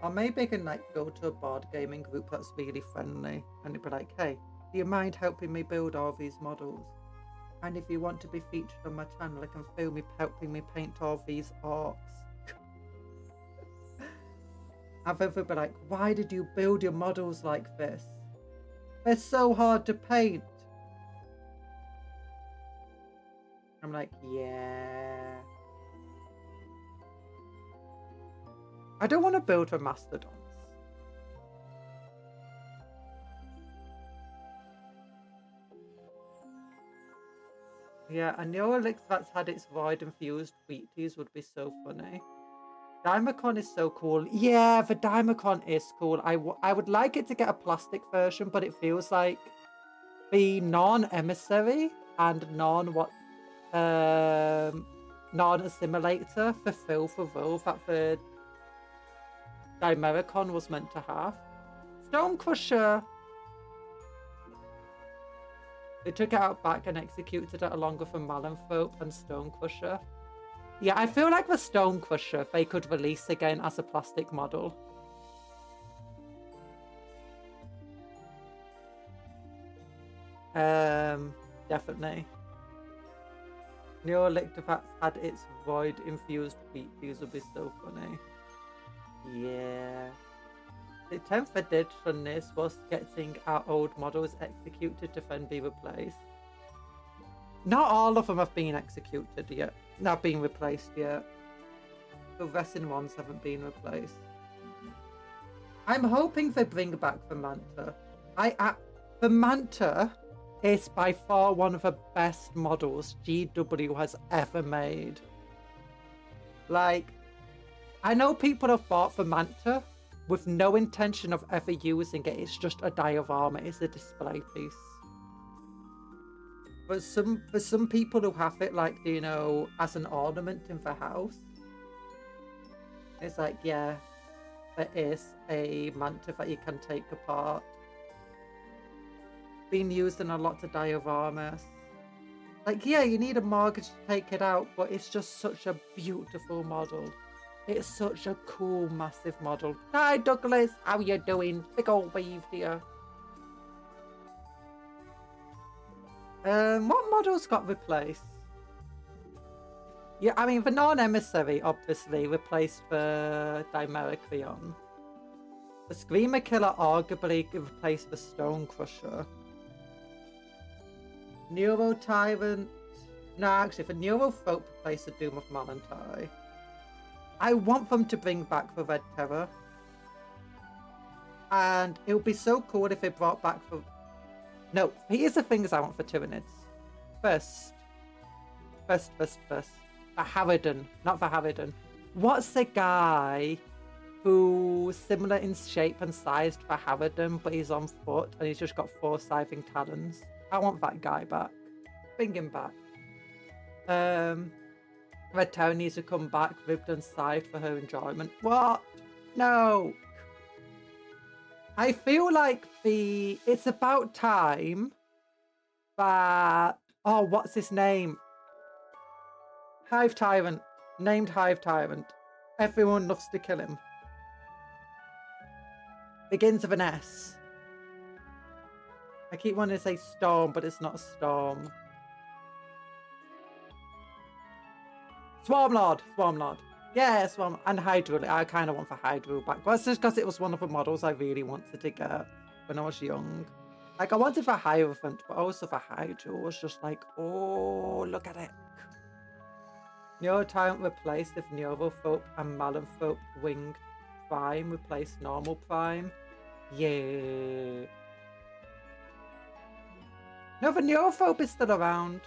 Or maybe I can like go to a board gaming group that's really friendly and it'd be like, hey, do you mind helping me build all these models? And if you want to be featured on my channel, I can film you helping me paint all these orcs. I've ever been like, why did you build your models like this? They're so hard to paint. I'm like, yeah. I don't want to build for mastodons. Yeah, a Neolix that's had its void infused wheaties would be so funny. Dimacon is so cool. Yeah, the Dimacon is cool. I would like it to get a plastic version, but it feels like the non-emissary and non-assimilator fulfill the role that the Dimericon was meant to have. Stonecrusher. They took it out back and executed it along with a Malanthrope and Stonecrusher. Yeah, I feel like the Stonecrusher they could release again as a plastic model. Definitely. Neolictopax had its void infused wheaties would be so funny. Yeah. The 10th edition this was getting our old models executed to then be replaced. Not all of them have been executed yet. Not been replaced yet. The resin ones haven't been replaced. I'm hoping they bring back the Manta. The Manta is by far one of the best models GW has ever made. Like, I know people have bought the Manta with no intention of ever using it. It's just a diorama. It's a display piece. But for some people who have it, like, you know, as an ornament in the house, it's like, yeah, there is a Manta that you can take apart. Been used in a lot of dioramas. Like, yeah, you need a mortgage to take it out, but it's just such a beautiful model. It's such a cool, massive model. Hi, Douglas. How you doing? Big old wave here. What models got replaced? Yeah, I mean, the non-emissary, obviously, replaced the Dimericon. The Screamer Killer arguably replaced the Stonecrusher. Neuro Tyrant. No, actually, the Neurofolk replaced the Doom of Malantai. I want them to bring back the Red Terror. And it would be so cool if they brought back the... No, here's the things I want for Tyranids. First. The Harridan, not the Harridan. What's the guy who's similar in shape and size to the Harridan, but he's on foot and he's just got 4 scything talons? I want that guy back. Bring him back. Red Town needs to come back, ribbed and scythed for her enjoyment. What? No. I feel like it's about time that... Oh, what's his name? Hive Tyrant. Named Hive Tyrant. Everyone loves to kill him. Begins with an S. I keep wanting to say Storm, but it's not a Storm. Swarmlord. Yeah, Swarm. And Hydra. I kind of want for Hydra back. Well, it's just because it was one of the models I really wanted to get when I was young. Like, I wanted for Hierophant, but also for Hydra. Was just like, oh, look at it. Neuro Tyrant replaced with Neurofolk and Malanthrope Winged Prime replaced normal Prime. Yeah. No, the Neurophobe is still around.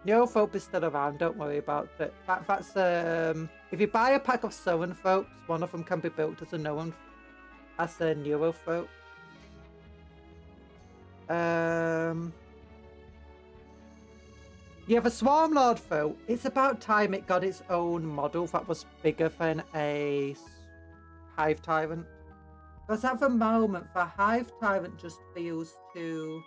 Neurophobe is still around, don't worry about it. That's if you buy a pack of Zoanthropes, one of them can be built as a Neurophobe. Yeah, the Swarmlord though, it's about time it got its own model that was bigger than a Hive Tyrant. Because at the moment, the Hive Tyrant just feels too...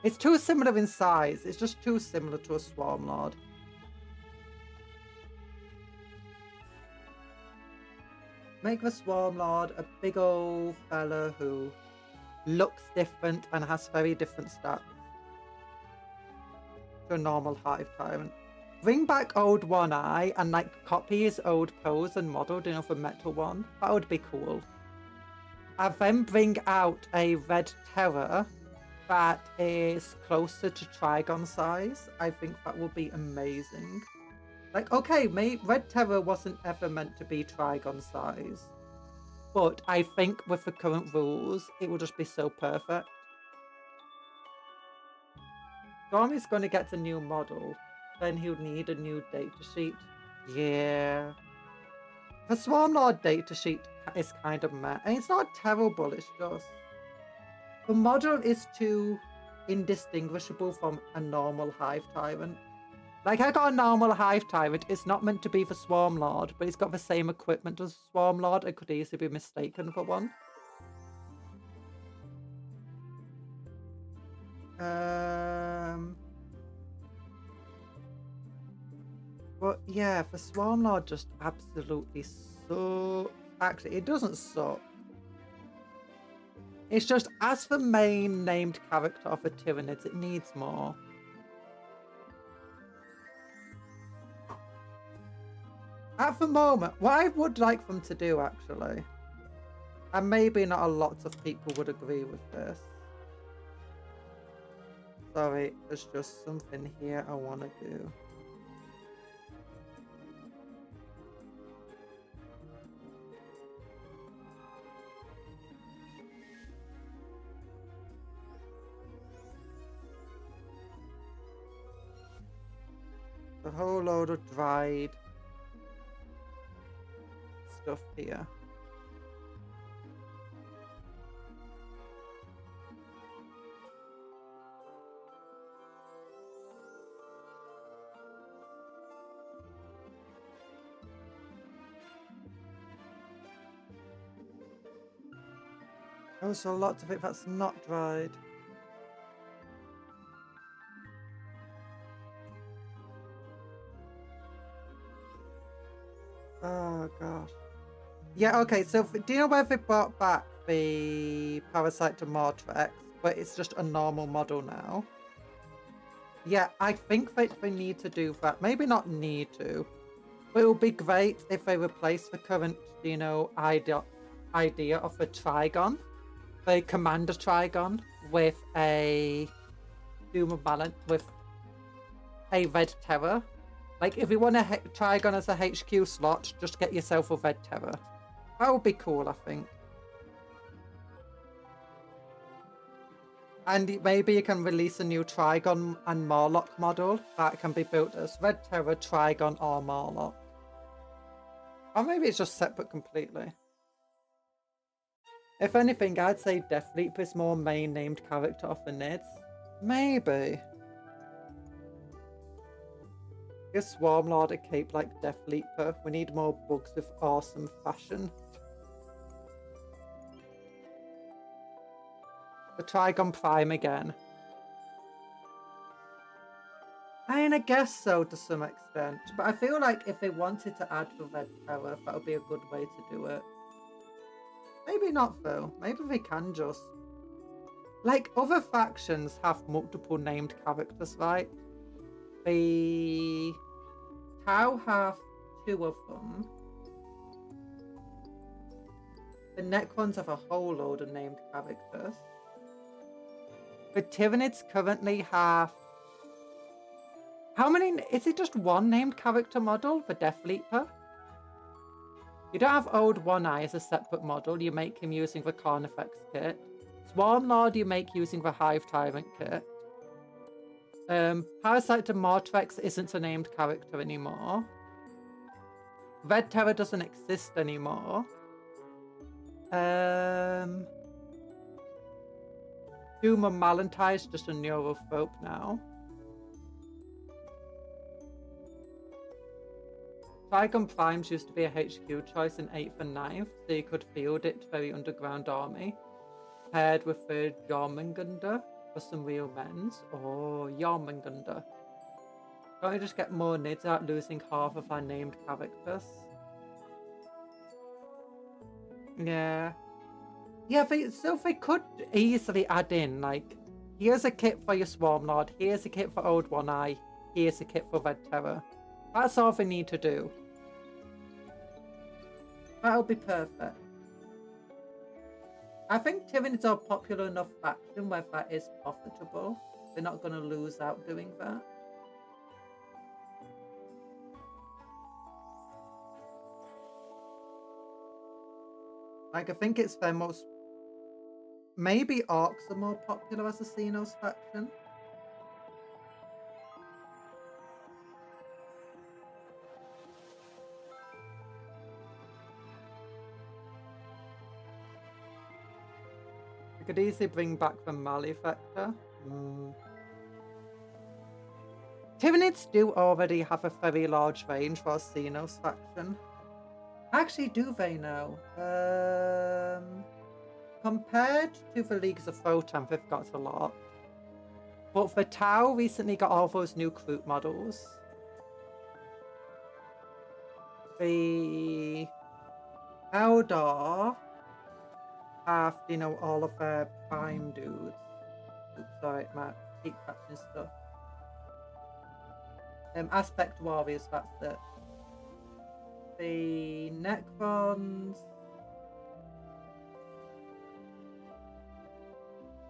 It's too similar in size. It's just too similar to a Swarmlord. Make the Swarmlord a big old fella who looks different and has very different stats to a normal Hive Tyrant. Bring back old One Eye and like copy his old pose and model, you know, for Metal One. That would be cool. And then bring out a Red Terror that is closer to Trigon size. I think that would be amazing. Like, okay, Red Terror wasn't ever meant to be Trigon size. But I think with the current rules, it will just be so perfect. Stormy's going to get a new model. Then he'll need a new data sheet. Yeah. The Swarmlord data sheet is kind of meh. And it's not terrible, it's just... The model is too indistinguishable from a normal Hive Tyrant. Like, I got a normal Hive Tyrant. It's not meant to be the Swarmlord, but it's got the same equipment as Swarmlord. I could easily be mistaken for one. But yeah, the Swarmlord just absolutely sucks. Actually, it doesn't suck. It's just, as the main named character of the Tyranids, it needs more. At the moment, what I would like them to do, actually, and maybe not a lot of people would agree with this. Sorry, there's just something here I want to do. A whole load of dried stuff here. Oh, so lots of it that's not dried. Oh gosh. Yeah, okay, so do you know where they brought back the Parasite to Mortrex, but it's just a normal model now? Yeah, I think that they need to do that. Maybe not need to, but it would be great if they replace the current, you know, idea of a Trigon, the Commander Trigon, with a Doom with a Red Terror. Like, if you want a Trigon as a HQ slot, just get yourself a Red Terror. That would be cool, I think. And maybe you can release a new Trigon and Morlock model that can be built as Red Terror, Trigon, or Morlock. Or maybe it's just separate completely. If anything, I'd say Deathleap is more main named character of the Nids. Maybe. Give Swarmlord a cape like Deathleaper. We need more bugs with awesome fashion. The Trigon Prime again. I mean, I guess so to some extent. But I feel like if they wanted to add the Red Terror, that would be a good way to do it. Maybe not though. Maybe they can just... Like, other factions have multiple named characters, right? The Tau have 2 of them. The Necrons have a whole load of named characters. The Tyranids currently have... How many... Is it just one named character model for Deathleaper? You don't have Old One Eye as a separate model. You make him using the Carnifex kit. Swarmlord you make using the Hive Tyrant kit. Parasite to Mortrex isn't a named character anymore. Red Terror doesn't exist anymore. Doom and Malantai is just a Neurophobe now. Trigon Primes used to be a HQ choice in 8th and 9th, so you could field it very underground army. Paired with the Jormungandr for some real men's. Oh, Jormungandr. Don't we just get more Nids out losing half of our named characters? Yeah. Yeah, so they could easily add in, like, here's a kit for your Swarm Lord, here's a kit for Old One Eye, here's a kit for Red Terror. That's all they need to do. That'll be perfect. I think Tyranids are a popular enough faction where that is profitable. They're not going to lose out doing that. Like, I think it's their most... Maybe Orcs are more popular as a Xenos faction. We could easily bring back the Malefactor. Tyranids do already have a very large range for a Xenos faction. Actually, do they now? Compared to the Leagues of Photon, they've got a lot. But the Tau recently got all those new Kroot models. The Eldar have, you know, all of their prime dudes. Oops, sorry, Matt. Keep catching stuff. Aspect Warriors, that's it. The Necrons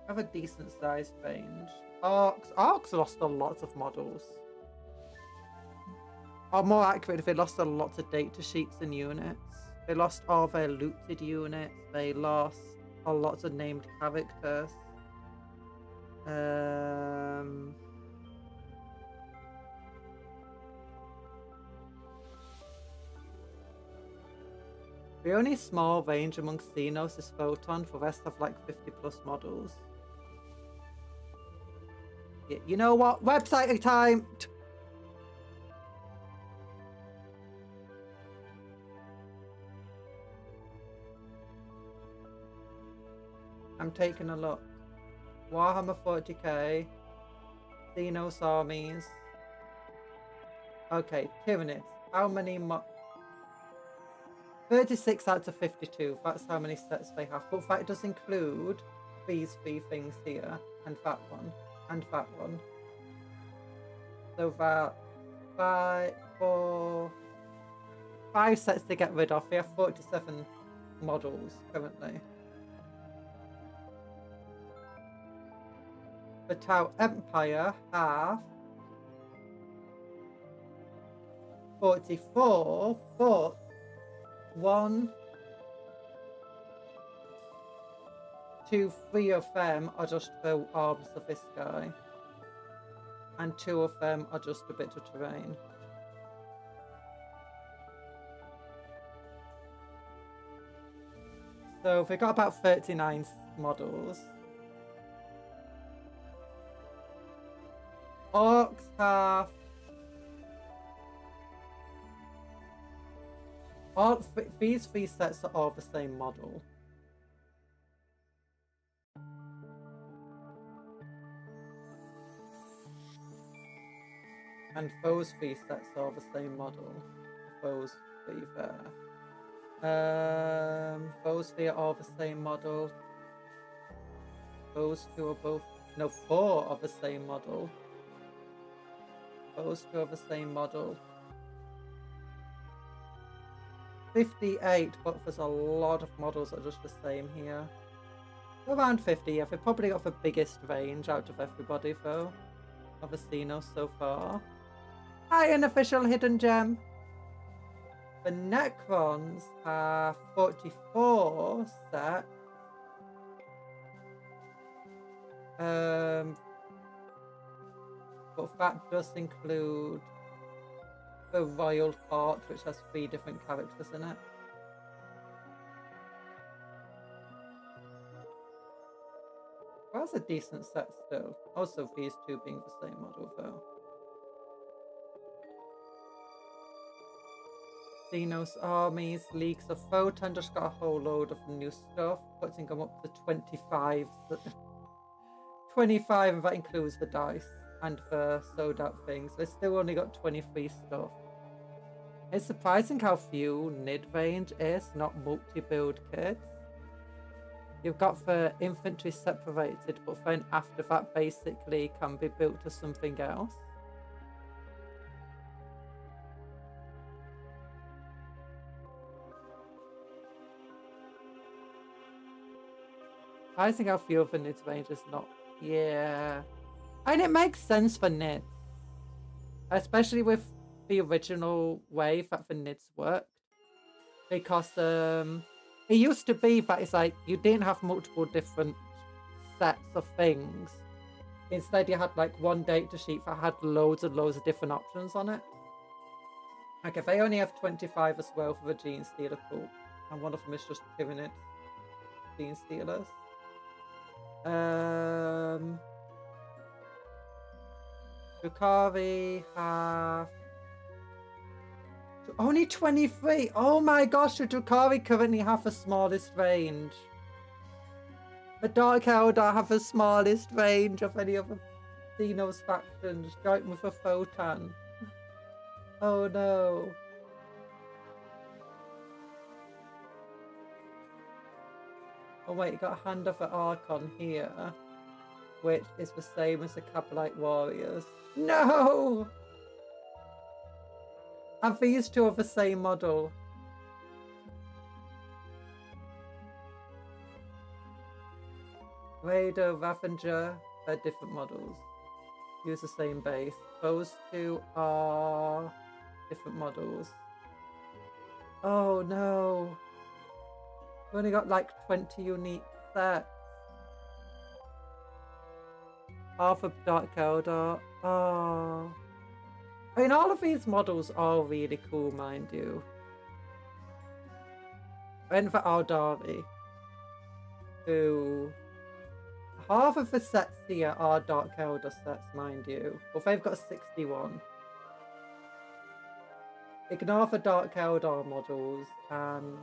have a decent sized range. Orcs lost a lot of models. Or more accurately, they lost a lot of data sheets and units. They lost all their looted units. They lost a lot of named characters. The only small range amongst Xenos is Photon, the rest have like 50 plus models. Yeah, you know what? Website time! I'm taking a look. Warhammer 40k. Xenos armies. Okay, Tyranids. How many 36 out of 52, that's how many sets they have. But that does include these 3 things here, and that one, and that one. So that 5 sets to get rid of. They have 47 models currently. The Tau Empire have 44, but 1, 2, 3 of them are just the arms of this guy. And 2 of them are just a bit of terrain. So they got about 39 models. Orcs have... These 3 sets are all the same model. And those 3 sets are the same model. Those 3 there. Those 3 are all the same model. Those 2 are both... No, 4 are the same model. Those 2 are the same model. 58, but there's a lot of models that are just the same here. Around 50, yeah. They've probably got the biggest range out of everybody, though. Of the Xenos so far. Hi, unofficial hidden gem. The Necrons have 44 sets. But that does include the Royal Court, which has 3 different characters in it. That's a decent set still. Also, these 2 being the same model, though. Xenos armies, Leagues of Photon just got a whole load of new stuff, putting them up to 25. 25, and that includes the dice and the sold out things. They've still only got 23 stuff. It's surprising how few mid-range is, not multi-build kits. You've got the infantry separated, but then after that basically can be built to something else. I think I feel the Nids range is not... Yeah. And it makes sense for Nids. Especially with the original way that the Nids worked. Because it used to be that it's like you didn't have multiple different sets of things. Instead you had like one data sheet that had loads and loads of different options on it. Okay, they only have 25 as well for the Gene Stealer pool. And one of them is just Tyranid Gene Stealers. Drukhari have only 23. Oh my gosh, the Drukhari currently have the smallest range. The Dark Eldar have the smallest range of any of the Xenos factions, joint with a Photon. Oh no. Oh wait, you got a Hand of the Archon here, which is the same as the Kabalite Warriors. No! And these two are the same model. Raider, Ravager, they're different models. Use the same base. Those two are different models. Oh no. We've only got like 20 unique sets. Half of Dark Eldar. Oh. I mean, all of these models are really cool, mind you. And for Aldari, who... Half of the sets here are Dark Eldar sets, mind you. But they've got 61. Ignore the Dark Eldar models, and...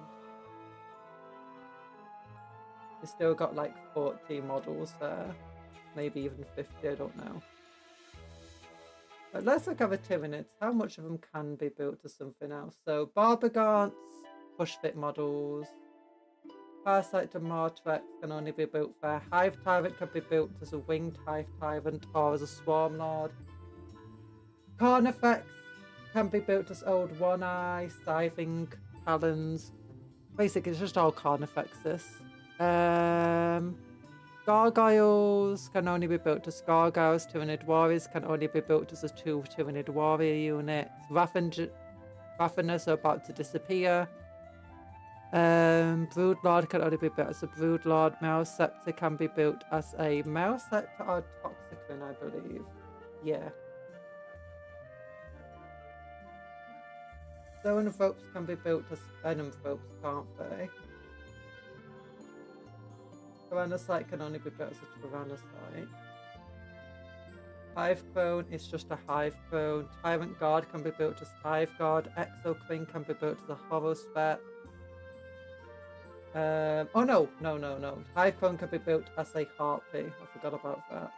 you still got like 40 models there. Maybe even 50, I don't know. But let's look at the Tyranids. How much of them can be built to something else? So, Barbagants, push fit models. Parasite to Martrex can only be built there. Hive Tyrant can be built as a winged Hive Tyrant or as a Swarm Lord. Carnifex can be built as old One Eye, Scything, Talons. Basically, it's just all Carnifexes. Gargoyles can only be built as Gargoyles. Tyranid Warriors can only be built as a 2 Tyranid Warrior units. Raffiners are about to disappear. Broodlord can only be built as a Broodlord. Male-Scepter can be built as a Male-Scepter or Toxicrin, I believe. Yeah. Zoanthropes can be built as Venomthropes, can't they? Tyrannocyte can only be built as a Tyrannocyte. Hive Crone is just a Hive Crone. Tyrant Guard can be built as Hive Guard. Exocrine can be built as a Horror Spec. Oh no. Hive Crone can be built as a Harpy. I forgot about that.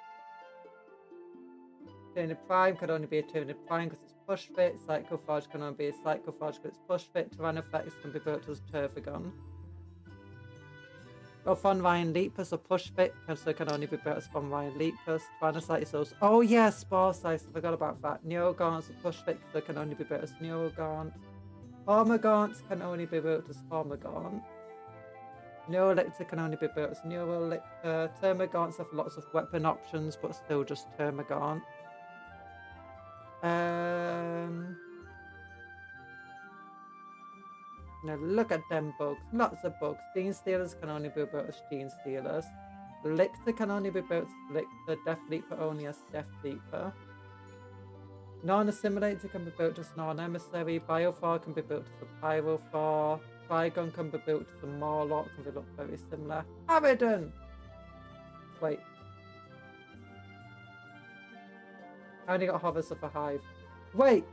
Tyranid Prime can only be a Tyranid Prime because it's push fit. Psychophage can only be a Psychophage because it's push fit. Tyrannophagus can be built as Turfagon. Von Ryan Leapers are push fit, so it can only be built as Von Ryan Leapers. Tyrannocyte is also... Oh yeah, Spore Size, I forgot about that. Neurogants are push fit, so it can only be built as Neurogant. Hormagaunts can only be built as Hormagaunt. Neurolictor can only be built as Neurolictor. Termagants have lots of weapon options, but still just Termagant. Now look at them bugs. Lots of bugs. Gene Stealers can only be built as Gene Stealers. Lictor can only be built as Lictor. Death Leaper only as Death Leaper. Non-Assimilator can be built as Non-Emissary. Biophar can be built as a Pyrophar. Trigon can be built as a Morlock, and they look very similar. Abaddon! Wait. I only got Hovers of a Hive. Wait!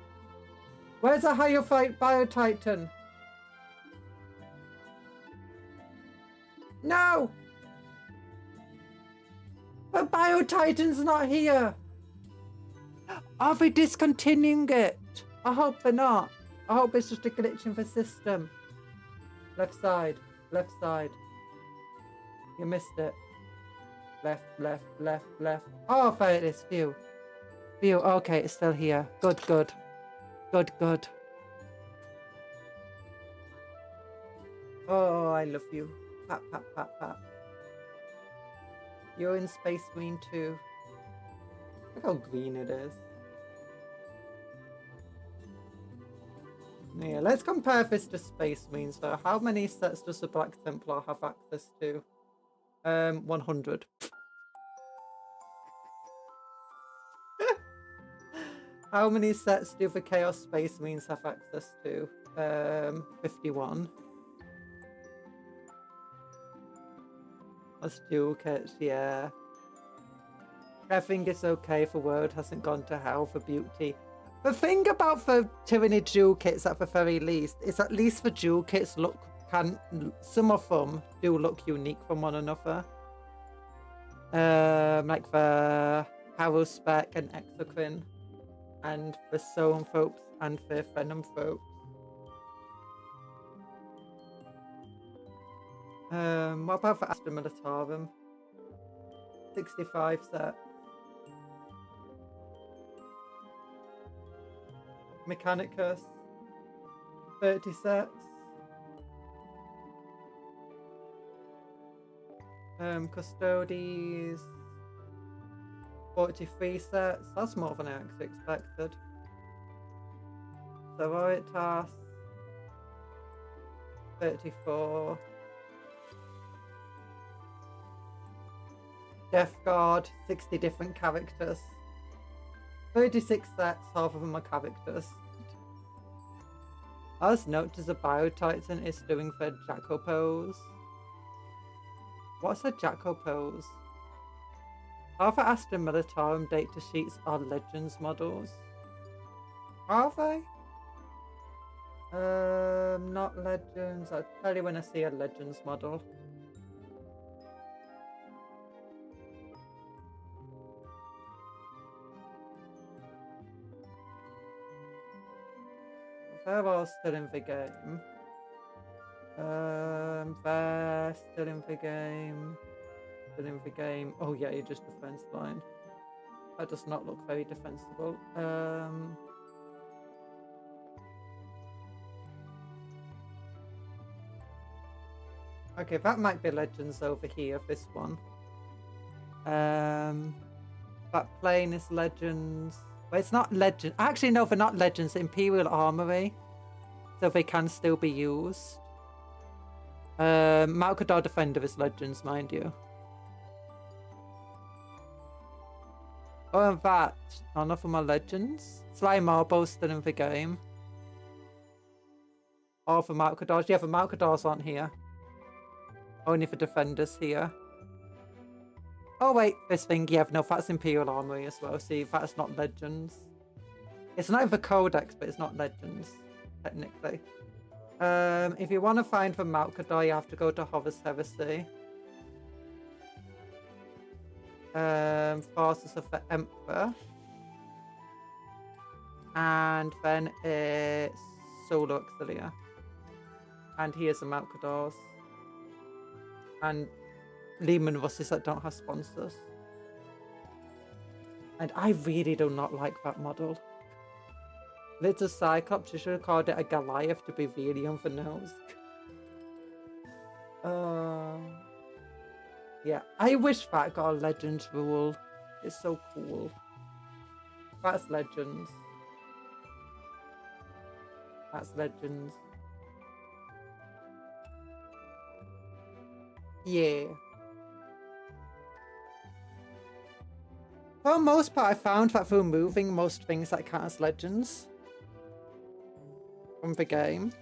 Where's a Hyophite Biotitan? No! But Biotitan's not here! Are they discontinuing it? I hope they're not. I hope it's just a glitch in the system. Left side. Left side. You missed it. Left, left, left, left. Oh, there it is. Phew. Phew. Okay, it's still here. Good, good. Good, good. Oh, I love you. Pat, pat, pat, pat. You're in Space Marine too. Look how green it is. Yeah, let's compare this to Space Marines though. How many sets does the Black Templar have access to? 100. How many sets do the Chaos Space Marines have access to? 51. That's dual kits, yeah. I think it's okay if the world hasn't gone to hell for beauty. The thing about the Tyranny dual kits at the very least is at least the dual kits some of them do look unique from one another. Like the Harrow Spec and Exocrine, and the Zoanthropes and the Venomthropes. What about the Astra Militarum? 65 sets. Mechanicus, 30 sets. Custodes, 43 sets. That's more than I actually expected. Sororitas, 34. Death Guard, 60 different characters. 36 sets, half of them are characters. As noted, the Biotitan is doing the Jacko pose. What's a Jacko pose? Half the Astra Militarum data sheets are Legends models. Are they? Not Legends. I'll tell you when I see a Legends model. They're all still in the game. They're still in the game. Still in the game. Oh yeah, you're just defense line. That does not look very defensible. Okay, that might be Legends over here, this one. That plane is Legends. But it's not Legends. Actually, no, they're not Legends. Imperial Armory. So they can still be used. Malkadar Defender is Legends, mind you. Oh, and that. None of them are Legends. Sly Marbo's still in the game. All the Malkadars. Yeah, the Malkadars aren't here. Only the Defenders here. Oh wait, this thing, yeah, no, that's Imperial Armory as well. See, that's not Legends. It's not in the Codex, but it's not Legends, technically. If you want to find the Malkadar, you have to go to Horus Heresy. Forces of the Emperor. And then it's Solar Auxilia. And here's the Malkadars. And Lehman Russes that don't have sponsors. And I really do not like that model. Little Cyclops, you should have called it a Goliath to be really on the nose. Yeah, I wish that got a Legends rule. It's so cool. That's Legends. That's Legends. Yeah. For the most part, I found that through moving most things that count as Legends from the game,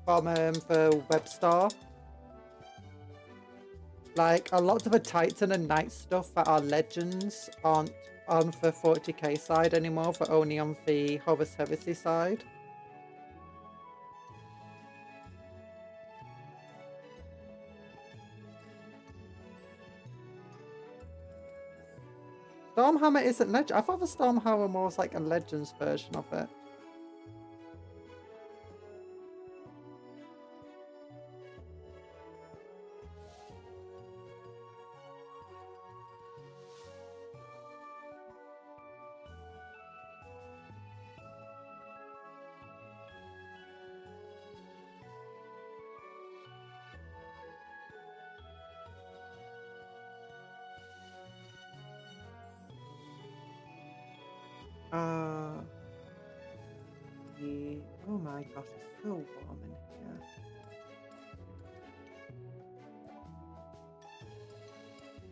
from the web store. Like, a lot of the Titan and Knight stuff that are Legends aren't on the 40k side anymore, but only on the Horus Heresy side. Stormhammer isn't Legend. I thought the Stormhammer was like a Legends version of it. Yeah. Oh my gosh, it's so warm in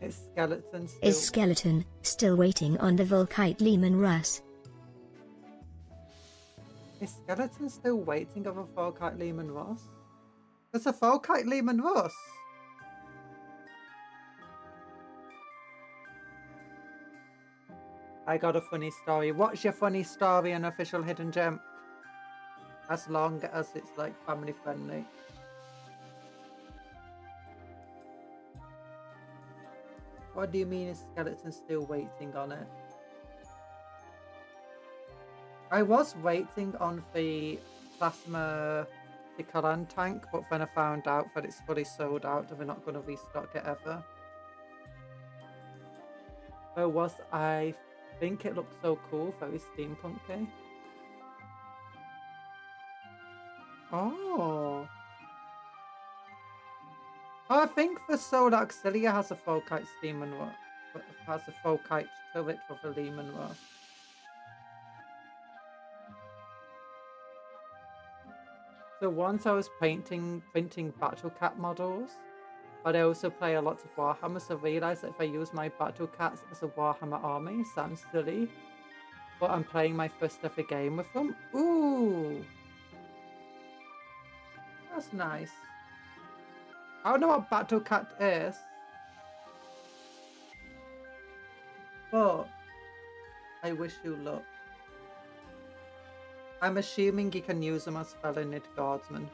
here. Is skeleton still... Is skeleton still waiting on the Volkite Lehman Russ? Is skeleton still waiting on a Volkite Lehman Russ? There's a Volkite Lehman Russ! I got a funny story. What's your funny story and official hidden gem? As long as it's like family friendly. What do you mean is skeleton still waiting on it? I was waiting on the plasma Ticaran tank, but then I found out that it's fully sold out and they're not going to restock it ever. I think it looks so cool, very steampunky. Oh. I think the Solar Auxilia has a Volkite Lehman Russ. Has a Volkite turret for the Lehman Russ. So once I was printing Battle Cat models, but I also play a lot of Warhammer, so I realised that if I use my Battle Cats as a Warhammer army, it sounds silly. But I'm playing my first ever game with them. Ooh! That's nice. I don't know what Battle Cat is, but I wish you luck. I'm assuming you can use them as Felonid Guardsmen.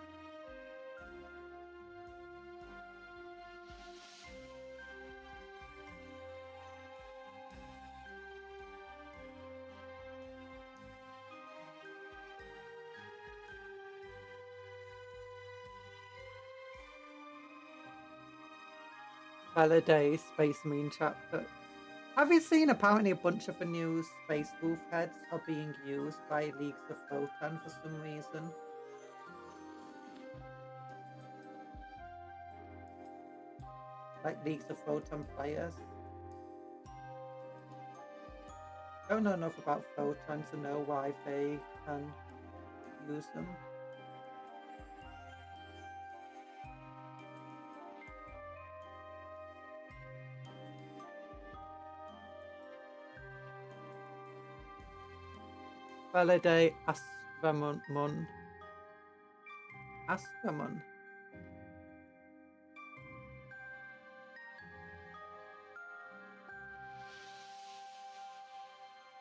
Holiday Space Marine chapter. Have you seen apparently a bunch of the new Space Wolf heads are being used by Leagues of Photon for some reason? Like Leagues of Photon players. I don't know enough about Photon to know why they can use them. Validate Astramon. Astramon.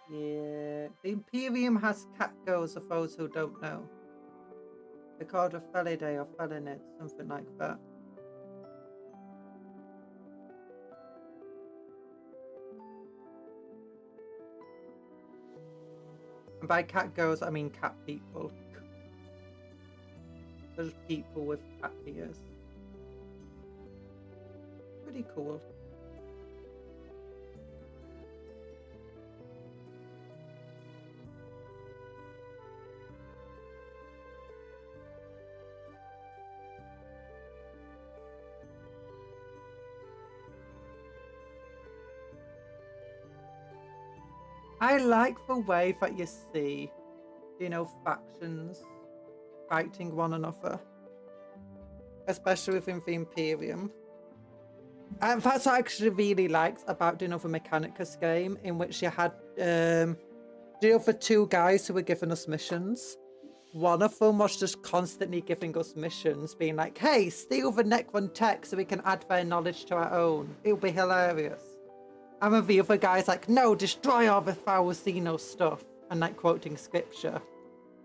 Yeah. The Imperium has cat girls for those who don't know. They're called a Felidae or Felinid, something like that. And by cat girls, I mean cat people. There's people with cat ears. Pretty cool. I like the way that you see, you know, factions fighting one another. Especially within the Imperium. And that's what I actually really liked about the other Mechanicus game, in which you had the other two guys who were giving us missions. One of them was just constantly giving us missions, being like, hey, steal the Necron tech so we can add their knowledge to our own. It'll be hilarious. And then the other guy's like, no, destroy all the Faustino stuff. And like quoting scripture.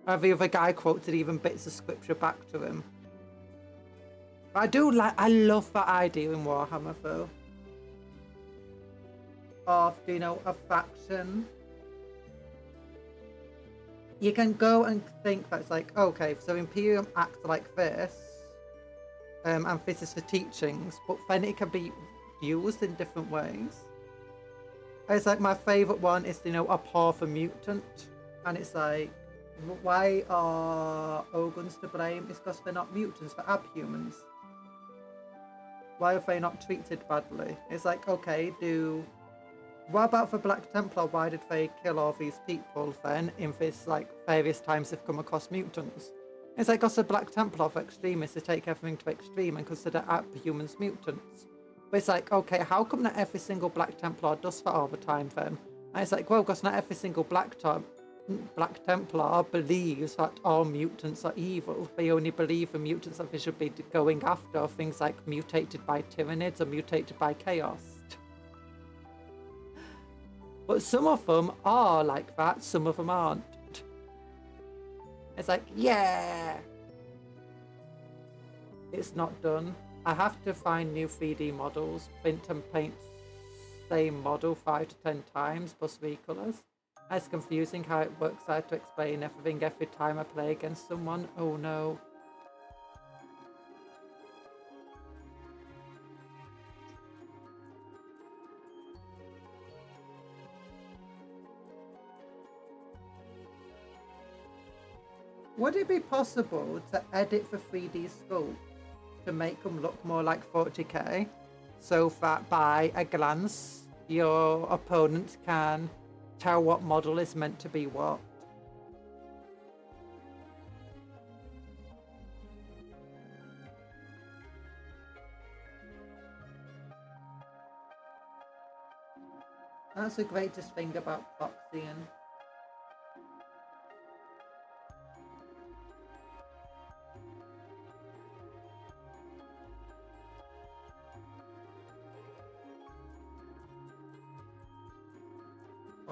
And the other guy quoted even bits of scripture back to him. But I love that idea in Warhammer though. Of, you know, a faction. You can go and think that it's like, okay, so Imperium acts like this. And this is the teachings. But then it can be used in different ways. It's like my favourite one is, you know, a powerful mutant. And it's like, why are Ogons to blame? It's because they're not mutants, they're abhumans. Why are they not treated badly? It's like, okay, do What about the Black Templar? Why did they kill all these people then in this, like, various times they've come across mutants? It's like, because the Black Templar of extremists, they take everything to extreme and consider humans mutants. But it's like, okay, how come not every single Black Templar does that all the time then? And it's like, well, because not every single Black Templar believes that all mutants are evil. They only believe the mutants that they should be going after are things like mutated by tyrannids or mutated by chaos. But some of them are like that, some of them aren't. It's like, yeah! It's not done. I have to find new 3D models, print and paint same model 5 to 10 times, plus recolors. It's confusing how it works. I have to explain everything every time I play against someone. Oh no. Would it be possible to edit the 3D sculpt to make them look more like 40k, so that by a glance your opponent can tell what model is meant to be what? That's the greatest thing about proxying.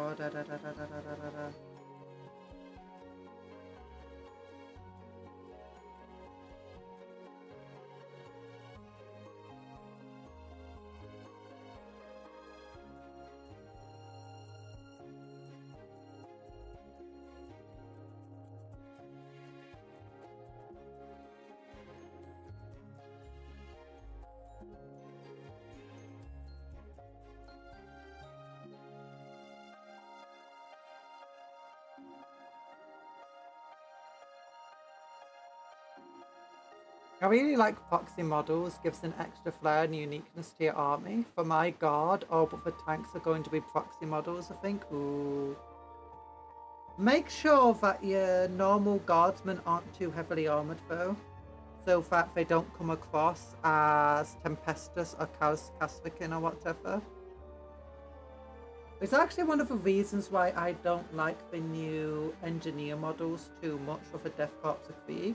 Oh, da da da da da da da da. I really like proxy models, gives an extra flair and uniqueness to your army. For my guard, all but the tanks are going to be proxy models, I think. Ooh. Make sure that your normal guardsmen aren't too heavily armoured though, so that they don't come across as Tempestus or Casvikin or whatever. It's actually one of the reasons why I don't like the new engineer models too much of the Death Corps of Krieg.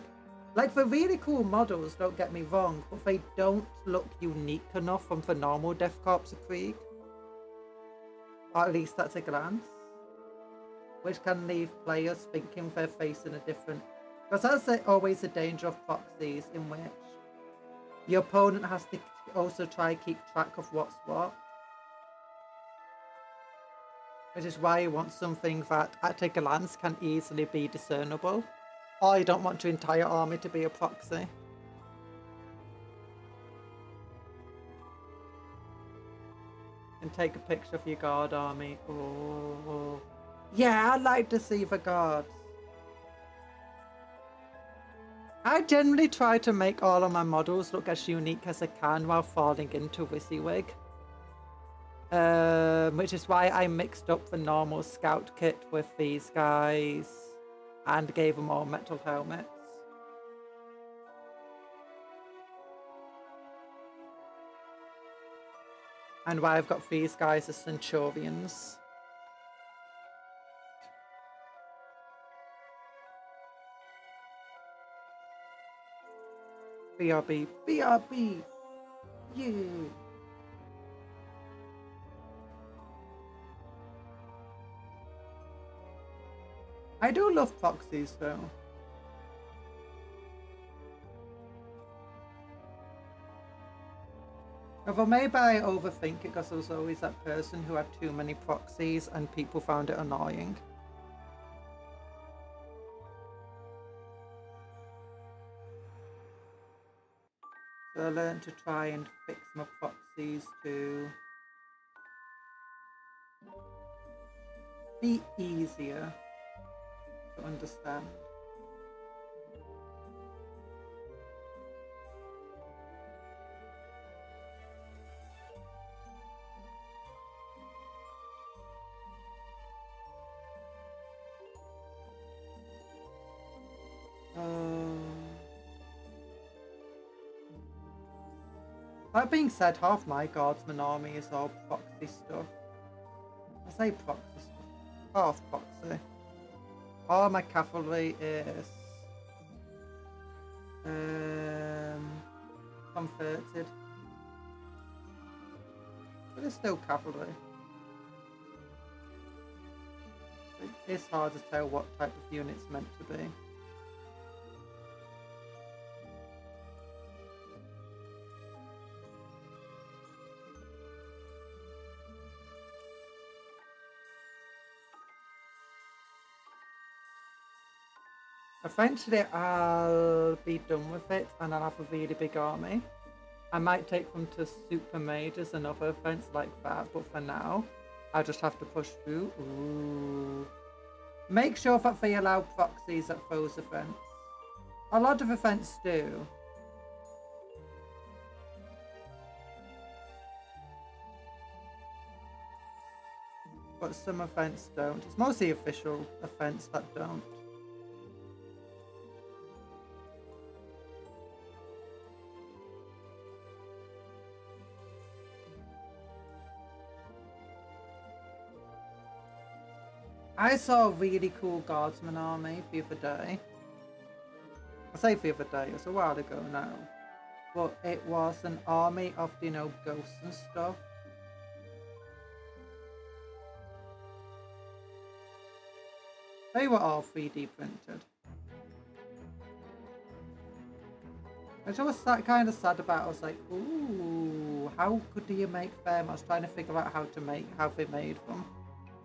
Like, they're really cool models, don't get me wrong, but they don't look unique enough from the normal Death Corps of Krieg. Or at least that's a glance. Which can leave players thinking they're facing a different... Because that's always the danger of proxies, in which your opponent has to also try to keep track of what's what. Which is why you want something that at a glance can easily be discernible. Or you don't want your entire army to be a proxy. And take a picture of your guard army. Oh. Yeah, I'd like to see the guards. I generally try to make all of my models look as unique as I can while falling into WYSIWYG. Which is why I mixed up the normal scout kit with these guys and gave them all metal helmets. And why I've got these guys as Centurions. BRB, BRB, yeah. I do love proxies though. Although maybe I overthink it because I was always that person who had too many proxies and people found it annoying. So I learned to try and fix my proxies to be easier to understand. That being said, half my guardsman army is all proxy stuff. I say proxy stuff. Half proxy. All my cavalry is converted. But it's still cavalry. It is hard to tell what type of unit it's meant to be. Eventually I'll be done with it and I'll have a really big army. I might take them to super majors and other events like that, but for now, I'll just have to push through. Ooh. Make sure that they allow proxies at those events. A lot of events do. But some events don't. It's mostly official events that don't. I saw a really cool guardsman army the other day. I say the other day, it was a while ago now. But it was an army of, you know, ghosts and stuff. They were all 3D printed. Which I was kind of sad about. I was like, ooh, how could you make them? I was trying to figure out how they made them.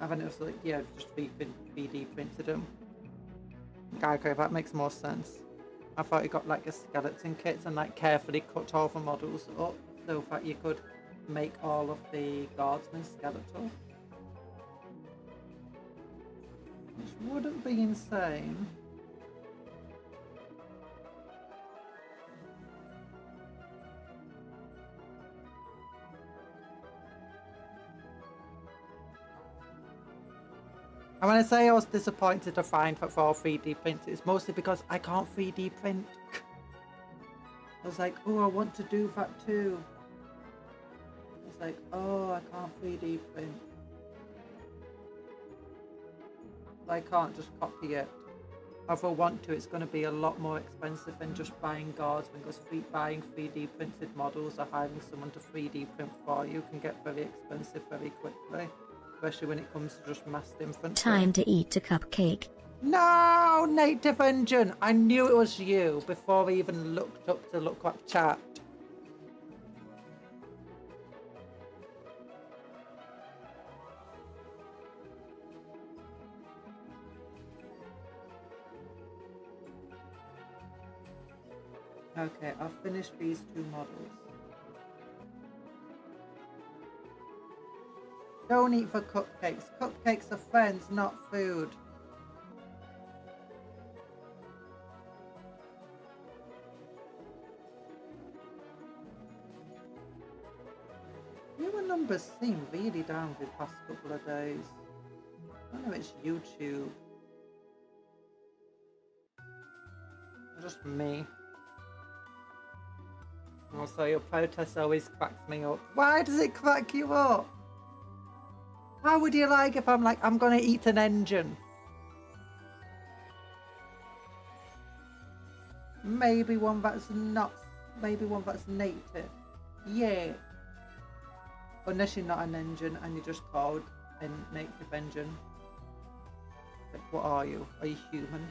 And then it was like, yeah, just 3D printed them. Okay, that makes more sense. I thought you got like a skeleton kit and like carefully cut all the models up so that you could make all of the guardsmen skeletal. Which wouldn't be insane. And when I say I was disappointed to find that for all 3D printed, it's mostly because I can't 3D print. I was like, oh, I want to do that too. I was like, oh, I can't 3D print. So I can't just copy it. If I want to, it's going to be a lot more expensive than just buying guardsmen, because buying 3D printed models or hiring someone to 3D print for you can get very expensive very quickly. Especially when it comes to just massed infantry. Time to eat a cupcake. No, Native Engine! I knew it was you before I even looked up to look up chat. Okay, I'll finish these two models. Don't eat for cupcakes. Cupcakes are friends, not food. Viewer numbers seem really down the past couple of days. I don't know if it's YouTube. Or just me. Also, your protest always cracks me up. Why does it crack you up? How would you like if I'm like, I'm gonna eat an engine? Maybe one that's not, maybe one that's native. Yeah. Unless you're not an engine and you're just called a native engine. Like, what are you? Are you human?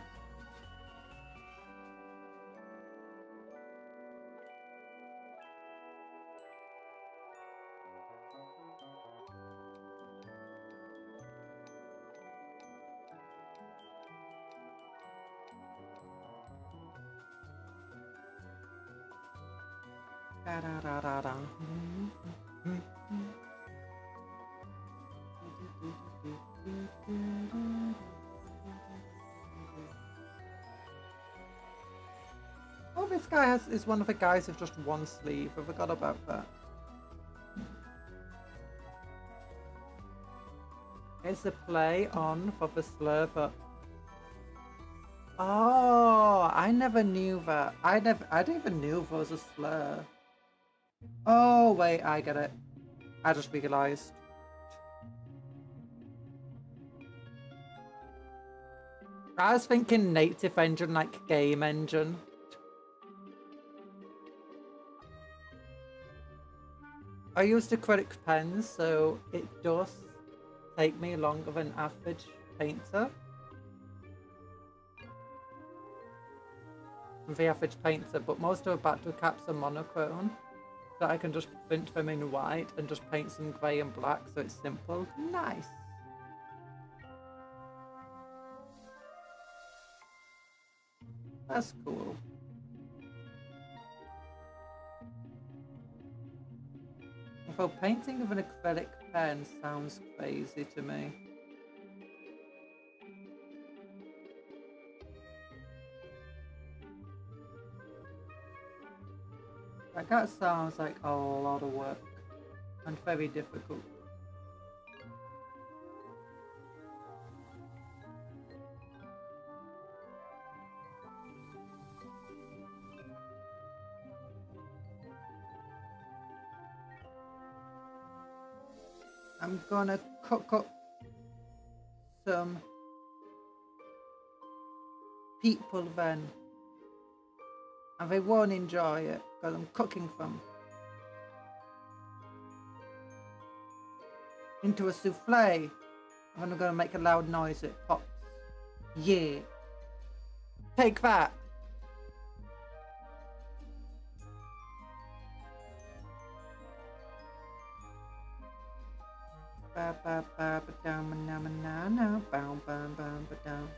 Oh, this guy is one of the guys with just one sleeve. I forgot about that. It's a play on for the slur, but oh, I never knew that. I didn't even knew there was a slur. Oh, wait, I get it. I just realised. I was thinking native engine, like game engine. I used acrylic pens, so it does take me longer than average painter. The average painter, but most of the battle caps are monochrome, so I can just print them in white and just paint some grey and black, so it's simple. Nice. That's cool. Although painting with an acrylic pen sounds crazy to me. Like, that sounds like a lot of work and very difficult. I'm gonna cook up some people then. And they won't enjoy it because I'm cooking them into a souffle. And I'm gonna make a loud noise, it pops. Yeah. Take that. Ba ba ba ba down na na na na bow ba ba ba down.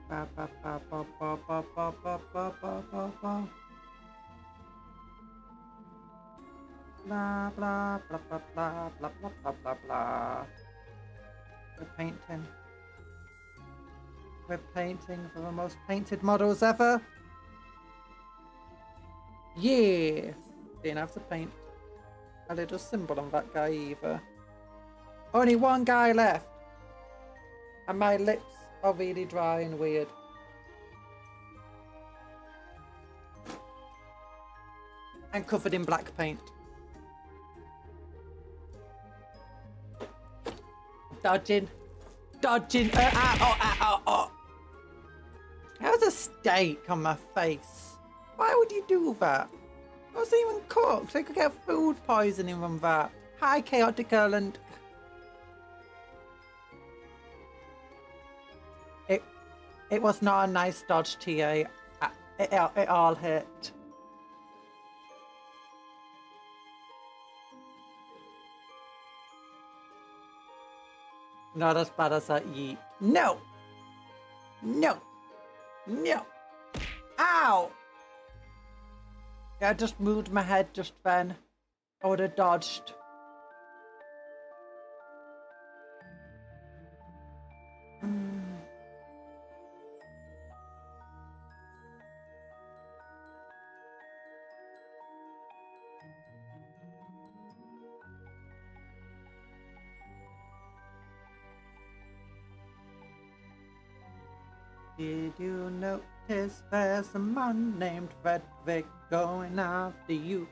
Ba ba ba ba ba ba ba ba ba ba ba ba. Blah blah blah blah blah blah blah blah blah blah. We're painting. We're painting for the most painted models ever. Yeah. Didn't have to paint a little symbol on that guy either. Only one guy left. And my lips are really dry and weird. And covered in black paint. Dodging. Dodging. That was a steak on my face. Why would you do that? It wasn't even cooked. I could get food poisoning from that. Hi, Chaotic Erland. It was not a nice dodge, TA. It all hit. Not as bad as that Yeet. No! No! No! Ow! Yeah, I just moved my head just then. I would have dodged. Did you notice there's a man named Frederick going after you?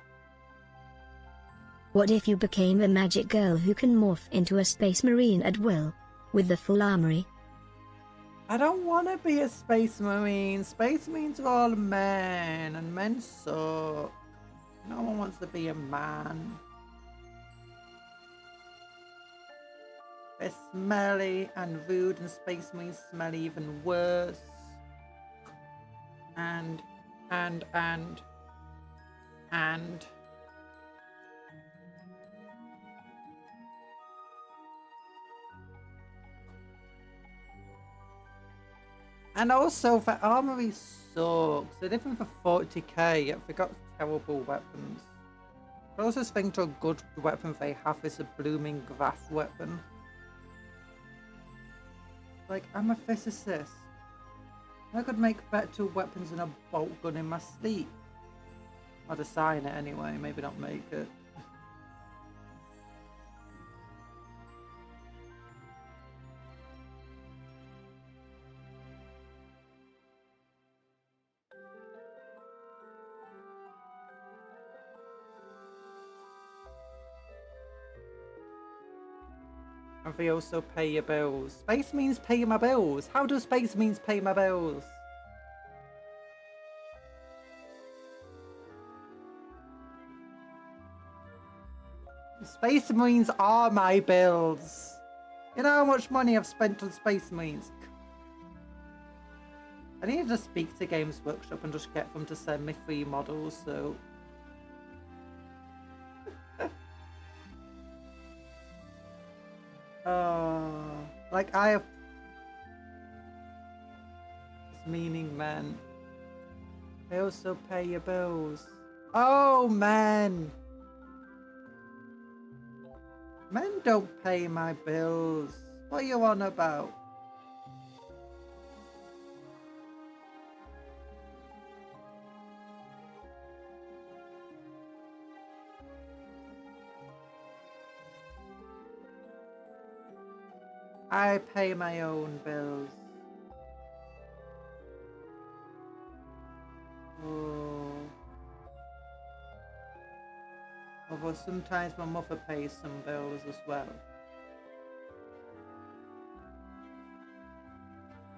What if you became a magic girl who can morph into a space marine at will, with the full armory? I don't want to be a space marine. Space marines are all men, and men suck. No one wants to be a man. They're smelly and rude, and space marines smell even worse. And And. And also, the armory sucks. They're different for 40k, yet they got terrible weapons. The closest thing to a good weapon they have is a blooming graph weapon. Like, I'm a physicist. I could make better weapons than a bolt gun in my sleep. I'd assign it anyway, maybe not make it. And they also pay your bills. Space means pay my bills. How does space means pay my bills? Space Marines are my bills. You know how much money I've spent on Space Marines? I need to just speak to Games Workshop and just get them to send me free models, so... like I have... It's meaning men. They also pay your bills. Oh, men! Men don't pay my bills. What are you on about? I pay my own bills. Oh. Although sometimes my mother pays some bills as well.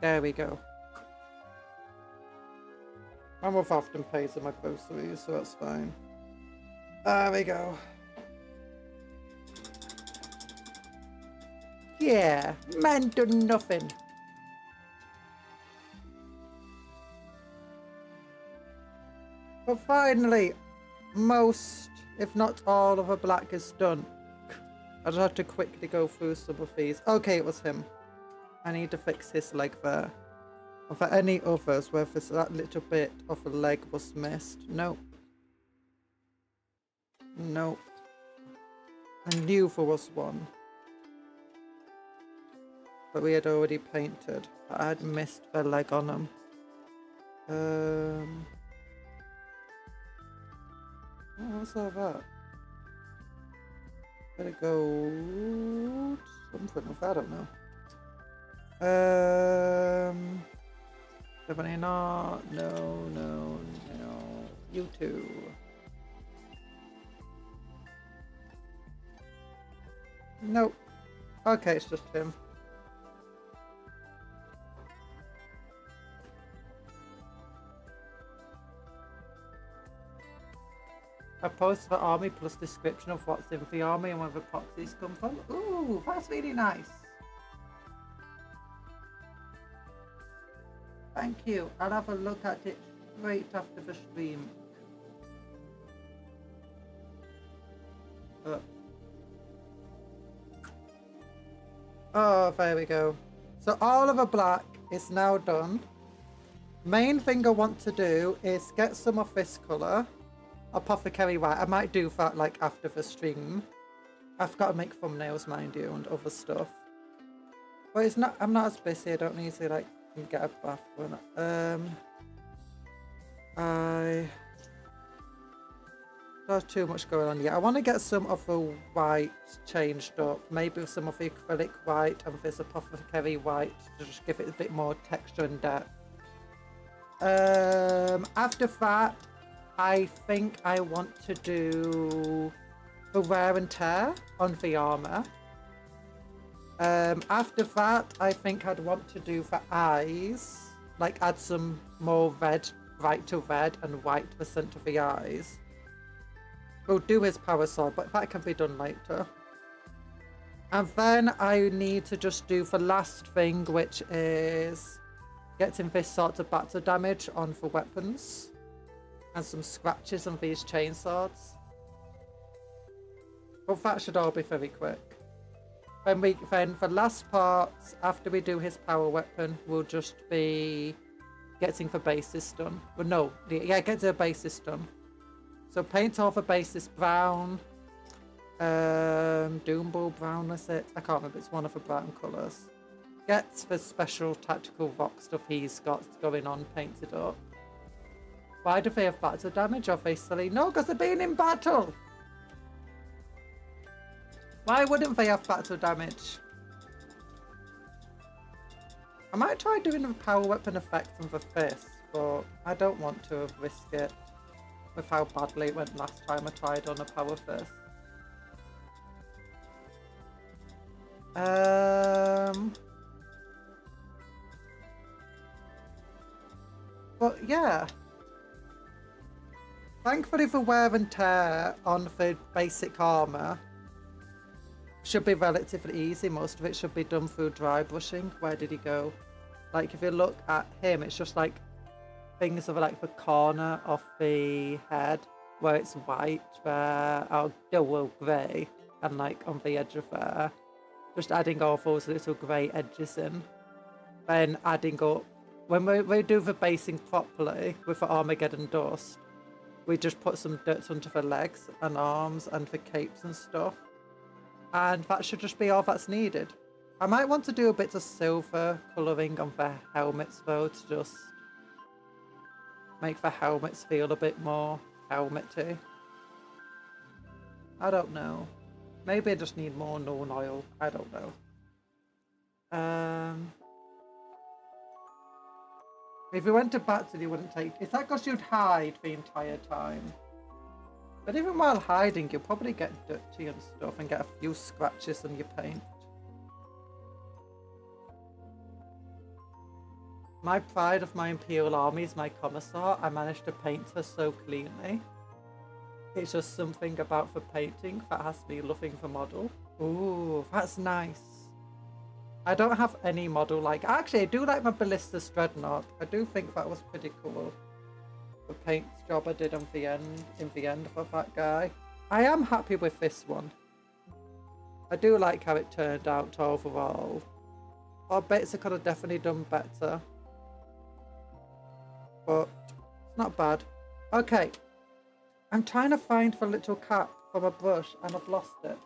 There we go. My mother often pays for my groceries, so that's fine. There we go. Yeah, men do nothing. But finally, most, if not all, of a black is done. I just have to quickly go through some of these. Okay, it was him. I need to fix his leg there. Or for any others where there's that little bit of a leg was missed. Nope. Nope. I knew there was one. But we had already painted. I had missed the leg on him. Oh, what's all that? Better go something with that, I don't know. Definitely not. No. You too. Nope. Okay, it's just him. I posted the army plus description of what's in the army and where the proxies come from. Ooh, that's really nice. Thank you. I'll have a look at it right after the stream. Oh, there we go. So all of the black is now done. Main thing I want to do is get some of this colour. Apothecary white. I might do that like after the stream. I've got to make thumbnails, mind you, and other stuff. But it's not. I'm not as busy. I don't need to like get a bath. There's too much going on. Yeah, I want to get some of the white changed up. Maybe with some of the acrylic white and this apothecary white to just give it a bit more texture and depth. After that, I think I want to do the wear and tear on the armor. After that, I think I'd want to do the eyes, like add some more red, right to red and white percent to the eyes. We'll do his power sword, but that can be done later. And then I need to just do the last thing, which is getting this sort of battle damage on the weapons. and some scratches on these chainswords. But that should all be very quick. Then for last parts, after we do his power weapon, we'll just be getting the basis done. Well, no, yeah, get the basis done. So paint all the basis brown. Doomball brown, is it? I can't remember, it's one of the brown colours. Get the special tactical rock stuff he's got going on painted up. Why do they have battle damage, obviously? No, because they're being in battle! Why wouldn't they have battle damage? I might try doing a power weapon effect on the fist, but I don't want to risk it with how badly it went last time I tried on a power fist. But yeah. Thankfully the wear and tear on the basic armour should be relatively easy. Most of it should be done through dry brushing. Where did he go? Like if you look at him, it's just like things of like the corner of the head where it's white, where or dull grey, and like on the edge of there. Just adding all those little grey edges in. Then adding up, when we do the basing properly with the Armageddon dust, we just put some dirt onto the legs and arms and the capes and stuff. And that should just be all that's needed. I might want to do a bit of silver colouring on the helmets though, to just make the helmets feel a bit more helmety. I don't know. Maybe I just need more known oil. I don't know. If we went to battle, you wouldn't take... Is that because you'd hide the entire time? But even while hiding, you'll probably get dirty and stuff and get a few scratches on your paint. My pride of my Imperial Army is my Commissar. I managed to paint her so cleanly. It's just something about the painting that has me loving the model. Ooh, that's nice. I don't have any model like... Actually, I do like my Ballistus Dreadnought. I do think that was pretty cool. The paint job I did in the end for that guy. I am happy with this one. I do like how it turned out overall. Our bits I could have definitely done better. But it's not bad. Okay. I'm trying to find the little cap from a brush and I've lost it.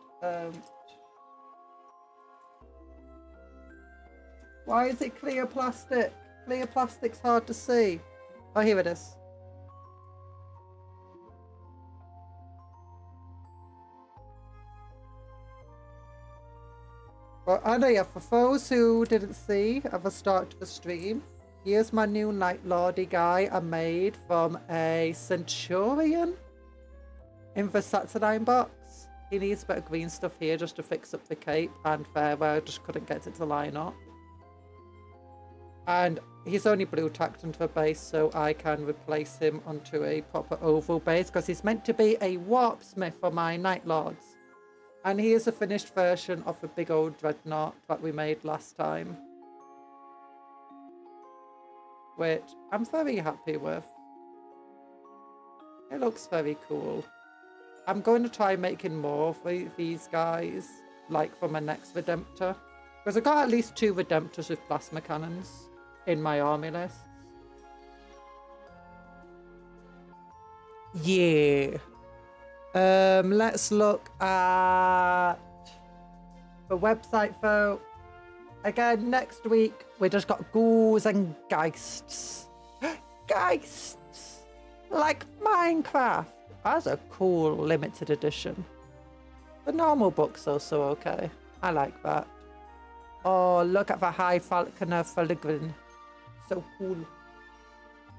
Why is it clear plastic? Clear plastic's hard to see. Oh, here it is. Well, I know, yeah, for those who didn't see at the start of the stream, here's my new Night Lordy guy I made from a Centurion in the Saturnine box. He needs a bit of green stuff here just to fix up the cape, and there where I just couldn't get it to line up. And he's only blue tacked onto the base, so I can replace him onto a proper oval base, because he's meant to be a warp smith for my Night Lords. And he is a finished version of the big old dreadnought that we made last time, which I'm very happy with. It looks very cool. I'm going to try making more of these guys, like for my next Redemptor, because I've got at least 2 Redemptors with plasma cannons in my army lists. Yeah. Let's look at the website though. Again, next week we just got ghouls and geists. Geists! Like Minecraft. That's a cool limited edition. The normal book's also okay. I like that. Oh, look at the High Falconer Filigree. So cool.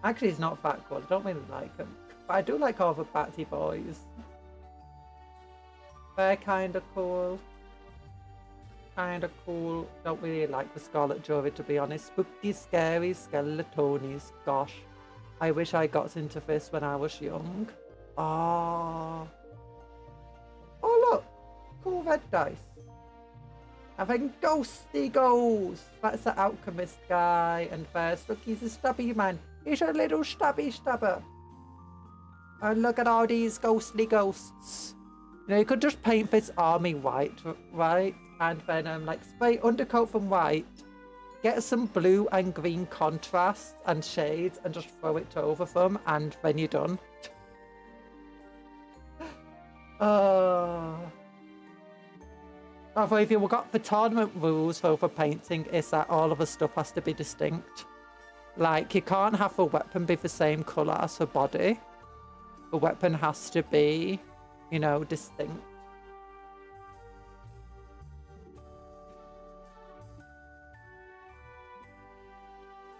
Actually, he's not that cool. I don't really like him. But I do like all the Batty boys. They're kind of cool. Kind of cool. Don't really like the Scarlet Jury, to be honest. Spooky, scary skeletonies. Gosh. I wish I got into this when I was young. Oh. Oh, look. Cool red dice. And then Ghosty Ghost. That's the Alchemist guy. And there's, look, he's a stubby man. He's a little stubby stubber. And look at all these ghostly ghosts. You know, you could just paint this army white, right? And then like spray undercoat from white, get some blue and green contrast and shades and just throw it over them, and then you're done. Although if you've got the tournament rules for painting is that all of the stuff has to be distinct. Like, you can't have the weapon be the same colour as the body. The weapon has to be, you know, distinct.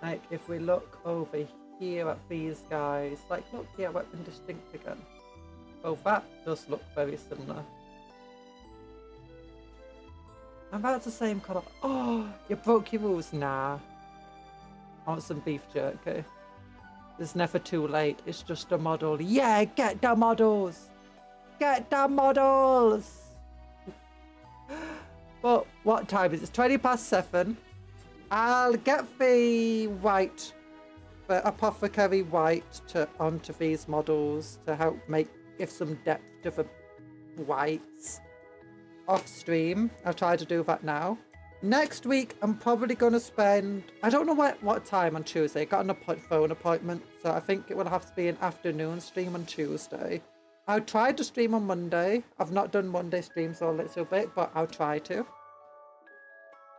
Like, if we look over here at these guys, like, look here, weapon distinct again. Oh, that does look very similar. And that's the same colour. Oh, you broke your rules. Nah. I want some beef jerky. It's never too late. It's just a model. Yeah, get the models. Get the models. But what time is it? It's 20 past 7. I'll get the white, the apothecary white onto these models to help give some depth to the whites. Off stream. I'll try to do that now. Next week, I'm probably going to spend... I don't know what time on Tuesday. I got a phone appointment, so I think it will have to be an afternoon stream on Tuesday. I'll try to stream on Monday. I've not done Monday streams a little bit, but I'll try to.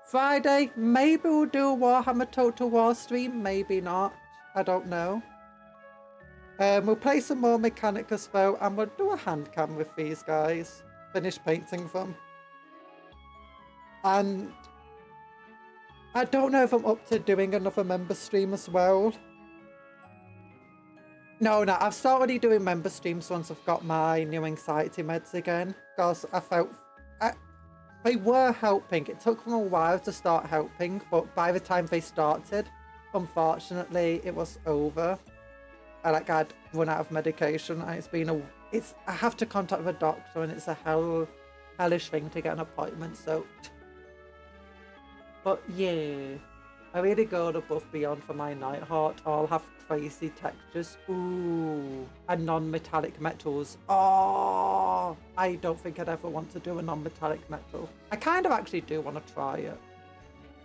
Friday, maybe we'll do a Warhammer Total War stream. Maybe not. I don't know. We'll play some more Mechanicus though, and we'll do a hand cam with these guys. Finish painting them. And I don't know if I'm up to doing another member stream as well. No, I've started doing member streams once I've got my new anxiety meds again. Because I felt... they were helping. It took them a while to start helping, but by the time they started, unfortunately, it was over. I'd run out of medication, and it's been I have to contact the doctor, and it's a hellish thing to get an appointment, so... But yeah, I really go above beyond for my Nighthawk. I'll have crazy textures. Ooh, and non-metallic metals. Oh, I don't think I'd ever want to do a non-metallic metal. I kind of actually do want to try it.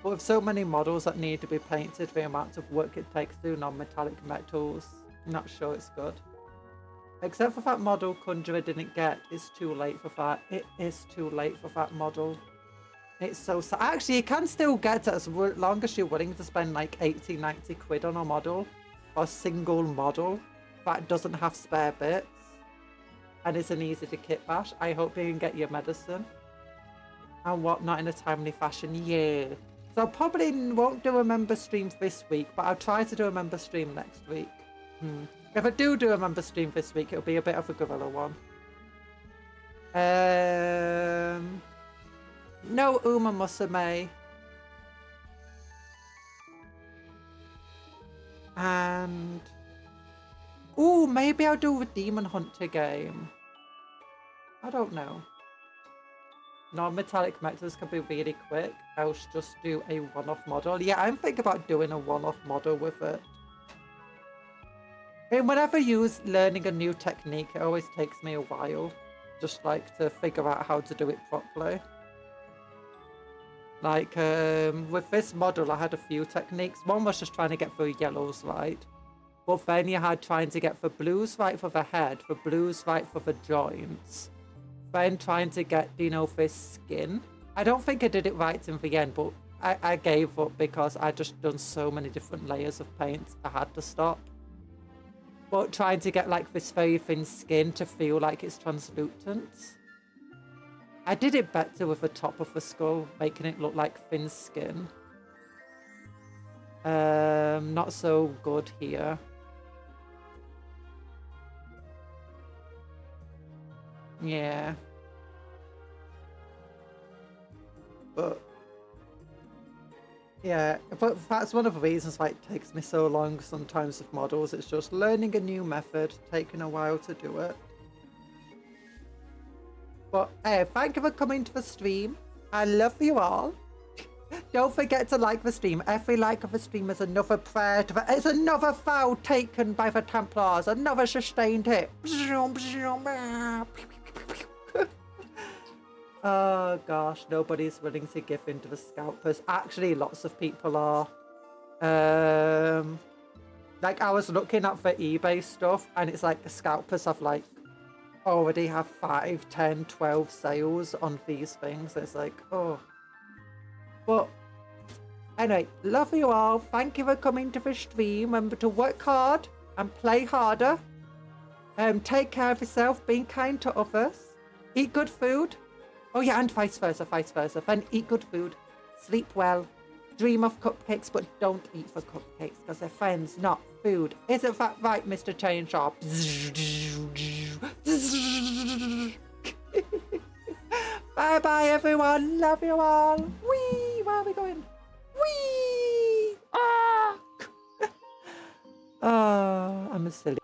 But with so many models that need to be painted, the amount of work it takes to do non-metallic metals, I'm not sure it's good. Except for that model Conjurer didn't get. It's too late for that. It is too late for that model. It's so sad. Actually, you can still get it as long as you're willing to spend like 80, 90 quid on a model. Or a single model that doesn't have spare bits. And isn't easy to kit bash. I hope you can get your medicine. And whatnot in a timely fashion. Yeah. So I probably won't do a member stream this week. But I'll try to do a member stream next week. If I do a member stream this week, it'll be a bit of a guerrilla one. No Uma Musume. And... ooh, maybe I'll do the Demon Hunter game. I don't know. Non-metallic metals can be really quick. I'll just do a one-off model. Yeah, I'm thinking about doing a one-off model with it. And whenever I use learning a new technique, it always takes me a while. Just like to figure out how to do it properly. Like, with this model, I had a few techniques. One was just trying to get the yellows right. But then you had trying to get the blues right for the head, the blues right for the joints. Then trying to get, you know, this skin. I don't think I did it right in the end, but I gave up because I just done so many different layers of paint. I had to stop. But trying to get, like, this very thin skin to feel like it's translucent. I did it better with the top of the skull, making it look like thin skin. Not so good here. Yeah. But... yeah, but that's one of the reasons why it takes me so long sometimes with models. It's just learning a new method, taking a while to do it. But hey, thank you for coming to the stream. I love you all. Don't forget to like the stream. Every like of the stream is another prayer to it's another vow taken by the Templars. Another sustained hit. Oh gosh, nobody's willing to give in to the scalpers. Actually, lots of people are. Like I was looking at the eBay stuff and it's like the scalpers have like already have 5, 10, 12 sales on these things. It's like, oh. But anyway, love you all. Thank you for coming to the stream. Remember to work hard and play harder. Take care of yourself, being kind to others. Eat good food. Oh yeah, and vice versa. Then eat good food. Sleep well. Dream of cupcakes, but don't eat for cupcakes because they're friends, not food. Isn't that right, Mr. Chainsaw? Bye-bye, everyone. Love you all. Whee! Where are we going? Whee! Ah! Oh, I'm a silly